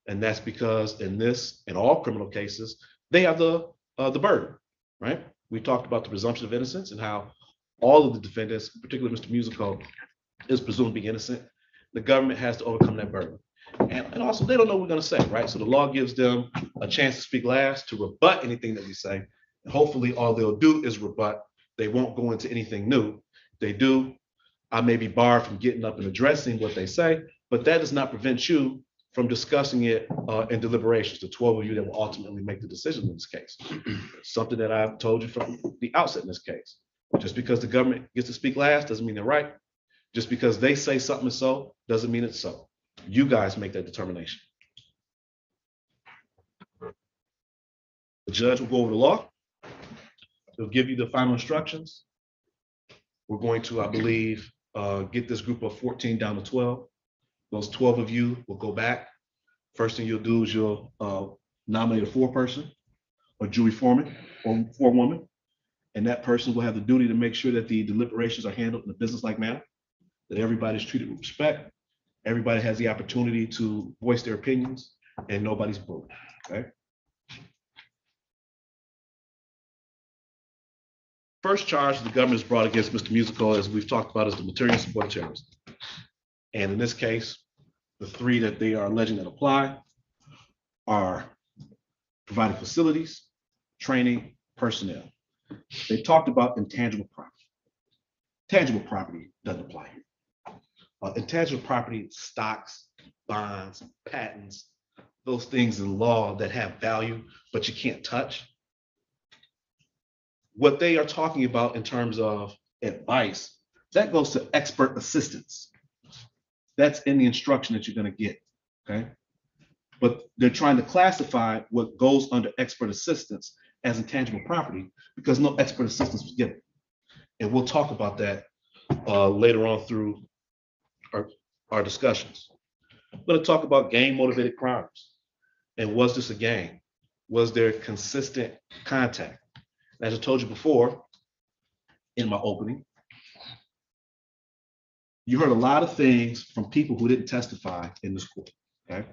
And that's because in this, in all criminal cases, they have the burden, right? We talked about the presumption of innocence and how all of the defendants, particularly Mr. Musical, is presumed to be innocent. The government has to overcome that burden. And also, they don't know what we're going to say, right? So the law gives them a chance to speak last, to rebut anything that we say. And hopefully, all they'll do is rebut. They won't go into anything new. If they do, I may be barred from getting up and addressing what they say, but that does not prevent you from discussing it in deliberations, the 12 of you that will ultimately make the decision in this case. Something that I've told you from the outset in this case. Just because the government gets to speak last doesn't mean they're right. Just because they say something is so doesn't mean it's so. You guys make that determination. The judge will go over the law. He'll give you the final instructions. We're going to, I believe, get this group of 14 down to 12. Those 12 of you will go back. First thing you'll do is you'll nominate a foreperson, a jury foreman, or forewoman, and that person will have the duty to make sure that the deliberations are handled in a businesslike manner, that everybody's treated with respect, everybody has the opportunity to voice their opinions, and nobody's bullied, okay? First charge the government has brought against Mr. Musical, as we've talked about, is the material support of terrorism. And in this case, the 3 that they are alleging that apply are providing facilities, training, personnel. They talked about intangible property. Tangible property doesn't apply here. Intangible property, stocks, bonds, patents, those things in law that have value, but you can't touch. what they are talking about in terms of advice, that goes to expert assistance. That's in the instruction that you're going to get, okay? But they're trying to classify what goes under expert assistance as intangible property because no expert assistance was given. And we'll talk about that later on through our discussions. I'm going to talk about gang motivated crimes. And was this a gang? Was there consistent contact? As I told you before in my opening, you heard a lot of things from people who didn't testify in this court, okay?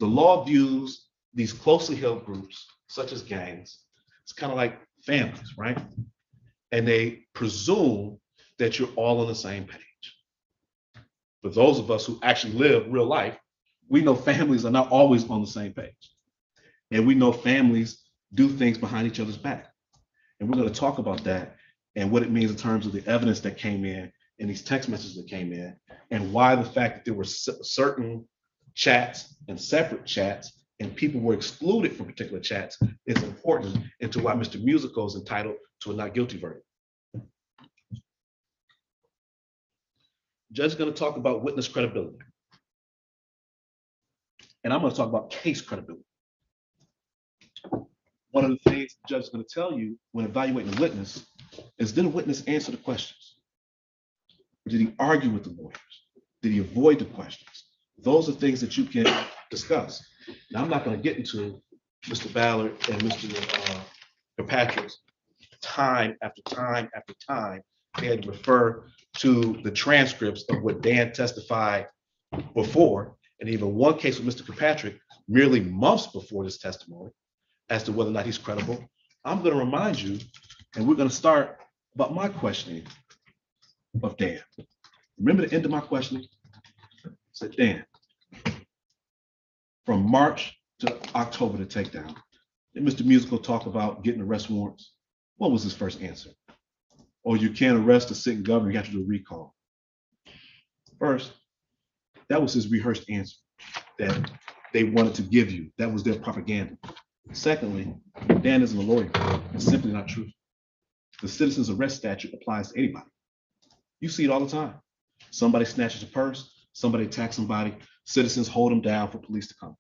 The law views these closely held groups, such as gangs, it's kind of like families, right? And they presume that you're all on the same page. For those of us who actually live real life, we know families are not always on the same page. And we know families do things behind each other's back. And we're going to talk about that and what it means in terms of the evidence that came in and these text messages that came in, and why the fact that there were certain chats and separate chats and people were excluded from particular chats is important, and to why Mr. Musical is entitled to a not guilty verdict. Judge is going to talk about witness credibility. And I'm going to talk about case credibility. One of the things the judge is going to tell you when evaluating a witness is, did a witness answer the questions? Did he argue with the lawyers? Did he avoid the questions? Those are things that you can discuss. Now, I'm not going to get into Mr. Ballard and Mr. Kirkpatrick's time after time after time. They had to refer to the transcripts of what Dan testified before, and even one case with Mr. Kirkpatrick merely months before this testimony as to whether or not he's credible. I'm going to remind you, and we're going to start about my questioning of Dan. Remember the end of my questioning? I said, Dan, from March to October, the takedown, did Mr. Musical talk about getting arrest warrants? What was his first answer? Oh, you can't arrest a sitting governor, you have to do a recall. First, that was his rehearsed answer that they wanted to give you. That was their propaganda. Secondly, Dan isn't a lawyer. It's simply not true. The citizen's arrest statute applies to anybody. You see it all the time. Somebody snatches a purse, somebody attacks somebody, citizens hold them down for police to come.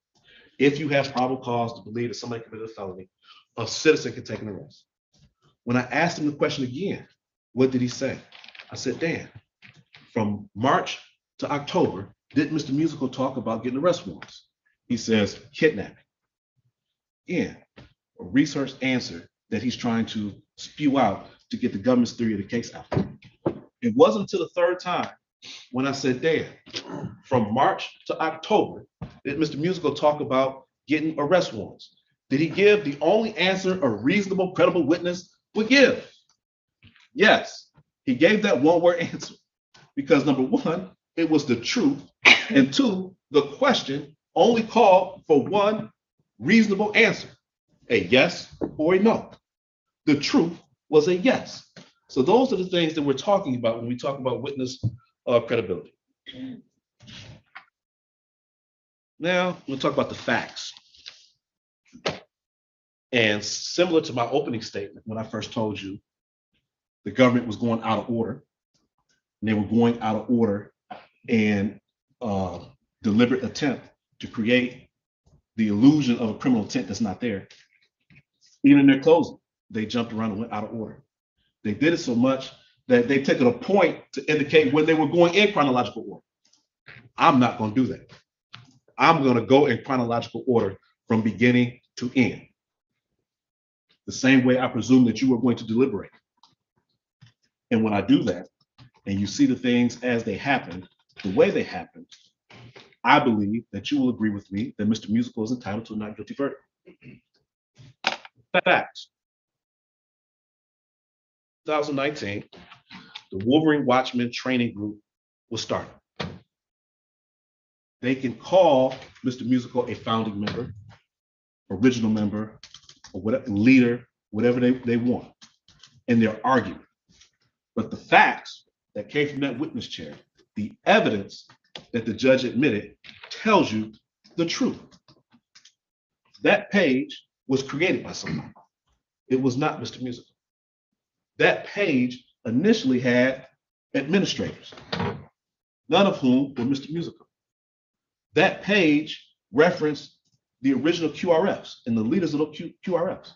If you have probable cause to believe that somebody committed a felony, a citizen can take an arrest. When I asked him the question again, what did he say? I said, Dan, from March to October, did Mr. Musical talk about getting arrest warrants? He says, kidnapping. Again, a research answer that he's trying to spew out to get the government's theory of the case out. It wasn't until the third time when I said, Dan, from March to October, did Mr. Musical talk about getting arrest warrants? Did he give the only answer a reasonable, credible witness would give? Yes, he gave that one-word answer because number one, it was the truth, and two, the question only called for one reasonable answer, a yes or a no. The truth was a yes. So those are the things that we're talking about when we talk about witness credibility. Now we'll talk about the facts. And similar to my opening statement, when I first told you the government was going out of order, and they were going out of order in deliberate attempt to create the illusion of a criminal intent that's not there. Even in their closing, they jumped around and went out of order. They did it so much that they took it a point to indicate when they were going in chronological order. I'm not going to do that. I'm going to go in chronological order from beginning to end. The same way I presume that you are going to deliberate. And when I do that, and you see the things as they happen, the way they happen, I believe that you will agree with me that Mr. Musical is entitled to a not guilty verdict. Facts. 2019, the Wolverine Watchman Training Group was started. They can call Mr. Musical a founding member, original member, or whatever, leader, whatever they want in their argument. But the facts that came from that witness chair, the evidence that the judge admitted, tells you the truth. That page was created by somebody. It was not Mr. Musical. That page initially had administrators, none of whom were Mr. Musical. That page referenced the original QRFs and the leaders of those QRFs.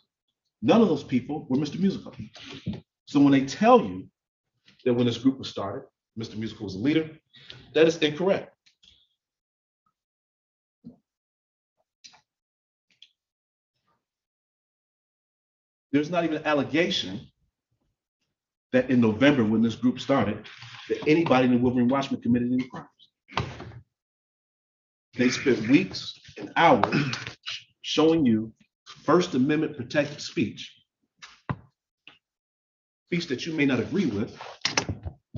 None of those people were Mr. Musical. So when they tell you that when this group was started, Mr. Musical was a leader, that is incorrect. There's not even an allegation that in November, when this group started, that anybody in the Wolverine Watchmen committed any crimes. They spent weeks and hours showing you First Amendment protected speech that you may not agree with,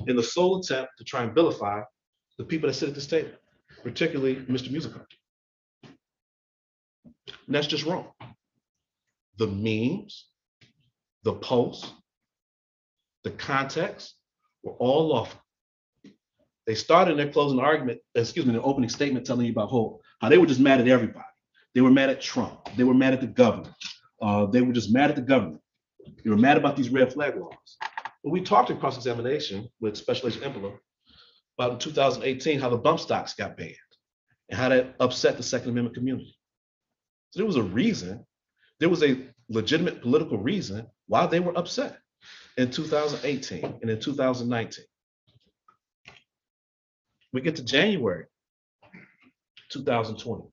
in the sole attempt to try and vilify the people that sit at this table, particularly Mr. Musical. And that's just wrong. The memes, the posts, the context were all lawful. They started in their closing argument, their opening statement, telling you about how they were just mad at everybody. They were mad at Trump. They were mad at the government. They were just mad at the government. They were mad about these red flag laws. But we talked in cross-examination with Special Agent Impala about in 2018 how the bump stocks got banned and how that upset the Second Amendment community. So there was a reason, there was a legitimate political reason why they were upset in 2018 and in 2019. We get to January 2020.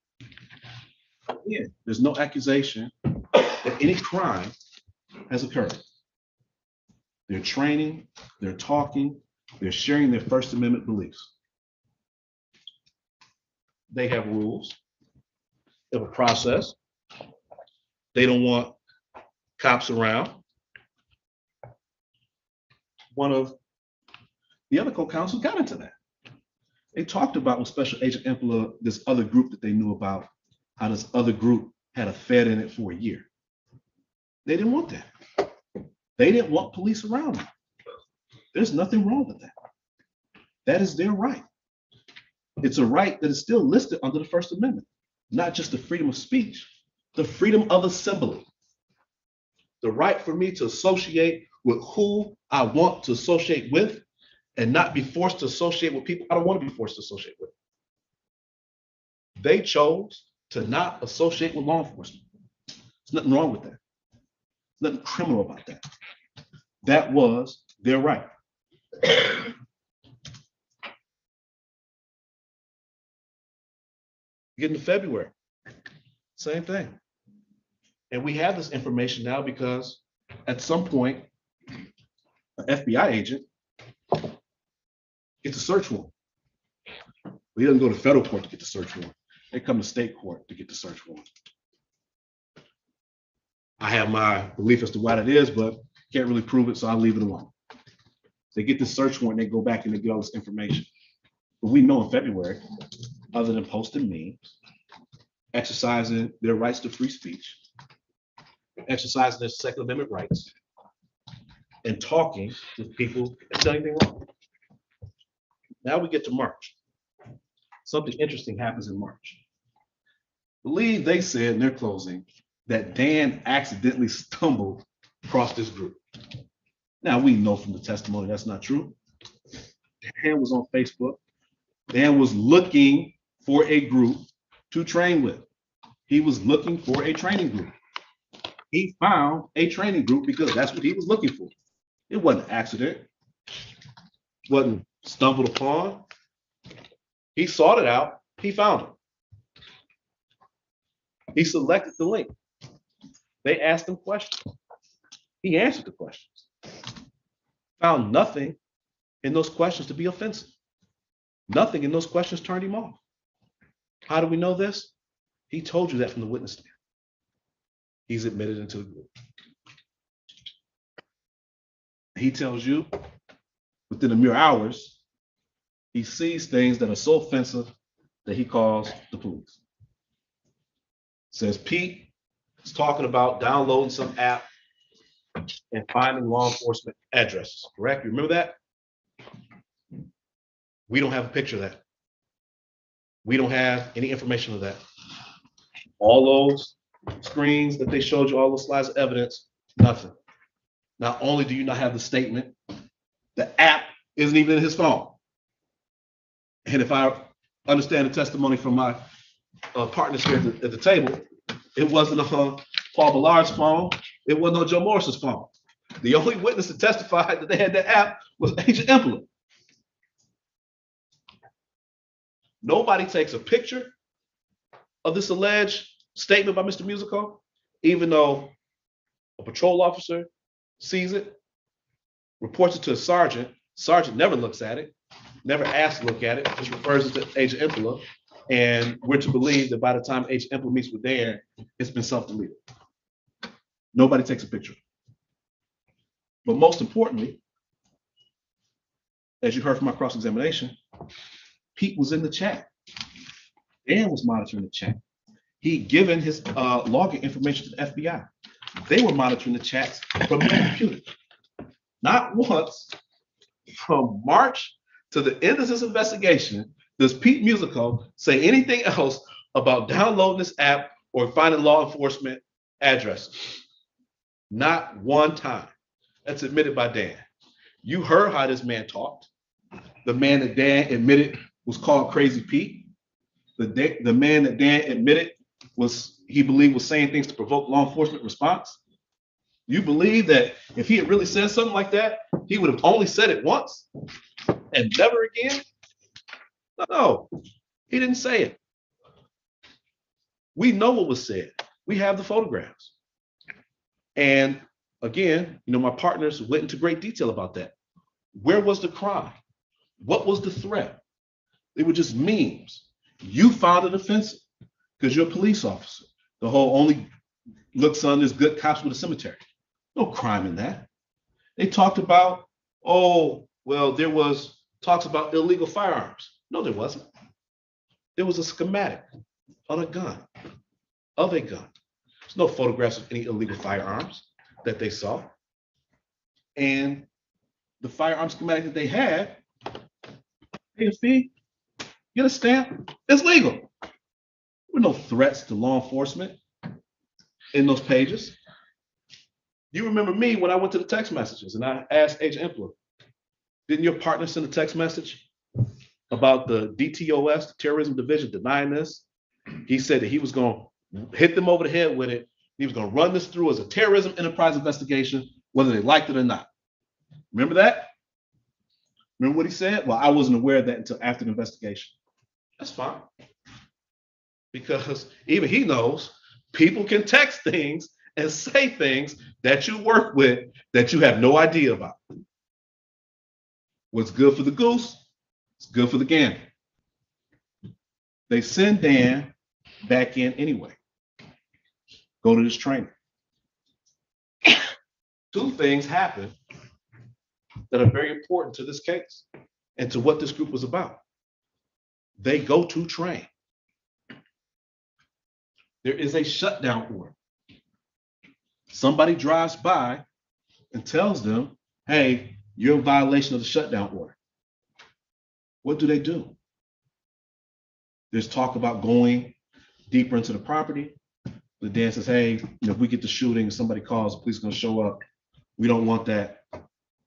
Again, there's no accusation that any crime has occurred. They're training, they're talking, they're sharing their First Amendment beliefs. They have rules, they have a process. They don't want cops around. One of the other co-counsels got into that. They talked about when Special Agent Impala, this other group that they knew about, how this other group had a Fed in it for a year. They didn't want that. They didn't want police around them. There's nothing wrong with that. That is their right. It's a right that is still listed under the First Amendment, not just the freedom of speech, the freedom of assembly. The right for me to associate with who I want to associate with and not be forced to associate with people I don't want to be forced to associate with. They chose to not associate with law enforcement. There's nothing wrong with that. There's nothing criminal about that. That was their right. Get into February, same thing. And we have this information now because at some point, an FBI agent gets a search warrant. He doesn't go to federal court to get the search warrant. They come to state court to get the search warrant. I have my belief as to why that is, but can't really prove it, so I'll leave it alone. They get the search warrant, they go back and they get all this information. But we know in February, other than posting memes, exercising their rights to free speech, exercising their Second Amendment rights, and talking to people and saying anything wrong. Now we get to March. Something interesting happens in March. I believe they said in their closing that Dan accidentally stumbled across this group. Now we know from the testimony that's not true. Dan was on Facebook. Dan was looking for a group to train with. He was looking for a training group. He found a training group because that's what he was looking for. It wasn't an accident. It wasn't stumbled upon. He sought it out. He found it. He selected the link. They asked him questions. He answered the questions. Found nothing in those questions to be offensive. Nothing in those questions turned him off. How do we know this? He told you that from the witness stand. He's admitted into the group. He tells you within a mere hours, he sees things that are so offensive that he calls the police. Says Pete is talking about downloading some app and finding law enforcement addresses, correct? You remember that? We don't have a picture of that. We don't have any information of that. All those screens that they showed you, all those slides of evidence, nothing. Not only do you not have the statement, the app isn't even in his phone. And if I understand the testimony from my partners here at the table, it wasn't on Paul Ballard's phone. It wasn't on Joe Morris's phone. The only witness that testified that they had that app was Agent Emperor. Nobody takes a picture of this alleged statement by Mr. Musico, even though a patrol officer sees it, reports it to a sergeant. Sergeant never looks at it, never asks to look at it, just refers it to Agent Emperor. And we're to believe that by the time Agent Emperor meets with Dan, it's been self-deleted. Nobody takes a picture. But most importantly, as you heard from my cross-examination, Pete was in the chat. Dan was monitoring the chat. He'd given his login information to the FBI. They were monitoring the chats from their computer. Not once from March to the end of this investigation does Pete Musico say anything else about downloading this app or finding law enforcement addresses. Not one time. That's admitted by Dan. You heard how this man talked. The man that Dan admitted was called Crazy Pete. The man that Dan admitted he believed was saying things to provoke law enforcement response. You believe that if he had really said something like that, he would have only said it once and never again? No, he didn't say it. We know what was said. We have the photographs. And again, my partners went into great detail about that. Where was the crime? What was the threat? They were just memes. You found it offensive because you're a police officer. The whole only look, son, there's good cops with a cemetery. No crime in that. They talked about, there was talks about illegal firearms. No, there wasn't. There was a schematic of a gun. There's no photographs of any illegal firearms that they saw. And the firearm schematic that they had, pay a fee, get a stamp, it's legal. There were no threats to law enforcement in those pages. You remember me when I went to the text messages and I asked Agent Emperor, didn't your partner send a text message about the DTOS, the terrorism division, denying this? He said that he was going to hit them over the head with it. He was going to run this through as a terrorism enterprise investigation, whether they liked it or not. Remember that? Remember what he said? Well, I wasn't aware of that until after the investigation. That's fine. Because even he knows people can text things and say things that you work with that you have no idea about. What's good for the goose, it's good for the gander. They send Dan back in anyway. Go to this training. Two things happen that are very important to this case and to what this group was about. They go to train. There is a shutdown order. Somebody drives by and tells them, hey, you're in violation of the shutdown order. What do? There's talk about going deeper into the property. The Dan says, hey, if we get the shooting, somebody calls, the police are going to show up. We don't want that.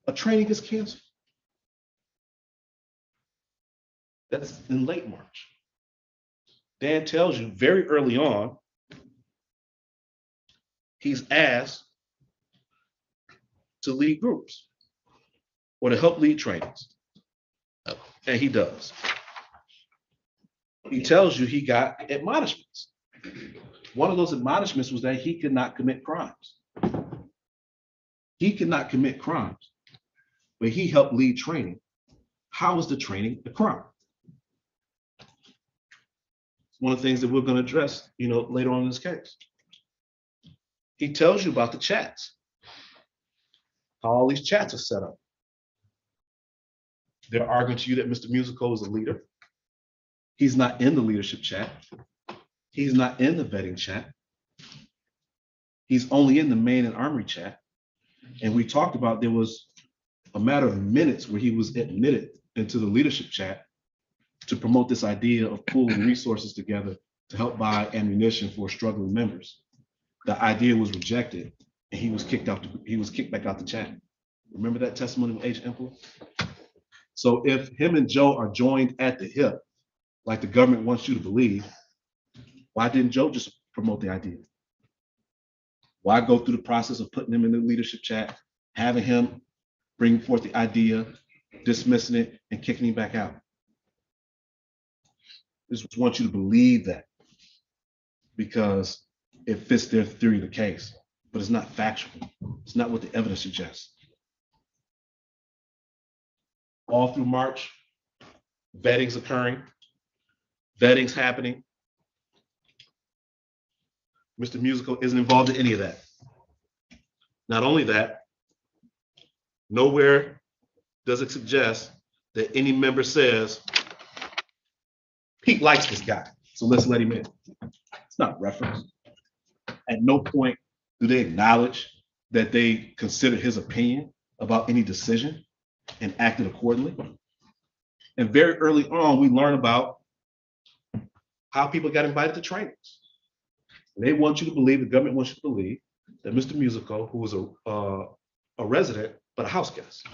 A training gets canceled. That's in late March. Dan tells you very early on, he's asked to lead groups or to help lead trainings. And he does. He tells you he got admonishments. One of those admonishments was that he could not commit crimes. He could not commit crimes, but he helped lead training. How is the training a crime? It's one of the things that we're going to address, later on in this case. He tells you about the chats. How all these chats are set up. They're arguing to you that Mr. Musico is a leader. He's not in the leadership chat. He's not in the vetting chat. He's only in the main and armory chat. And we talked about there was a matter of minutes where he was admitted into the leadership chat to promote this idea of pooling resources together to help buy ammunition for struggling members. The idea was rejected and he was kicked back out the chat. Remember that testimony with Agent Emperor? So if him and Joe are joined at the hip, like the government wants you to believe, why didn't Joe just promote the idea? Why go through the process of putting him in the leadership chat, having him bring forth the idea, dismissing it, and kicking him back out? Just want you to believe that because it fits their theory of the case, but it's not factual. It's not what the evidence suggests. All through March, vetting's occurring, vetting's happening. Mr. Musical isn't involved in any of that. Not only that, nowhere does it suggest that any member says, Pete likes this guy, so let's let him in. It's not referenced. At no point do they acknowledge that they considered his opinion about any decision and acted accordingly. And very early on, we learn about how people got invited to trainings. They want you to believe, the government wants you to believe, that Mr. Musico, who was a resident, but a house guest,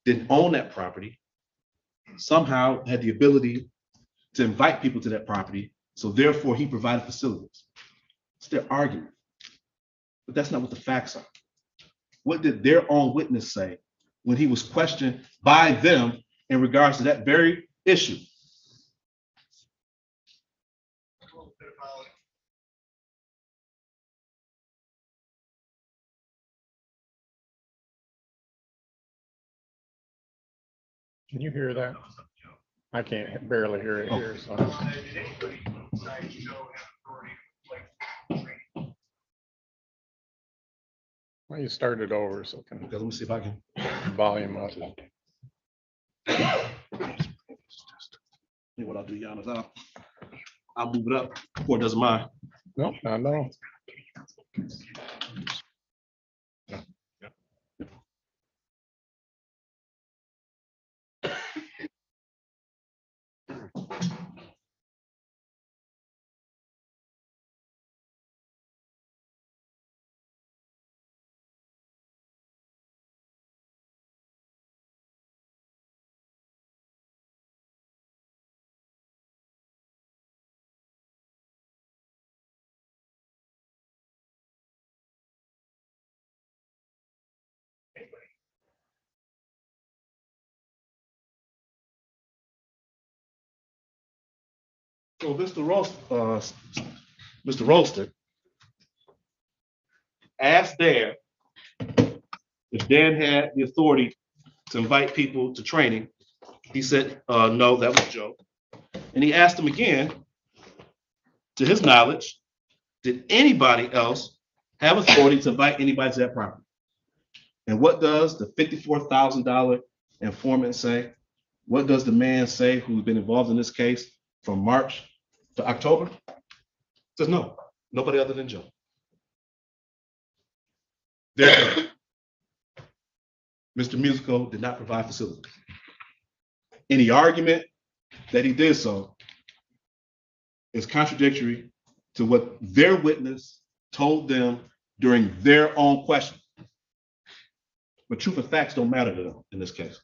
didn't own that property, somehow had the ability to invite people to that property, so therefore he provided facilities. It's their argument, but that's not what the facts are. What did their own witness say when he was questioned by them in regards to that very issue? Can you hear that? I can't barely hear it here. So. Well, you started over, so can. Okay, let me see if I can. Volume up. What I'll do, Giannis, I'll move it up. Court doesn't mind. Nope, I know. So Mr. Rolston asked Dan if Dan had the authority to invite people to training. He said, no, that was Joe. And he asked him again, to his knowledge, did anybody else have authority to invite anybody to that property? And what does the $54,000 informant say? What does the man say who's been involved in this case from March to October? Says no, nobody other than Joe. There, Mr. Musico did not provide facility. Any argument that he did so is contradictory to what their witness told them during their own question. But truth and facts don't matter to them in this case.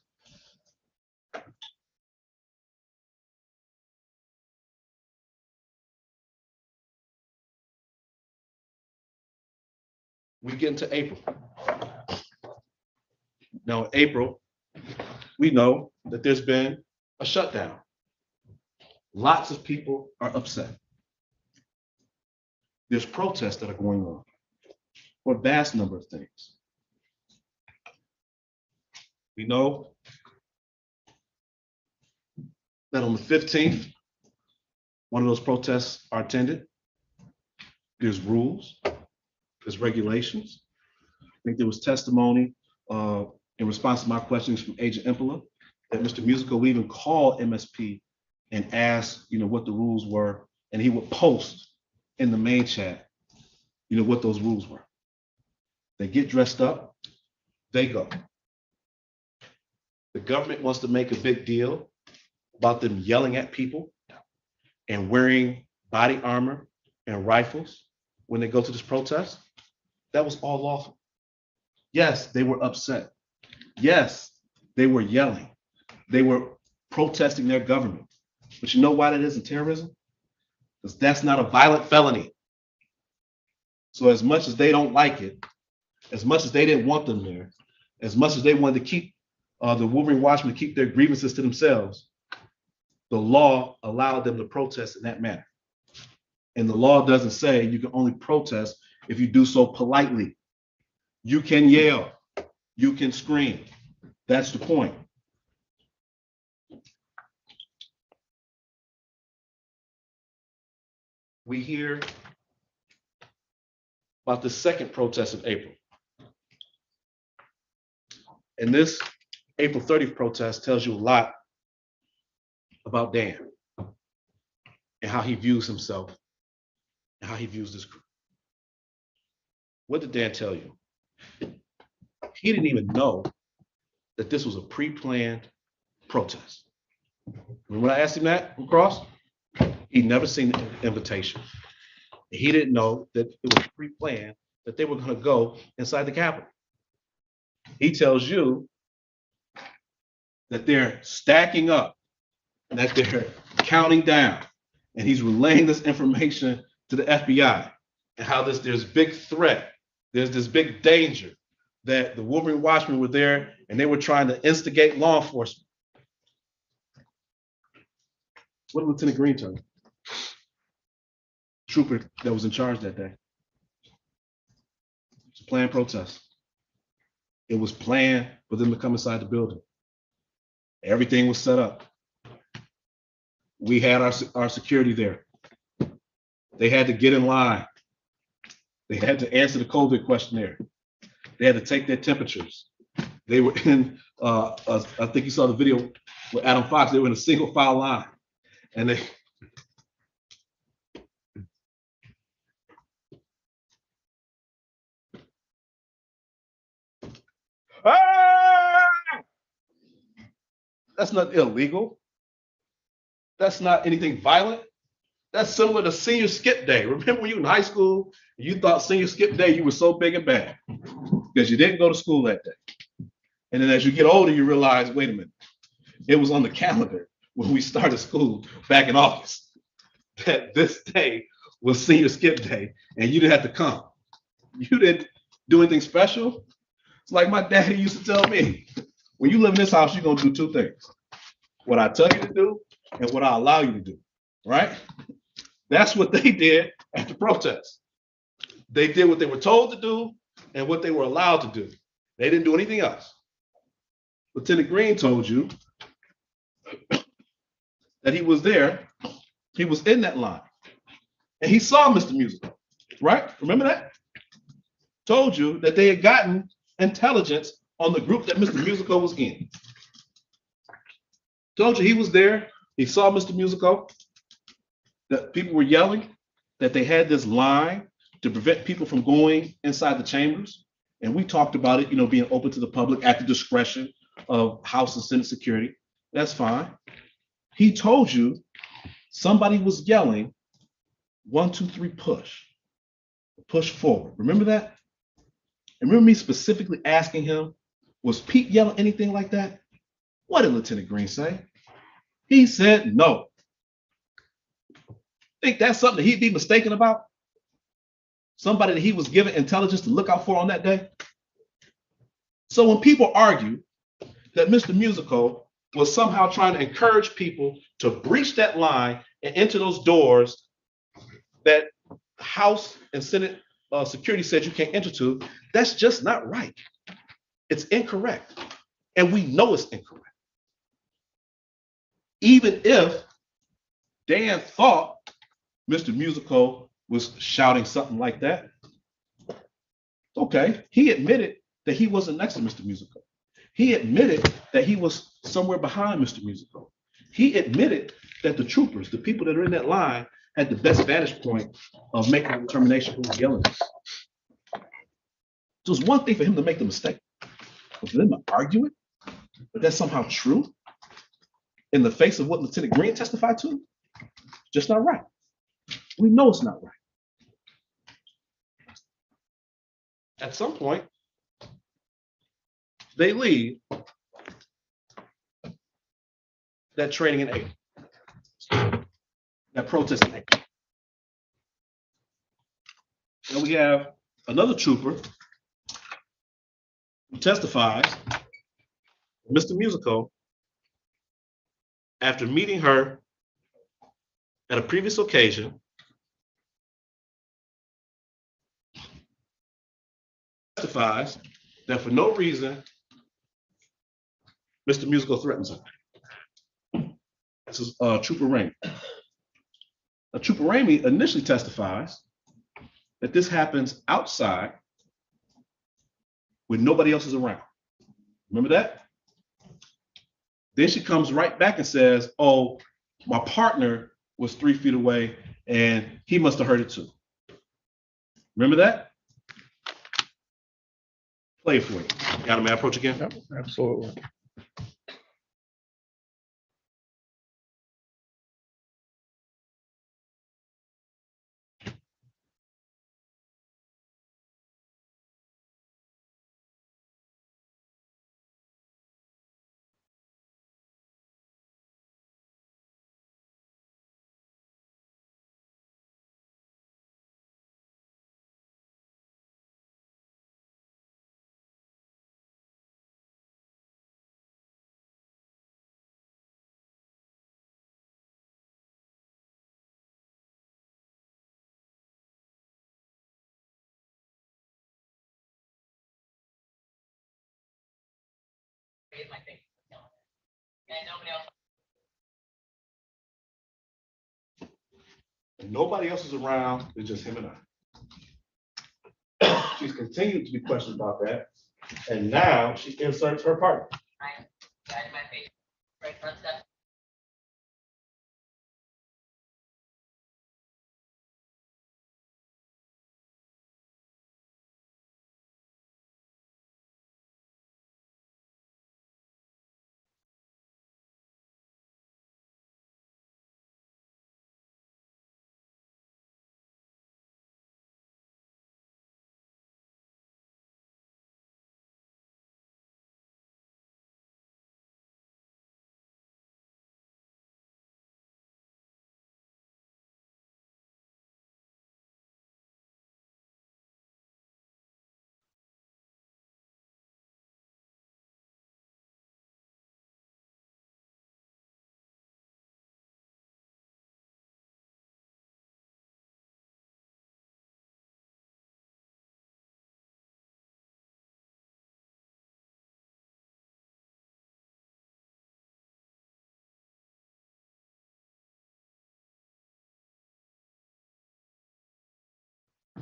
We get into April. Now, in April, we know that there's been a shutdown. Lots of people are upset. There's protests that are going on for a vast number of things. We know that on the 15th, one of those protests are attended. There's rules, there's regulations. I think there was testimony in response to my questions from Agent Emperor that Mr. Musico would even call MSP and ask, what the rules were, and he would post in the main chat, what those rules were. They get dressed up, they go. The government wants to make a big deal about them yelling at people and wearing body armor and rifles when they go to this protest. That was all lawful. Yes, they were upset. Yes, they were yelling. They were protesting their government. But you know why that isn't terrorism? Because that's not a violent felony. So as much as they don't like it, as much as they didn't want them there, as much as they wanted to keep the Wolverine Watchmen to keep their grievances to themselves, the law allowed them to protest in that manner. And the law doesn't say you can only protest if you do so politely. You can yell, you can scream. That's the point. We hear about the second protest of April. And this April 30th protest tells you a lot about Dan and how he views himself and how he views this group. What did Dan tell you? He didn't even know that this was a pre-planned protest. Remember when I asked him that from Cross? He'd never seen the invitation. He didn't know that it was pre-planned that they were going to go inside the Capitol. He tells you that they're stacking up, that they're counting down, and he's relaying this information to the FBI and how there's big threat, there's this big danger that the Wolverine Watchmen were there and they were trying to instigate law enforcement. What did Lieutenant Green tell you? Trooper that was in charge that day. It's a planned protest. It was planned for them to come inside the building. Everything was set up. We had our security there. They had to get in line. They had to answer the COVID questionnaire. They had to take their temperatures. They were in, I think you saw the video with Adam Fox, they were in a single file line. And they, that's not illegal. That's not anything violent. That's similar to senior skip day. Remember when you were in high school, you thought senior skip day, you were so big and bad because you didn't go to school that day. And then as you get older, you realize, wait a minute, it was on the calendar when we started school back in August that this day was senior skip day and you didn't have to come. You didn't do anything special. It's like my daddy used to tell me, when you live in this house, you're gonna do two things. What I tell you to do and what I allow you to do, right? That's what they did at the protest. They did what they were told to do and what they were allowed to do. They didn't do anything else. Lieutenant Green told you that he was there, he was in that line, and he saw Mr. Musical, right? Remember that? Told you that they had gotten intelligence on the group that Mr. Musical was in. Told you he was there, he saw Mr. Musical, that people were yelling, that they had this line to prevent people from going inside the chambers. And we talked about it, being open to the public at the discretion of House and Senate security. That's fine. He told you somebody was yelling, 1, 2, 3, push forward. Remember that? And remember me specifically asking him, was Pete yelling anything like that? What did Lieutenant Green say? He said no. Think that's something that he'd be mistaken about? Somebody that he was given intelligence to look out for on that day? So when people argue that Mr. Musical was somehow trying to encourage people to breach that line and enter those doors that House and Senate security said you can't enter to, that's just not right. It's incorrect. And we know it's incorrect. Even if Dan thought Mr. Musical was shouting something like that, okay, he admitted that he wasn't next to Mr. Musical. He admitted that he was somewhere behind Mr. Musical. He admitted that the troopers, the people that are in that line, had the best vantage point of making a determination who was yelling. So it's one thing for him to make the mistake, but for them to argue it, but that's somehow true in the face of what Lieutenant Green testified to, just not right. We know it's not right. At some point, they leave that training in April, that protest in April. And we have another trooper who testifies, Mr. Musico, after meeting her at a previous occasion, testifies that for no reason, Mr. Musico threatens her. This is Trooper Ramey. Trooper Ramey initially testifies that this happens outside when nobody else is around. Remember that? Then she comes right back and says, oh, my partner was 3 feet away and he must have heard it too. Remember that? Play it for you. Got him, may I approach again? Yep, absolutely. And nobody else is around, it's just him and I. She's continued to be questioned about that, and now she inserts her partner.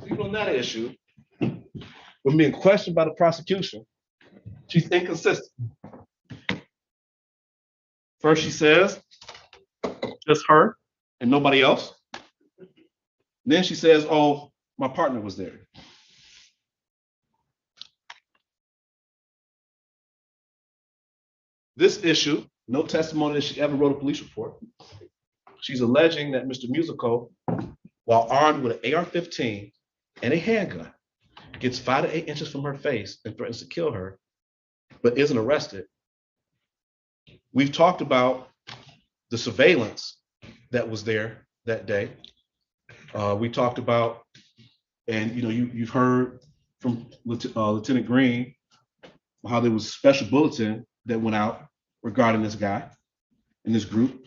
Even on that issue, when being questioned by the prosecution, she's inconsistent. First, she says, just her and nobody else. Then she says, oh, my partner was there. This issue, no testimony that she ever wrote a police report. She's alleging that Mr. Musico, while armed with an AR-15 and a handgun, gets 5 to 8 inches from her face and threatens to kill her, but isn't arrested. We've talked about the surveillance that was there that day. We talked about, and you've heard from Lieutenant Green how there was a special bulletin that went out regarding this guy and this group.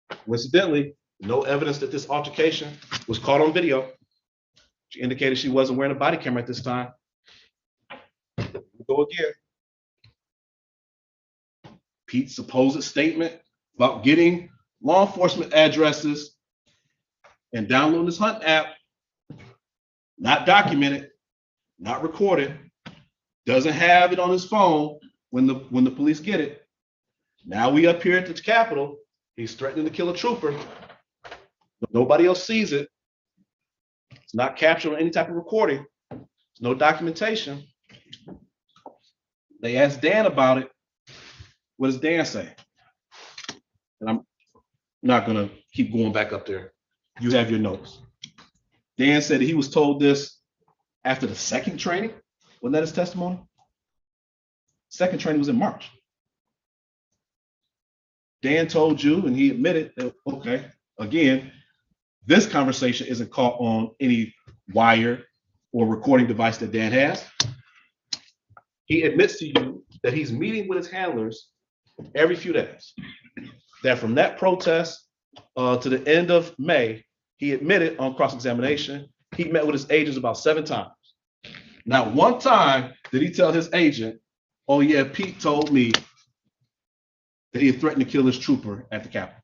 Coincidentally, no evidence that this altercation was caught on video. She indicated she wasn't wearing a body camera at this time. We'll go again. Pete's supposed statement about getting law enforcement addresses and downloading this Hunt app, not documented, not recorded, doesn't have it on his phone when the police get it. Now we up here at the Capitol, he's threatening to kill a trooper. Nobody else sees it. It's not captured on any type of recording. There's no documentation. They asked Dan about it. What does Dan say? And I'm not gonna keep going back up there. You have your notes. Dan said he was told this after the second training. Wasn't that his testimony? Second training was in March. Dan told you, and he admitted that, okay, again, this conversation isn't caught on any wire or recording device that Dan has. He admits to you that he's meeting with his handlers every few days. That from that protest to the end of May, he admitted on cross-examination, he met with his agents about 7 times. Not one time did he tell his agent, oh yeah, Pete told me that he had threatened to kill his trooper at the Capitol.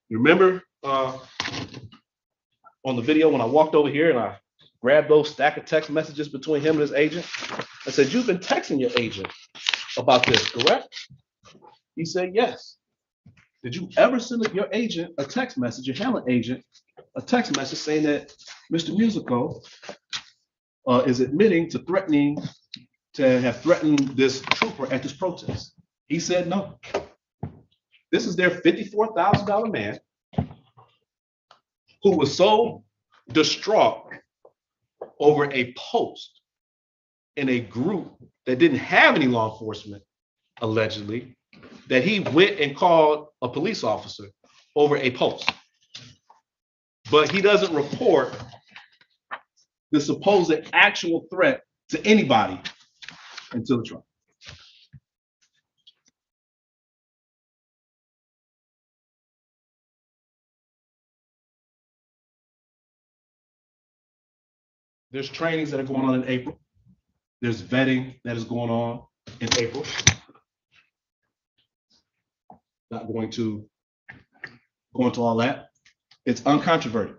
You remember on the video when I walked over here and I grabbed those stack of text messages between him and his agent? I said, you've been texting your agent about this, correct? He said, yes. Did you ever send your agent a text message, your handler agent, a text message saying that Mr. Musical is admitting to have threatened this trooper at this protest? He said no. This is their $54,000 man who was so distraught over a post in a group that didn't have any law enforcement, allegedly, that he went and called a police officer over a post. But he doesn't report the supposed actual threat to anybody until the trial. There's trainings that are going on in April. There's vetting that is going on in April. Not going to go into all that. It's uncontroverted.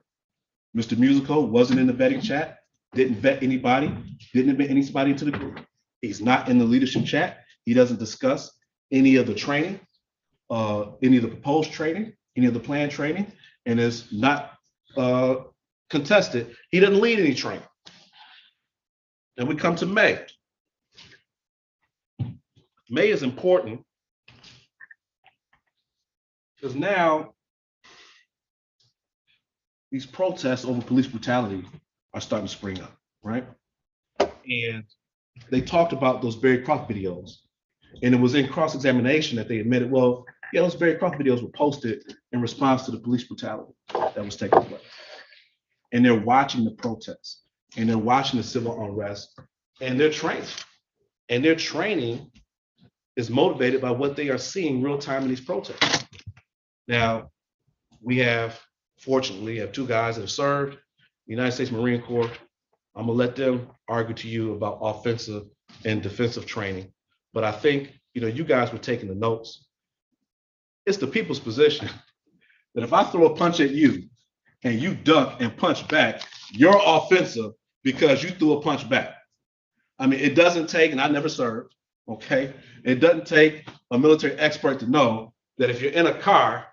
Mr. Musical wasn't in the vetting chat, didn't vet anybody, didn't admit anybody into the group. He's not in the leadership chat. He doesn't discuss any of the training, any of the proposed training, any of the planned training, and is not contested. He doesn't lead any training. Then we come to May. May is important because now these protests over police brutality are starting to spring up, right? And they talked about those Barry Croft videos. And it was in cross-examination that they admitted, well, yeah, those Barry Croft videos were posted in response to the police brutality that was taking place. And they're watching the protests, and they're watching the civil unrest, and they're training. And their training is motivated by what they are seeing real time in these protests. Now, we have, fortunately, have 2 guys that have served the United States Marine Corps. I'm gonna let them argue to you about offensive and defensive training. But I think, you guys were taking the notes. It's the people's position that if I throw a punch at you and you duck and punch back, you're offensive because you threw a punch back. I mean, it doesn't take, and I never served, okay? It doesn't take a military expert to know that if you're in a car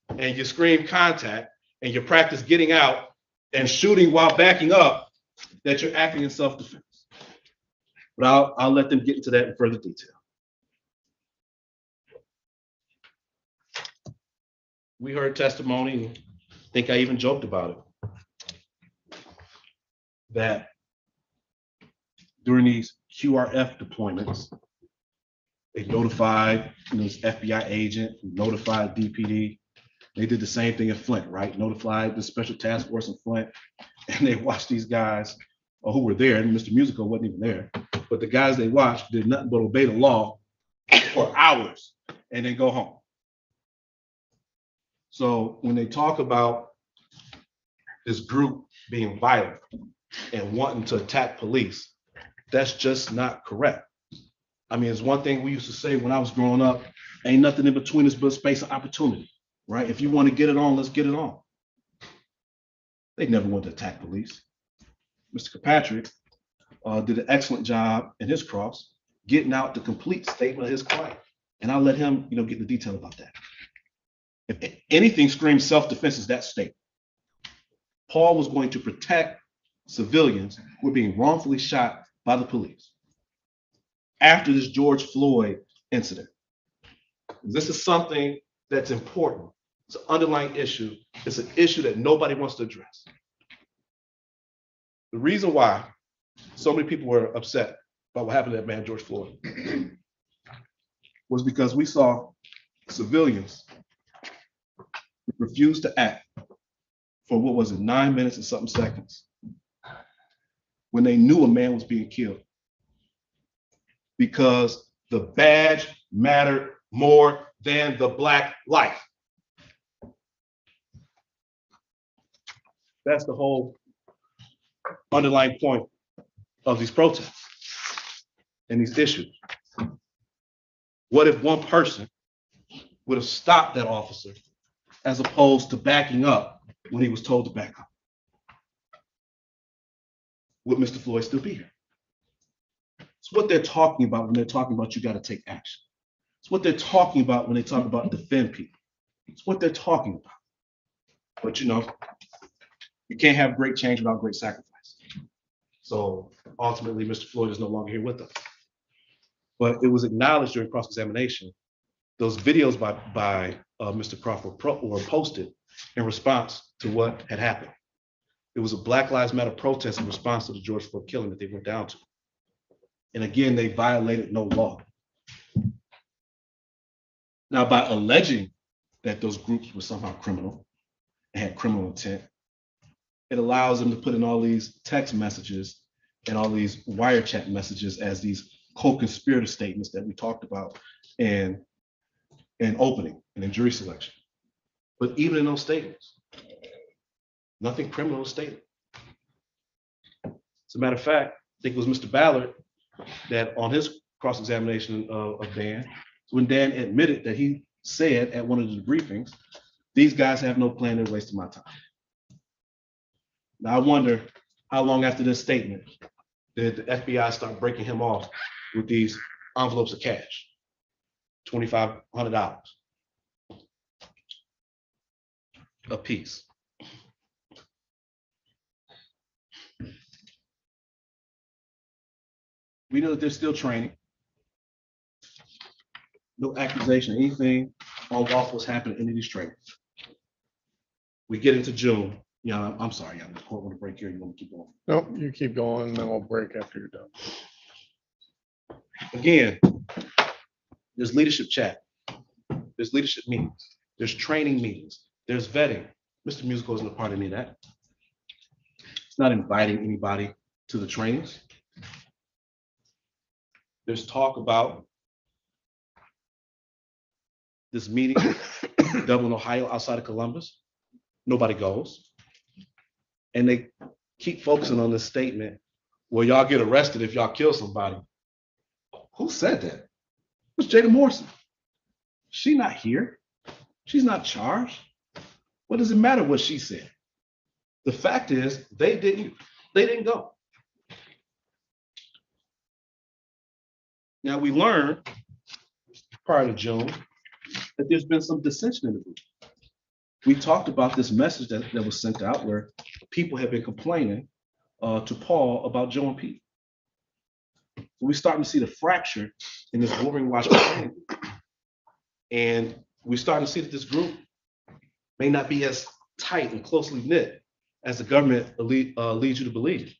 and you scream contact and you practice getting out and shooting while backing up, that you're acting in self-defense. But I'll let them get into that in further detail. We heard testimony, and I think I even joked about it, that during these QRF deployments, they notified this FBI agent, who notified DPD. They did the same thing in Flint, right? Notified the special task force in Flint, and they watched these guys who were there, and Mr. Musical wasn't even there, but the guys they watched did nothing but obey the law for hours and then go home. So when they talk about this group being violent and wanting to attack police, that's just not correct. I mean, it's one thing we used to say when I was growing up, ain't nothing in between us but space and opportunity, right? If you want to get it on, let's get it on. They never wanted to attack police. Mr. Kirkpatrick did an excellent job in his cross, getting out the complete statement of his client. And I'll let him, get the detail about that. If anything screams self-defense is that statement. Paul was going to protect civilians who were being wrongfully shot by the police after this George Floyd incident. This is something that's important. It's an underlying issue. It's an issue that nobody wants to address. The reason why so many people were upset about what happened to that man, George Floyd, was because we saw civilians refuse to act for what was it, 9 minutes and something seconds, when they knew a man was being killed, because the badge mattered more than the Black life. That's the whole underlying point of these protests and these issues. What if one person would have stopped that officer as opposed to backing up when he was told to back up? Would Mr. Floyd still be here? It's what they're talking about when they're talking about you got to take action. It's what they're talking about when they talk about defend people. It's what they're talking about. But you know, you can't have great change without great sacrifice. So ultimately, Mr. Floyd is no longer here with us. But it was acknowledged during cross-examination, those videos by Mr. Crawford were posted in response to what had happened. It was a Black Lives Matter protest in response to the George Floyd killing that they went down to. And again, they violated no law. Now, by alleging that those groups were somehow criminal and had criminal intent, it allows them to put in all these text messages and all these wire chat messages as these co-conspirator statements that we talked about in opening and in jury selection. But even in those statements, nothing criminal is stated. As a matter of fact, I think it was Mr. Ballard that on his cross-examination of Dan, when Dan admitted that he said at one of the briefings, these guys have no plan, they're wasting my time. Now I wonder how long after this statement did the FBI start breaking him off with these envelopes of cash, $2,500 a piece. We know that there's still training. No accusation, anything unlawful has happened in any of these trainings. We get into June. Yeah, I'm sorry, the court want to break here. You want to keep going? Nope, you keep going, and then we'll break after you're done. Again, there's leadership chat. There's leadership meetings. There's training meetings. There's vetting. Mr. Musical isn't a part of any of that. It's not inviting anybody to the trainings. There's talk about this meeting in Dublin, Ohio, outside of Columbus. Nobody goes. And they keep focusing on this statement, well, y'all get arrested if y'all kill somebody. Who said that? It was Jada Morrison. She's not here. She's not charged. What does it matter what she said? The fact is they didn't go. Now we learned prior to June that there's been some dissension in the group. We talked about this message that was sent out where people have been complaining to Paul about Joe and Pete. So we're starting to see the fracture in this Wolverine Watch community. And we're starting to see that this group may not be as tight and closely knit as the government leads you to believe.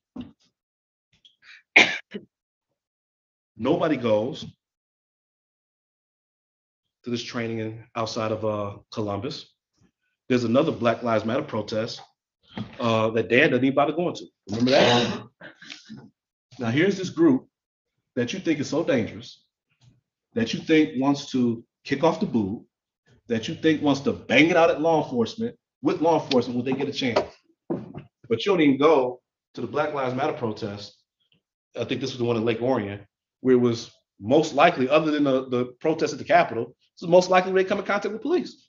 Nobody goes to this training outside of Columbus. There's another Black Lives Matter protest that Dan doesn't even bother going to. Remember that? Now here's this group that you think is so dangerous, that you think wants to kick off the boot, that you think wants to bang it out at law enforcement, with law enforcement when they get a chance. But you don't even go to the Black Lives Matter protest. I think this was the one in Lake Orion, where it was most likely, other than the protest at the Capitol, this is most likely they come in contact with police.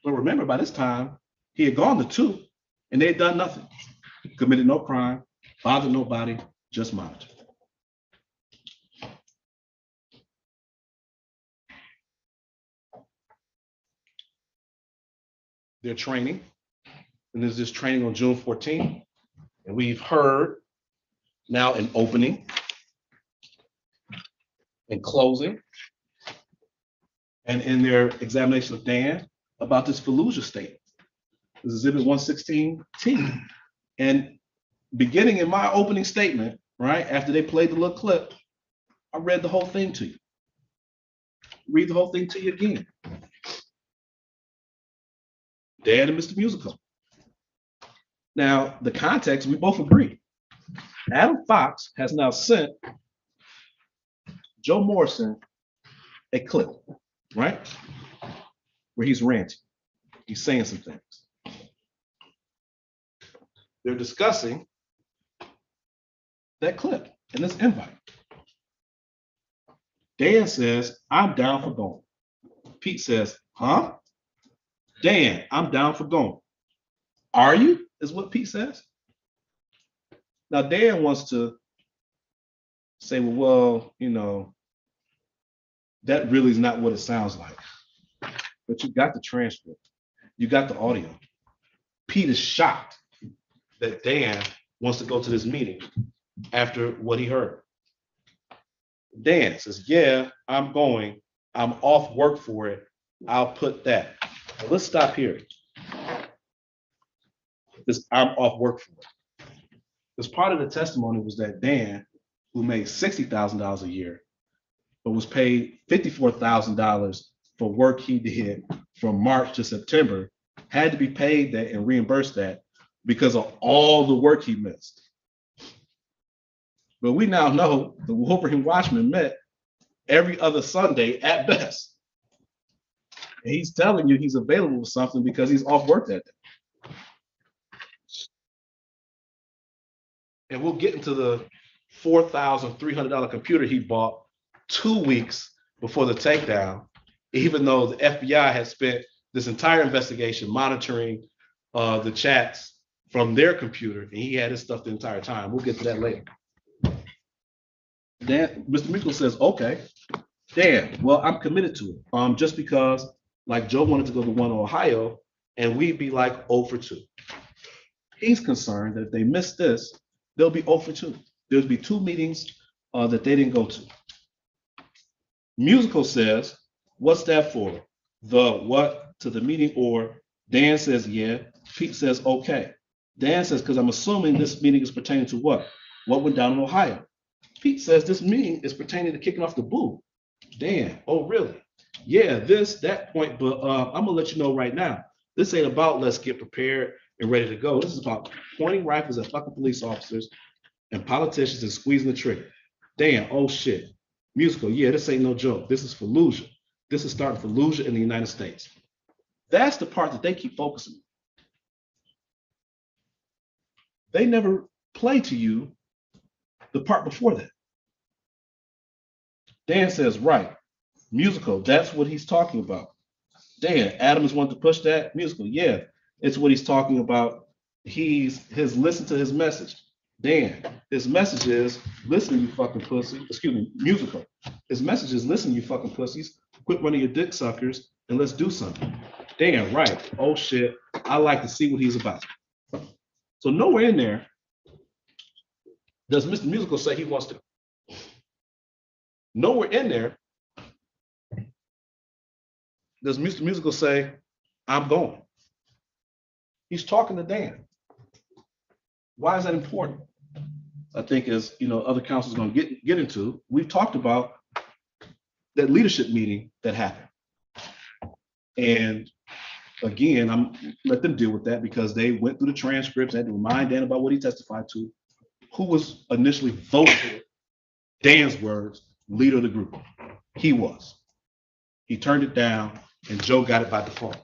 But remember, by this time, he had gone to 2, and they had done nothing. Committed no crime, bothered nobody, just monitored. They're training, and there's this training on June 14th, and we've heard now an opening and closing, and in their examination of Dan about this Fallujah statement. This is Exhibit 116T. And beginning in my opening statement, right, after they played the little clip, I read the whole thing to you. Read the whole thing to you again. Dan and Mr. Musical. Now, the context, we both agree. Adam Fox has now sent Joe Morrison a clip, right? Where he's ranting. He's saying some things. They're discussing that clip in this invite. Dan says, I'm down for going. Pete says, huh? Dan, I'm down for going. Are you? Is what Pete says. Now, Dan wants to say, well, you know, that really is not what it sounds like. But you got the transcript. You got the audio. Pete is shocked that Dan wants to go to this meeting after what he heard. Dan says, yeah, I'm going. I'm off work for it. I'll put that. Now, let's stop here. This I'm off work for it. Because part of the testimony was that Dan, who made $60,000 a year, but was paid $54,000 for work he did from March to September, had to be paid that and reimbursed that because of all the work he missed. But we now know the Wolverine Watchman met every other Sunday at best. And he's telling you he's available for something because he's off work that day. And we'll get into the $4,300 computer he bought 2 weeks before the takedown, even though the FBI had spent this entire investigation monitoring the chats from their computer, and he had his stuff the entire time. We'll get to that later. Dan, Mr. Mikkel says, okay, Dan, well, I'm committed to it. Just because, like, Joe wanted to go to one Ohio, and we'd be like 0 for 2. He's concerned that if they miss this, they'll be 0 for 2. There'll be 2 meetings that they didn't go to. Musical says, what's that for? The what to the meeting? Or Dan says, yeah. Pete says, okay. Dan says, because I'm assuming this meeting is pertaining to what? What went down in Ohio? Pete says this meeting is pertaining to kicking off the boo. Dan, oh really? Yeah, this, that point, but I'm gonna let you know right now. This ain't about let's get prepared and ready to go. This is about pointing rifles at fucking police officers and politicians and squeezing the trigger. Dan, oh shit. Musical, yeah, this ain't no joke. This is Fallujah. This is starting Fallujah in the United States. That's the part that they keep focusing on. They never play to you the part before that. Dan says, right, Musical, that's what he's talking about. Dan, Adam is wanting to push that. Musical, yeah, it's what he's talking about. His listen to his message. Dan, his message is, listen, you fucking pussy. Excuse me, Musical. His message is, listen, you fucking pussies. Quit running your dick suckers and let's do something. Dan, right. Oh shit. I like to see what he's about. So nowhere in there does Mr. Musical say he wants to. Nowhere in there does Mr. Musical say, I'm going. He's talking to Dan. Why is that important? I think as other councils going to get into, we've talked about that leadership meeting that happened. And again, I'm let them deal with that because they went through the transcripts, had to remind Dan about what he testified to, who was initially voted, Dan's words, leader of the group. He was. He turned it down and Joe got it by default.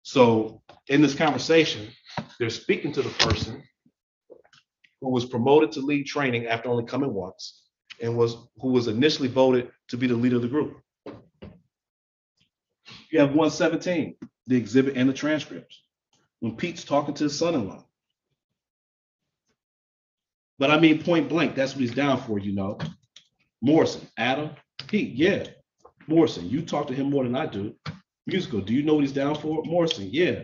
So in this conversation, they're speaking to the person who was promoted to lead training after only coming once and who was initially voted to be the leader of the group. You have 117, the exhibit and the transcripts, when Pete's talking to his son-in-law. But I mean, point blank, that's what he's down for, Morrison, Adam, Pete, yeah. Morrison, you talk to him more than I do. Musical, do you know what he's down for? Morrison, yeah.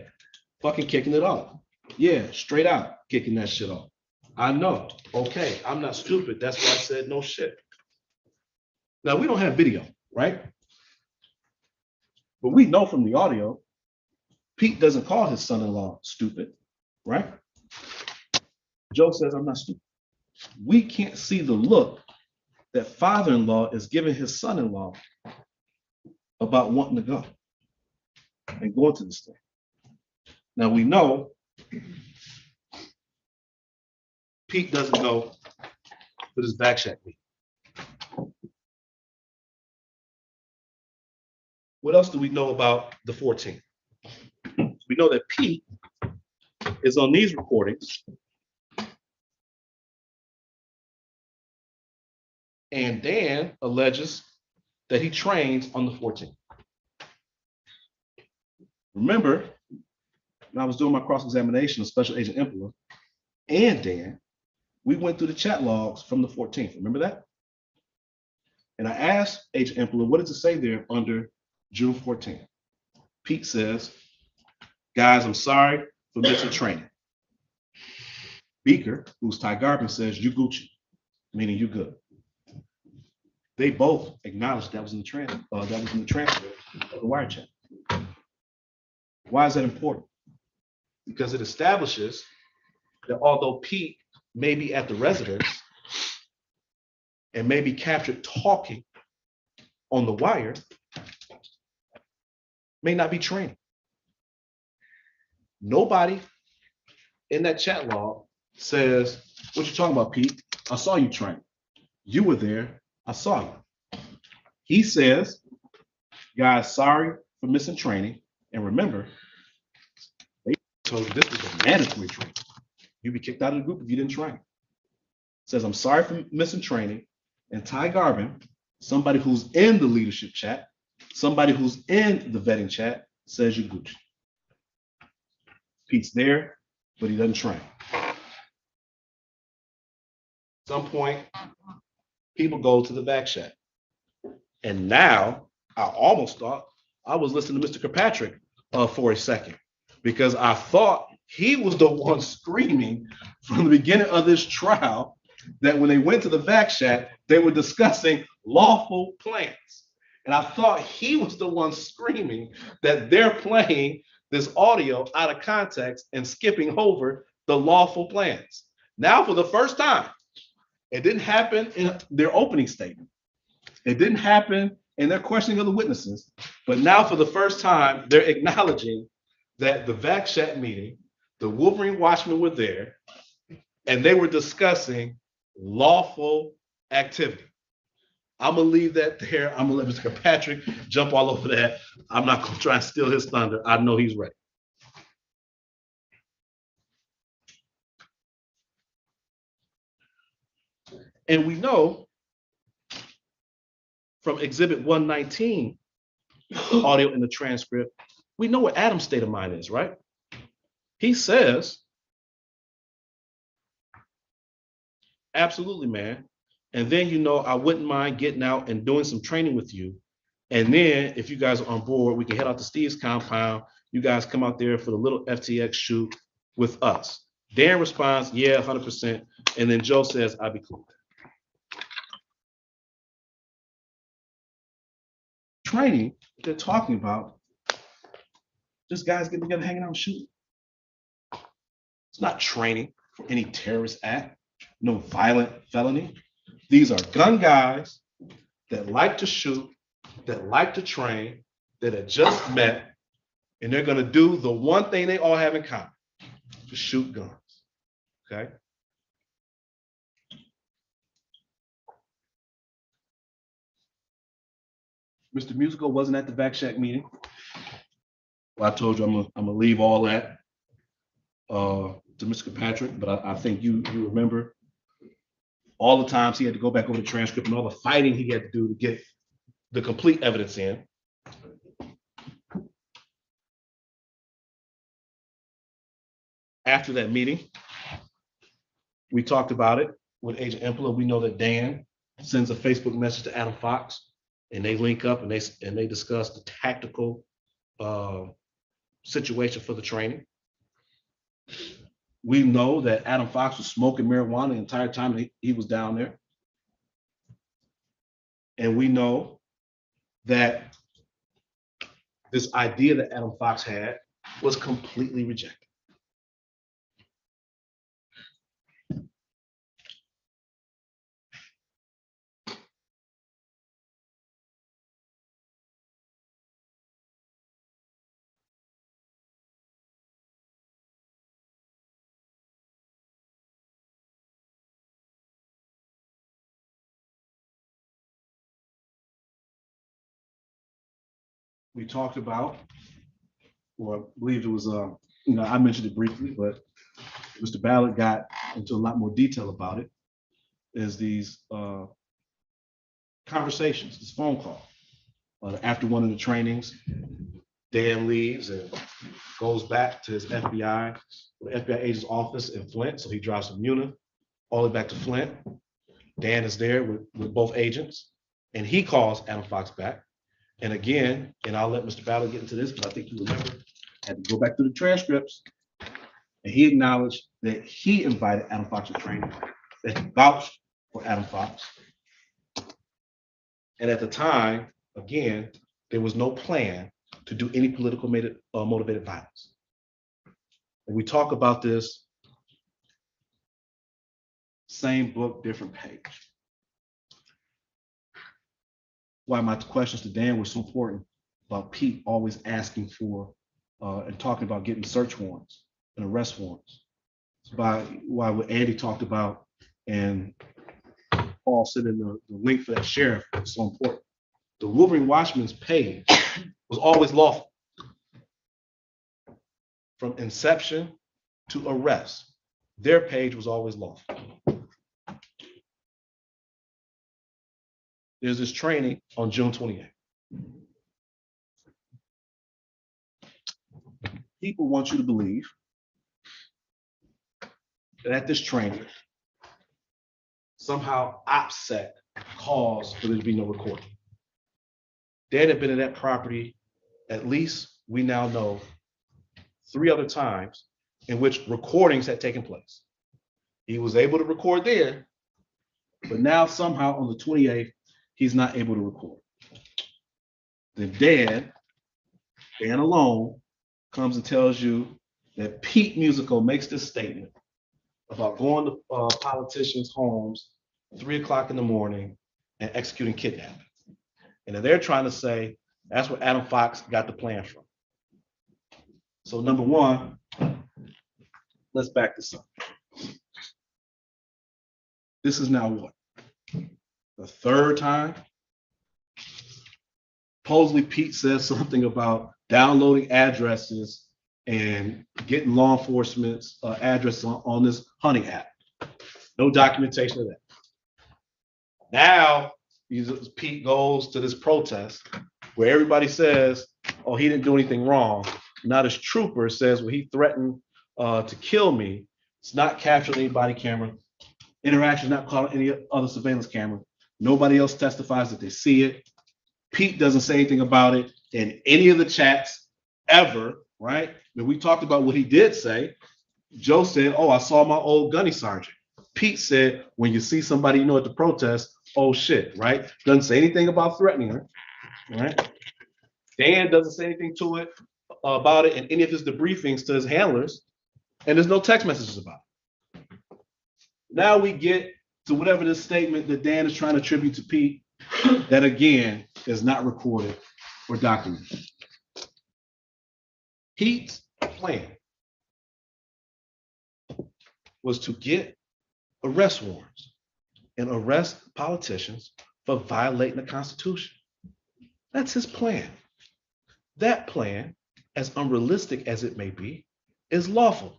Fucking kicking it off. Yeah, straight out kicking that shit off. I know. Okay, I'm not stupid. That's why I said no shit. Now, we don't have video, right? But we know from the audio, Pete doesn't call his son-in-law stupid, right? Joe says, I'm not stupid. We can't see the look that father-in-law is giving his son-in-law about wanting to go and go to this thing. Now we know Pete doesn't go for this back check meeting. What else do we know about the 14th? We know that Pete is on these recordings, and Dan alleges that he trains on the 14th. Remember, when I was doing my cross-examination of Special Agent Impler and Dan, we went through the chat logs from the 14th. Remember that? And I asked Agent Impler, what does it say there under June 14th? Pete says, guys, I'm sorry for missing training. Beaker, who's Ty Garbin, says, you Gucci, meaning you good. They both acknowledged that was in the transcript of the wire chat. Why is that important? Because it establishes that although Pete may be at the residence and may be captured talking on the wire, may not be training. Nobody in that chat log says, what you talking about, Pete? I saw you train. You were there. I saw you. He says, guys, sorry for missing training. And remember, they told you this was a mandatory training. You'd be kicked out of the group if you didn't train. Says, I'm sorry for missing training. And Ty Garbin, somebody who's in the leadership chat, somebody who's in the vetting chat, says you're Gucci. Pete's there, but he doesn't train. At some point, people go to the back chat. And now, I almost thought I was listening to Mr. Kirkpatrick for a second, because I thought he was the one screaming from the beginning of this trial that when they went to the back chat, they were discussing lawful plans. And I thought he was the one screaming that they're playing this audio out of context and skipping over the lawful plans. Now, for the first time, it didn't happen in their opening statement. It didn't happen in their questioning of the witnesses. But now, for the first time, they're acknowledging that the back chat meeting, the Wolverine Watchmen were there, and they were discussing lawful activity. I'm gonna leave that there. I'm gonna let Mr. Kirkpatrick jump all over that. I'm not gonna try and steal his thunder. I know he's ready. And we know from Exhibit 119, audio in the transcript, we know what Adam's state of mind is, right? He says, absolutely, man. And then, you know, I wouldn't mind getting out and doing some training with you. And then if you guys are on board, we can head out to Steve's compound. You guys come out there for the little FTX shoot with us. Dan responds, yeah, 100%. And then Joe says, I'd be cool. Training they're talking about, just guys getting together, hanging out and shooting. It's not training for any terrorist act, no violent felony. These are gun guys that like to shoot, that like to train, that had just met, and they're gonna do the one thing they all have in common, to shoot guns, okay? Mr. Musical wasn't at the back check meeting. Well, I told you I'm gonna leave all that to Mr. Kirkpatrick, but I think you remember all the times he had to go back over the transcript and all the fighting he had to do to get the complete evidence in. After that meeting, we talked about it with Agent Impler. We know that Dan sends a Facebook message to Adam Fox, and they link up and they discuss the tactical situation for the training. We know that Adam Fox was smoking marijuana the entire time he was down there. And we know that this idea that Adam Fox had was completely rejected. we talked about, or I believe it was, I mentioned it briefly, but Mr. Ballard got into a lot more detail about it, is these conversations, this phone call. After one of the trainings, Dan leaves and goes back to his FBI, the FBI agent's office in Flint. So he drives from Muna all the way back to Flint. Dan is there with both agents, and he calls Adam Fox back. And again, and I'll let Mr. Ballard get into this, but I think you remember, I had to go back through the transcripts, and he acknowledged that he invited Adam Fox to training, that he vouched for Adam Fox. And at the time, again, there was no plan to do any political motivated violence. And we talk about this, same book, different page. Why my questions to Dan were so important about Pete always asking for and talking about getting search warrants and arrest warrants. Why what Andy talked about and Paul said in the link for that sheriff is so important. The Wolverine Watchman's page was always lawful. From inception to arrest, their page was always lawful. There's this training on June 28th. People want you to believe that at this training, somehow OPSEC caused for there to be no recording. Dan had been in that property, at least we now know, 3 other times in which recordings had taken place. He was able to record there, but now somehow on the 28th, he's not able to record. Then Dan alone comes and tells you that Pete Musical makes this statement about going to politicians' homes 3 o'clock in the morning and executing kidnapping. And they're trying to say that's where Adam Fox got the plan from. So number one, let's back this up. This is now what? The 3rd time? Supposedly Pete says something about downloading addresses and getting law enforcement's addresses on this hunting app. No documentation of that. Now, Pete goes to this protest where everybody says, oh, he didn't do anything wrong. Now this trooper says, well, he threatened to kill me. It's not captured on any body camera. Interaction not caught on any other surveillance camera. Nobody else testifies that they see it. Pete doesn't say anything about it in any of the chats ever, right? When we talked about what he did say, Joe said, oh, I saw my old gunny sergeant. Pete said, when you see somebody you know at the protest, oh shit, right? Doesn't say anything about threatening her, right? Dan doesn't say anything to it about it in any of his debriefings to his handlers, and there's no text messages about it. Now we get to whatever this statement that Dan is trying to attribute to Pete, that again is not recorded or documented. Pete's plan was to get arrest warrants and arrest politicians for violating the Constitution. That's his plan. That plan, as unrealistic as it may be, is lawful.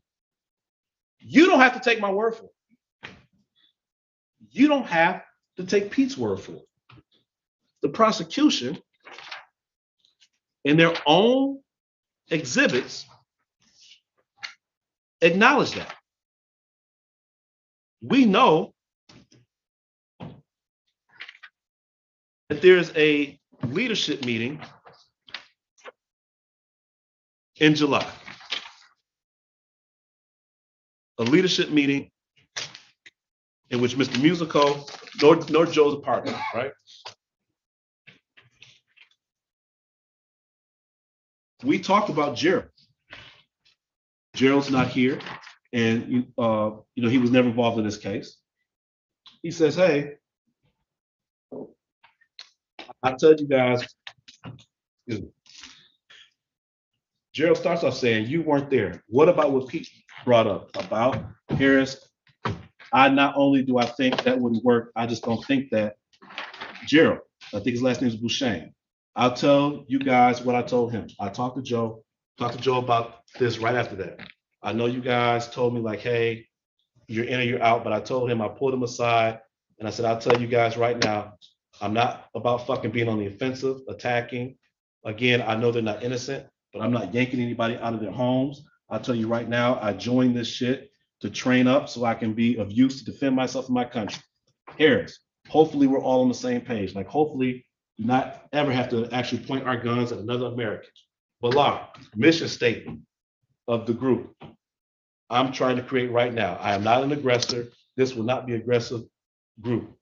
You don't have to take my word for it. You don't have to take Pete's word for it. The prosecution, in their own exhibits, acknowledge that. We know that there's a leadership meeting in July. A leadership meeting in which Mr. Musico, nor Joe's a part of, right? We talked about Gerald. Gerald's not here, and he was never involved in this case. He says, hey, I told you guys, Gerald starts off saying, you weren't there. What about what Pete brought up about Harris? Not only do I think that wouldn't work, I just don't think that Gerald, I think his last name is Bouchain. I'll tell you guys what I told him. I talked to Joe about this right after that. I know you guys told me like, hey, you're in or you're out, but I told him, I pulled him aside and I said, I'll tell you guys right now, I'm not about fucking being on the offensive, attacking. Again, I know they're not innocent, but I'm not yanking anybody out of their homes. I'll tell you right now, I joined this shit to train up so I can be of use to defend myself and my country. Harris, hopefully we're all on the same page. Like hopefully not ever have to actually point our guns at another American. Ballard, mission statement of the group. I'm trying to create right now. I am not an aggressor. This will not be aggressive group.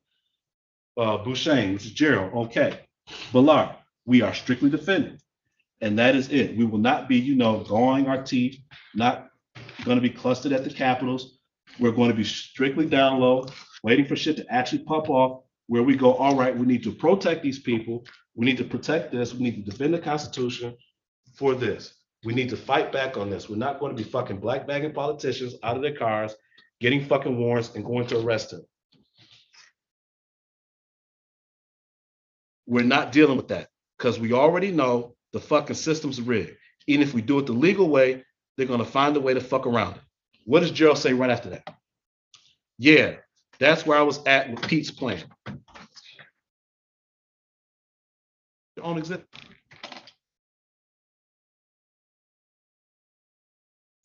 Bouchane, this is Gerald. Okay. Ballard, we are strictly defending. And that is it. We will not be, gawing our teeth, not going to be clustered at the capitals. We're going to be strictly down low, waiting for shit to actually pop off, where we go, all right, we need to protect these people. We need to protect this. We need to defend the Constitution for this. We need to fight back on this. We're not going to be fucking black bagging politicians out of their cars, getting fucking warrants and going to arrest them. We're not dealing with that because we already know the fucking system's rigged. Even if we do it the legal way, they're going to find a way to fuck around it. What does Gerald say right after that? Yeah, that's where I was at with Pete's plan. Your own exhibit.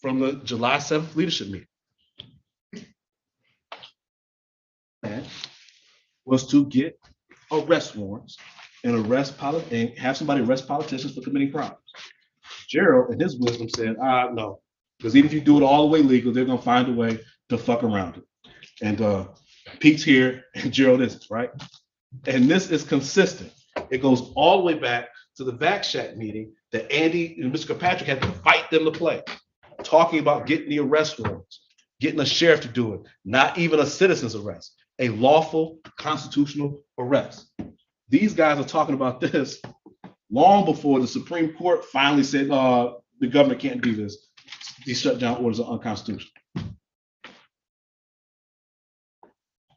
From the July 7th leadership meeting. And was to get arrest warrants and and have somebody arrest politicians for committing crimes. Gerald, in his wisdom, said, no, because even if you do it all the way legal, they're gonna find a way to fuck around it. And Pete's here and Gerald isn't, right? And this is consistent. It goes all the way back to the back shack meeting that Andy and Mr. Kirkpatrick had to fight them to play, talking about getting the arrest warrants, getting a sheriff to do it, not even a citizen's arrest, a lawful constitutional arrest. These guys are talking about this long before the Supreme Court finally said, the government can't do this. These shutdown orders are unconstitutional.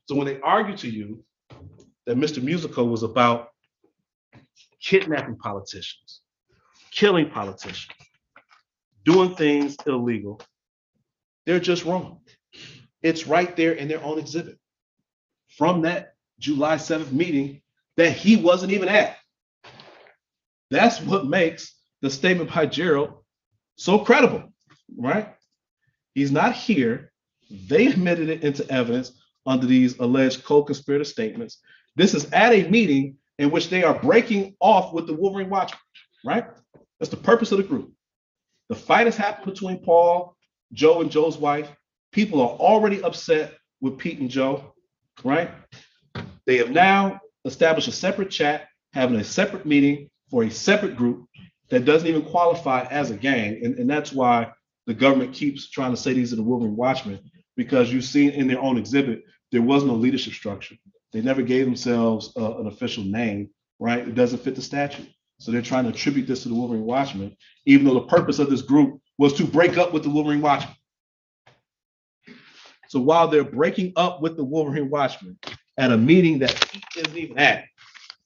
So when they argue to you that Mr. Musical was about kidnapping politicians, killing politicians, doing things illegal, they're just wrong. It's right there in their own exhibit from that July 7th meeting that he wasn't even at. That's what makes the statement by Gerald so credible, right? He's not here. They admitted it into evidence under these alleged co-conspirator statements. This is at a meeting in which they are breaking off with the Wolverine Watchman, right? That's the purpose of the group. The fight has happened between Paul, Joe, and Joe's wife. People are already upset with Pete and Joe, right? They have now established a separate chat, having a separate meeting for a separate group that doesn't even qualify as a gang. And that's why the government keeps trying to say these are the Wolverine Watchmen, because you've seen in their own exhibit, there was no leadership structure. They never gave themselves an official name, right? It doesn't fit the statute. So they're trying to attribute this to the Wolverine Watchmen, even though the purpose of this group was to break up with the Wolverine Watchmen. So while they're breaking up with the Wolverine Watchmen at a meeting that Pete isn't even at,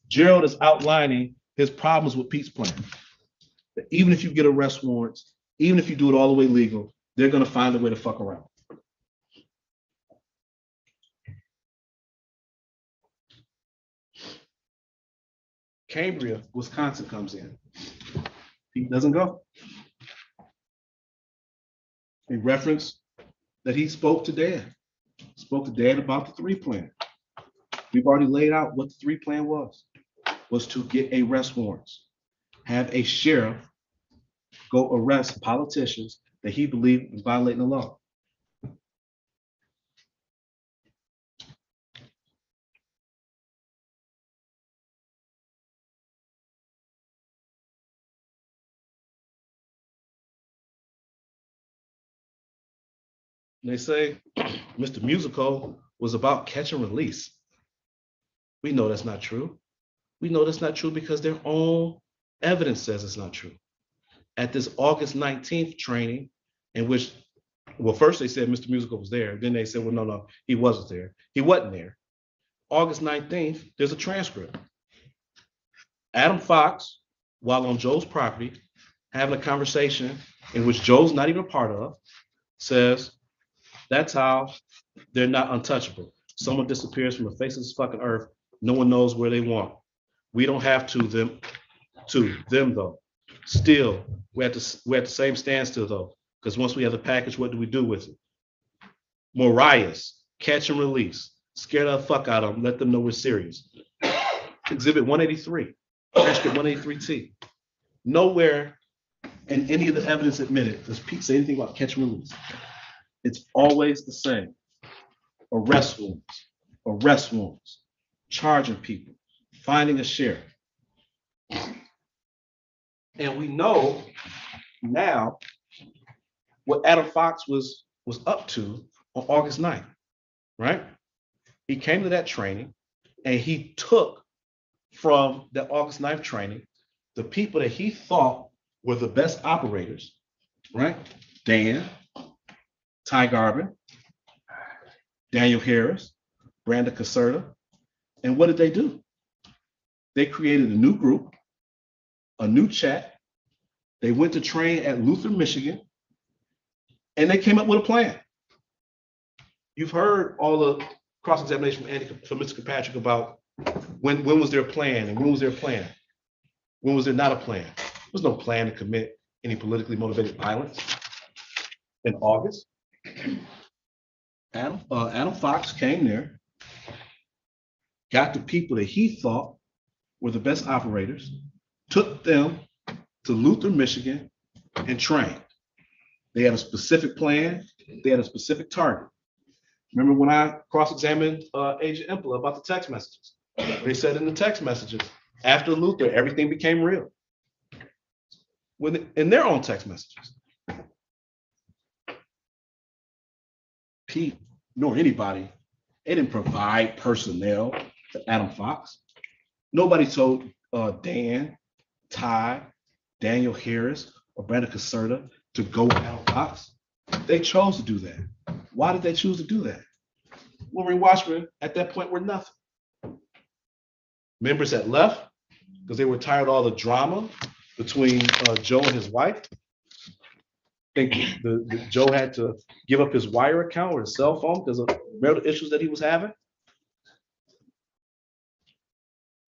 Gerald is outlining his problems with Pete's plan. That even if you get arrest warrants, even if you do it all the way legal, they're going to find a way to fuck around. Cambria, Wisconsin comes in. Pete doesn't go. A reference that he spoke to Dad about the 3 plan. We've already laid out what the 3 plan was to get arrest warrants, have a sheriff go arrest politicians that he believed was violating the law. And they say Mr. Musical was about catch and release. We know that's not true. We know that's not true because their own evidence says it's not true. At this August 19th training, in which, well, first they said Mr. Musical was there. Then they said, well, no, he wasn't there. He wasn't there. August 19th, there's a transcript. Adam Fox, while on Joe's property, having a conversation in which Joe's not even a part of, says, that's how they're not untouchable. Someone disappears from the face of this fucking earth. No one knows where they want. We don't have to them though. Still, we're at the same standstill though. Because once we have the package, what do we do with it? Mariah's, catch and release. Scare the fuck out of them. Let them know we're serious. Exhibit 183, transcript 183T. Nowhere in any of the evidence admitted does Pete say anything about catch and release. It's always the same. Arrest warrants, charging people, finding a sheriff. And we know now what Adam Fox was up to on August 9th, right? He came to that training and he took from that August 9th training the people that he thought were the best operators, right? Dan, Ty Garvin, Daniel Harris, Brandon Caserta. And what did they do? They created a new group, a new chat. They went to train at Luther, Michigan, and they came up with a plan. You've heard all the cross-examination from Mr. Kirkpatrick about when was their plan and when was their plan? When was there not a plan? There was no plan to commit any politically motivated violence in August. Adam Fox came there, got the people that he thought were the best operators, took them to Luther, Michigan, and trained. They had a specific plan. They had a specific target. Remember when I cross-examined Agent Impala about the text messages? They said in the text messages, after Luther, everything became real. In their own text messages. Pete, nor anybody, they didn't provide personnel to Adam Fox. Nobody told Dan, Ty, Daniel Harris, or Brandon Caserta to go with Adam Fox. They chose to do that. Why did they choose to do that? Wolverine Watchmen at that point were nothing. Members had left because they were tired of all the drama between Joe and his wife. I think Joe had to give up his wire account or his cell phone because of marital issues that he was having.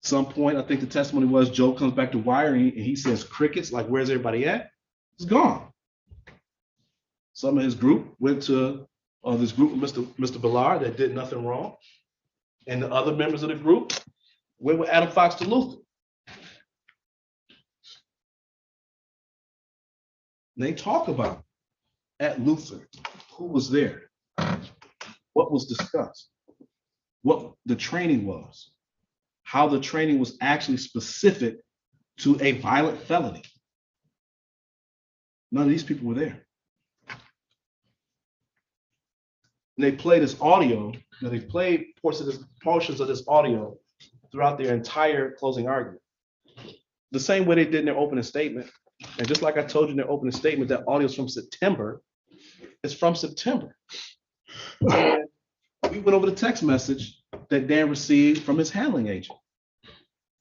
Some point, I think the testimony was Joe comes back to wiring and he says crickets, like where's everybody at? It's gone. Some of his group went to this group with Mr. Ballard that did nothing wrong. And the other members of the group went with Adam Fox to Luther. And they talk about at Luther, who was there, what was discussed, what the training was, how the training was actually specific to a violent felony. None of these people were there. And they play this audio, they played portions of this audio throughout their entire closing argument. The same way they did in their opening statement. And just like I told you in their opening statement, that audio is from September. It's from September. And we went over the text message that Dan received from his handling agent.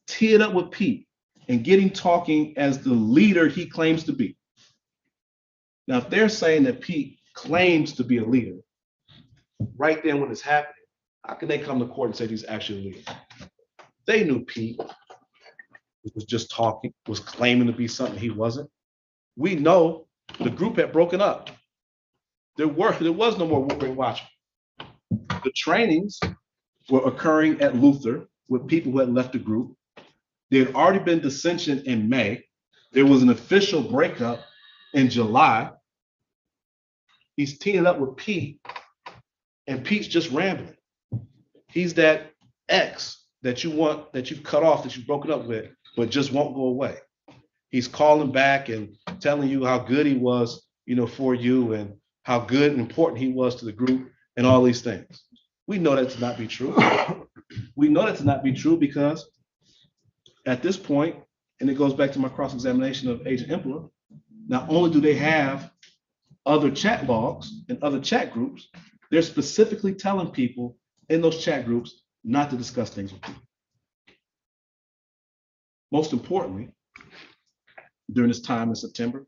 Teared up with Pete and get him talking as the leader he claims to be. Now, if they're saying that Pete claims to be a leader, right then when it's happening, how can they come to court and say he's actually a leader? They knew Pete was just talking, was claiming to be something he wasn't. We know the group had broken up. There was no more Wolverine Watchmen. The trainings were occurring at Luther with people who had left the group. There had already been dissension in May. There was an official breakup in July. He's teaming up with Pete, and Pete's just rambling. He's that ex that you've cut off, that you've broken up with, but just won't go away. He's calling back and telling you how good he was, for you and how good and important he was to the group and all these things. We know that to not be true. We know that to not be true because at this point, and it goes back to my cross-examination of Agent Impala, not only do they have other chat logs and other chat groups, they're specifically telling people in those chat groups not to discuss things with people. Most importantly, during this time in September,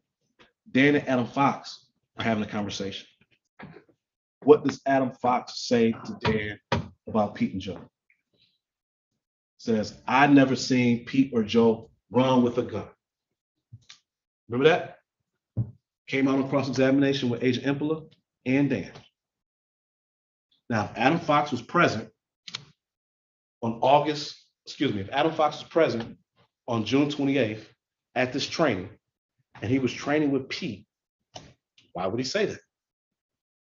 Dan and Adam Fox are having a conversation. What does Adam Fox say to Dan about Pete and Joe? Says, I never seen Pete or Joe run with a gun. Remember that? Came out on cross-examination with Agent Impola and Dan. Now, if Adam Fox was present on if Adam Fox was present on June 28th at this training, and he was training with Pete, why would he say that?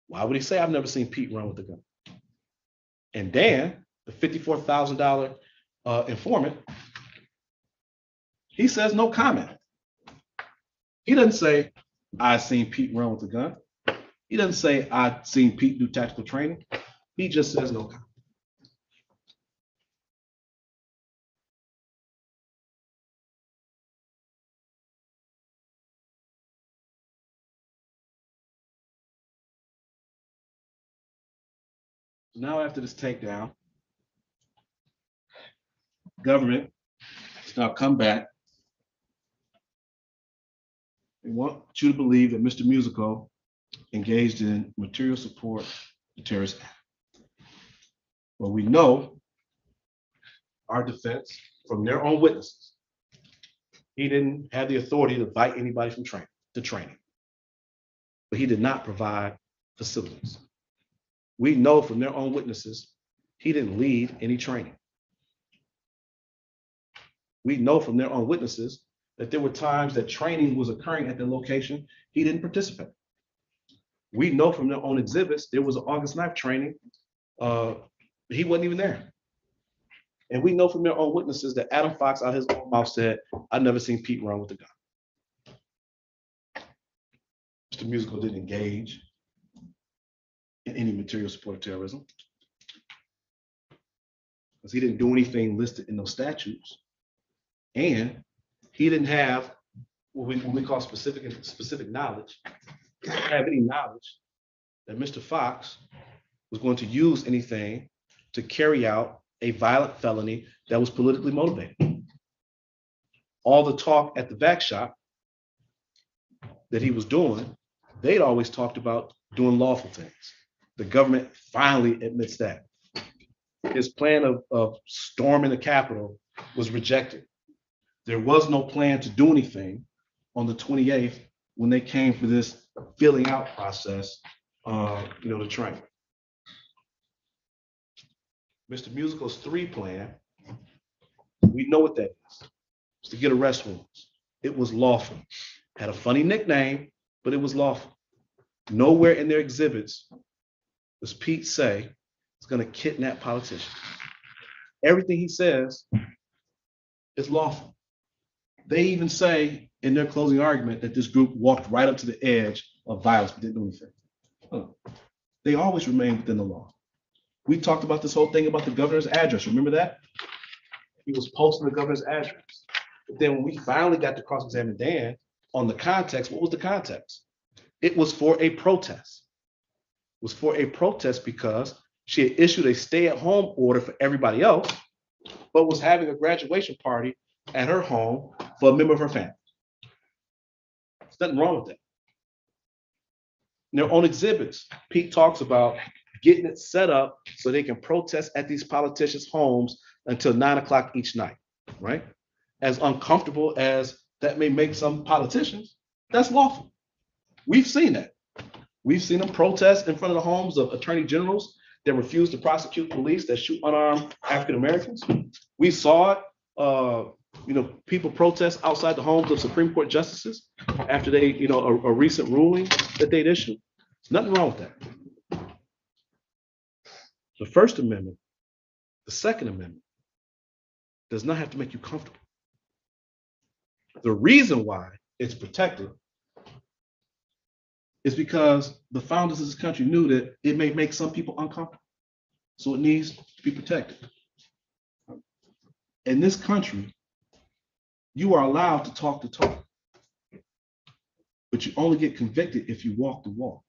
Why would he say, I've never seen Pete run with a gun? And Dan, the $54,000 informant, he says no comment. He doesn't say, I seen Pete run with a gun. He doesn't say, I seen Pete do tactical training. He just says no comment. Now after this takedown, government has now come back. They want you to believe that Mr. Musical engaged in material support to terrorist act. Well, we know our defense from their own witnesses, he didn't have the authority to invite anybody from training, but he did not provide facilities. We know from their own witnesses, he didn't lead any training. We know from their own witnesses that there were times that training was occurring at the location, he didn't participate. We know from their own exhibits, there was an August 9th training, he wasn't even there. And we know from their own witnesses that Adam Fox out of his own mouth said, I've never seen Pete run with a gun. Mr. Musical didn't engage in any material support of terrorism, because he didn't do anything listed in those statutes. And he didn't have what we call specific knowledge. He didn't have any knowledge that Mr. Fox was going to use anything to carry out a violent felony that was politically motivated. All the talk at the back shop that he was doing, they'd always talked about doing lawful things. The government finally admits that. His plan of storming the Capitol was rejected. There was no plan to do anything on the 28th when they came for this filling out process, to train. Mr. Musical's 3 plan, we know what that is. It's to get arrest warrants. It was lawful. Had a funny nickname, but it was lawful. Nowhere in their exhibits does Pete say he's going to kidnap politicians. Everything he says is lawful. They even say in their closing argument that this group walked right up to the edge of violence but didn't do anything. They always remain within the law. We talked about this whole thing about the governor's address. Remember that? He was posting the governor's address. But then when we finally got to cross-examine Dan on the context, what was the context? It was for a protest. It was for a protest because she had issued a stay-at-home order for everybody else, but was having a graduation party at her home for a member of her family. There's nothing wrong with that. In their own exhibits, Pete talks about getting it set up so they can protest at these politicians' homes until 9 o'clock each night, right? As uncomfortable as that may make some politicians, that's lawful. We've seen that. We've seen them protest in front of the homes of attorney generals that refuse to prosecute police that shoot unarmed African Americans. We saw it, people protest outside the homes of Supreme Court justices after they, a recent ruling that they'd issued. There's nothing wrong with that. The First Amendment, the Second Amendment, does not have to make you comfortable. The reason why it's protected is because the founders of this country knew that it may make some people uncomfortable. So it needs to be protected. In this country, you are allowed to talk the talk, but you only get convicted if you walk the walk.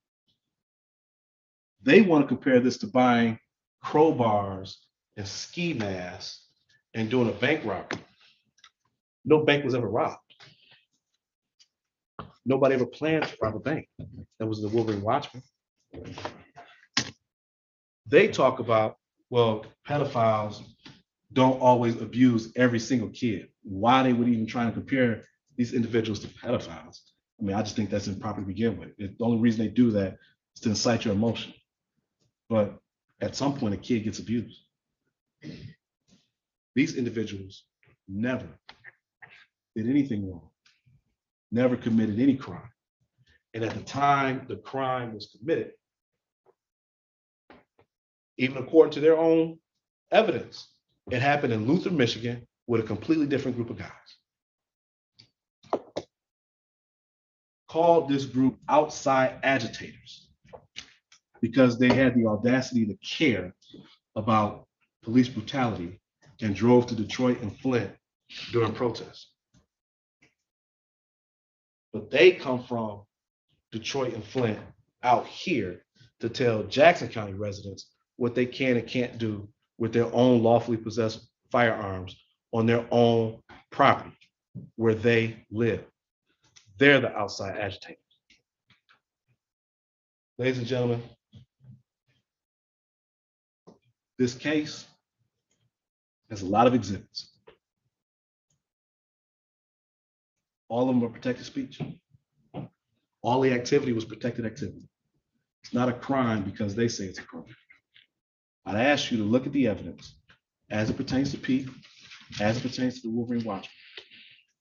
They want to compare this to buying crowbars and ski masks and doing a bank robbery. No bank was ever robbed. Nobody ever planned to rob a bank. That was the Wolverine Watchman. They talk about, well, pedophiles don't always abuse every single kid. Why they would even try to compare these individuals to pedophiles? I mean, I just think that's improper to begin with. The only reason they do that is to incite your emotion. But at some point, a kid gets abused. These individuals never did anything wrong, never committed any crime. And at the time the crime was committed, even according to their own evidence, it happened in Luther, Michigan, with a completely different group of guys. Called this group outside agitators because they had the audacity to care about police brutality and drove to Detroit and Flint during protests. But they come from Detroit and Flint out here to tell Jackson County residents what they can and can't do with their own lawfully possessed firearms on their own property where they live. They're the outside agitators. Ladies and gentlemen, this case has a lot of exhibits. All of them are protected speech. All the activity was protected activity. It's not a crime because they say it's a crime. I'd ask you to look at the evidence as it pertains to Pete, as it pertains to the Wolverine Watchman,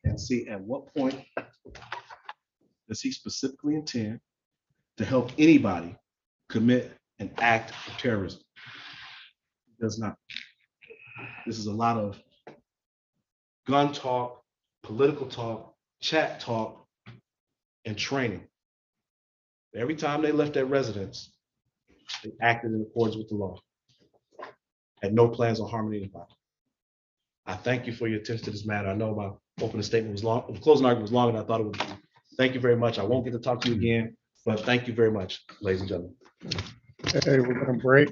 and see at what point does he specifically intend to help anybody commit an act of terrorism. He does not. This is a lot of gun talk, political talk, chat talk, and training. Every time they left their residence, they acted in accordance with the law. Had no plans on harming anybody. I thank you for your attention to this matter. I know my opening statement was long, the closing argument was longer than I thought it would be. Thank you very much. I won't get to talk to you again, but thank you very much, ladies and gentlemen. Okay, we're gonna break.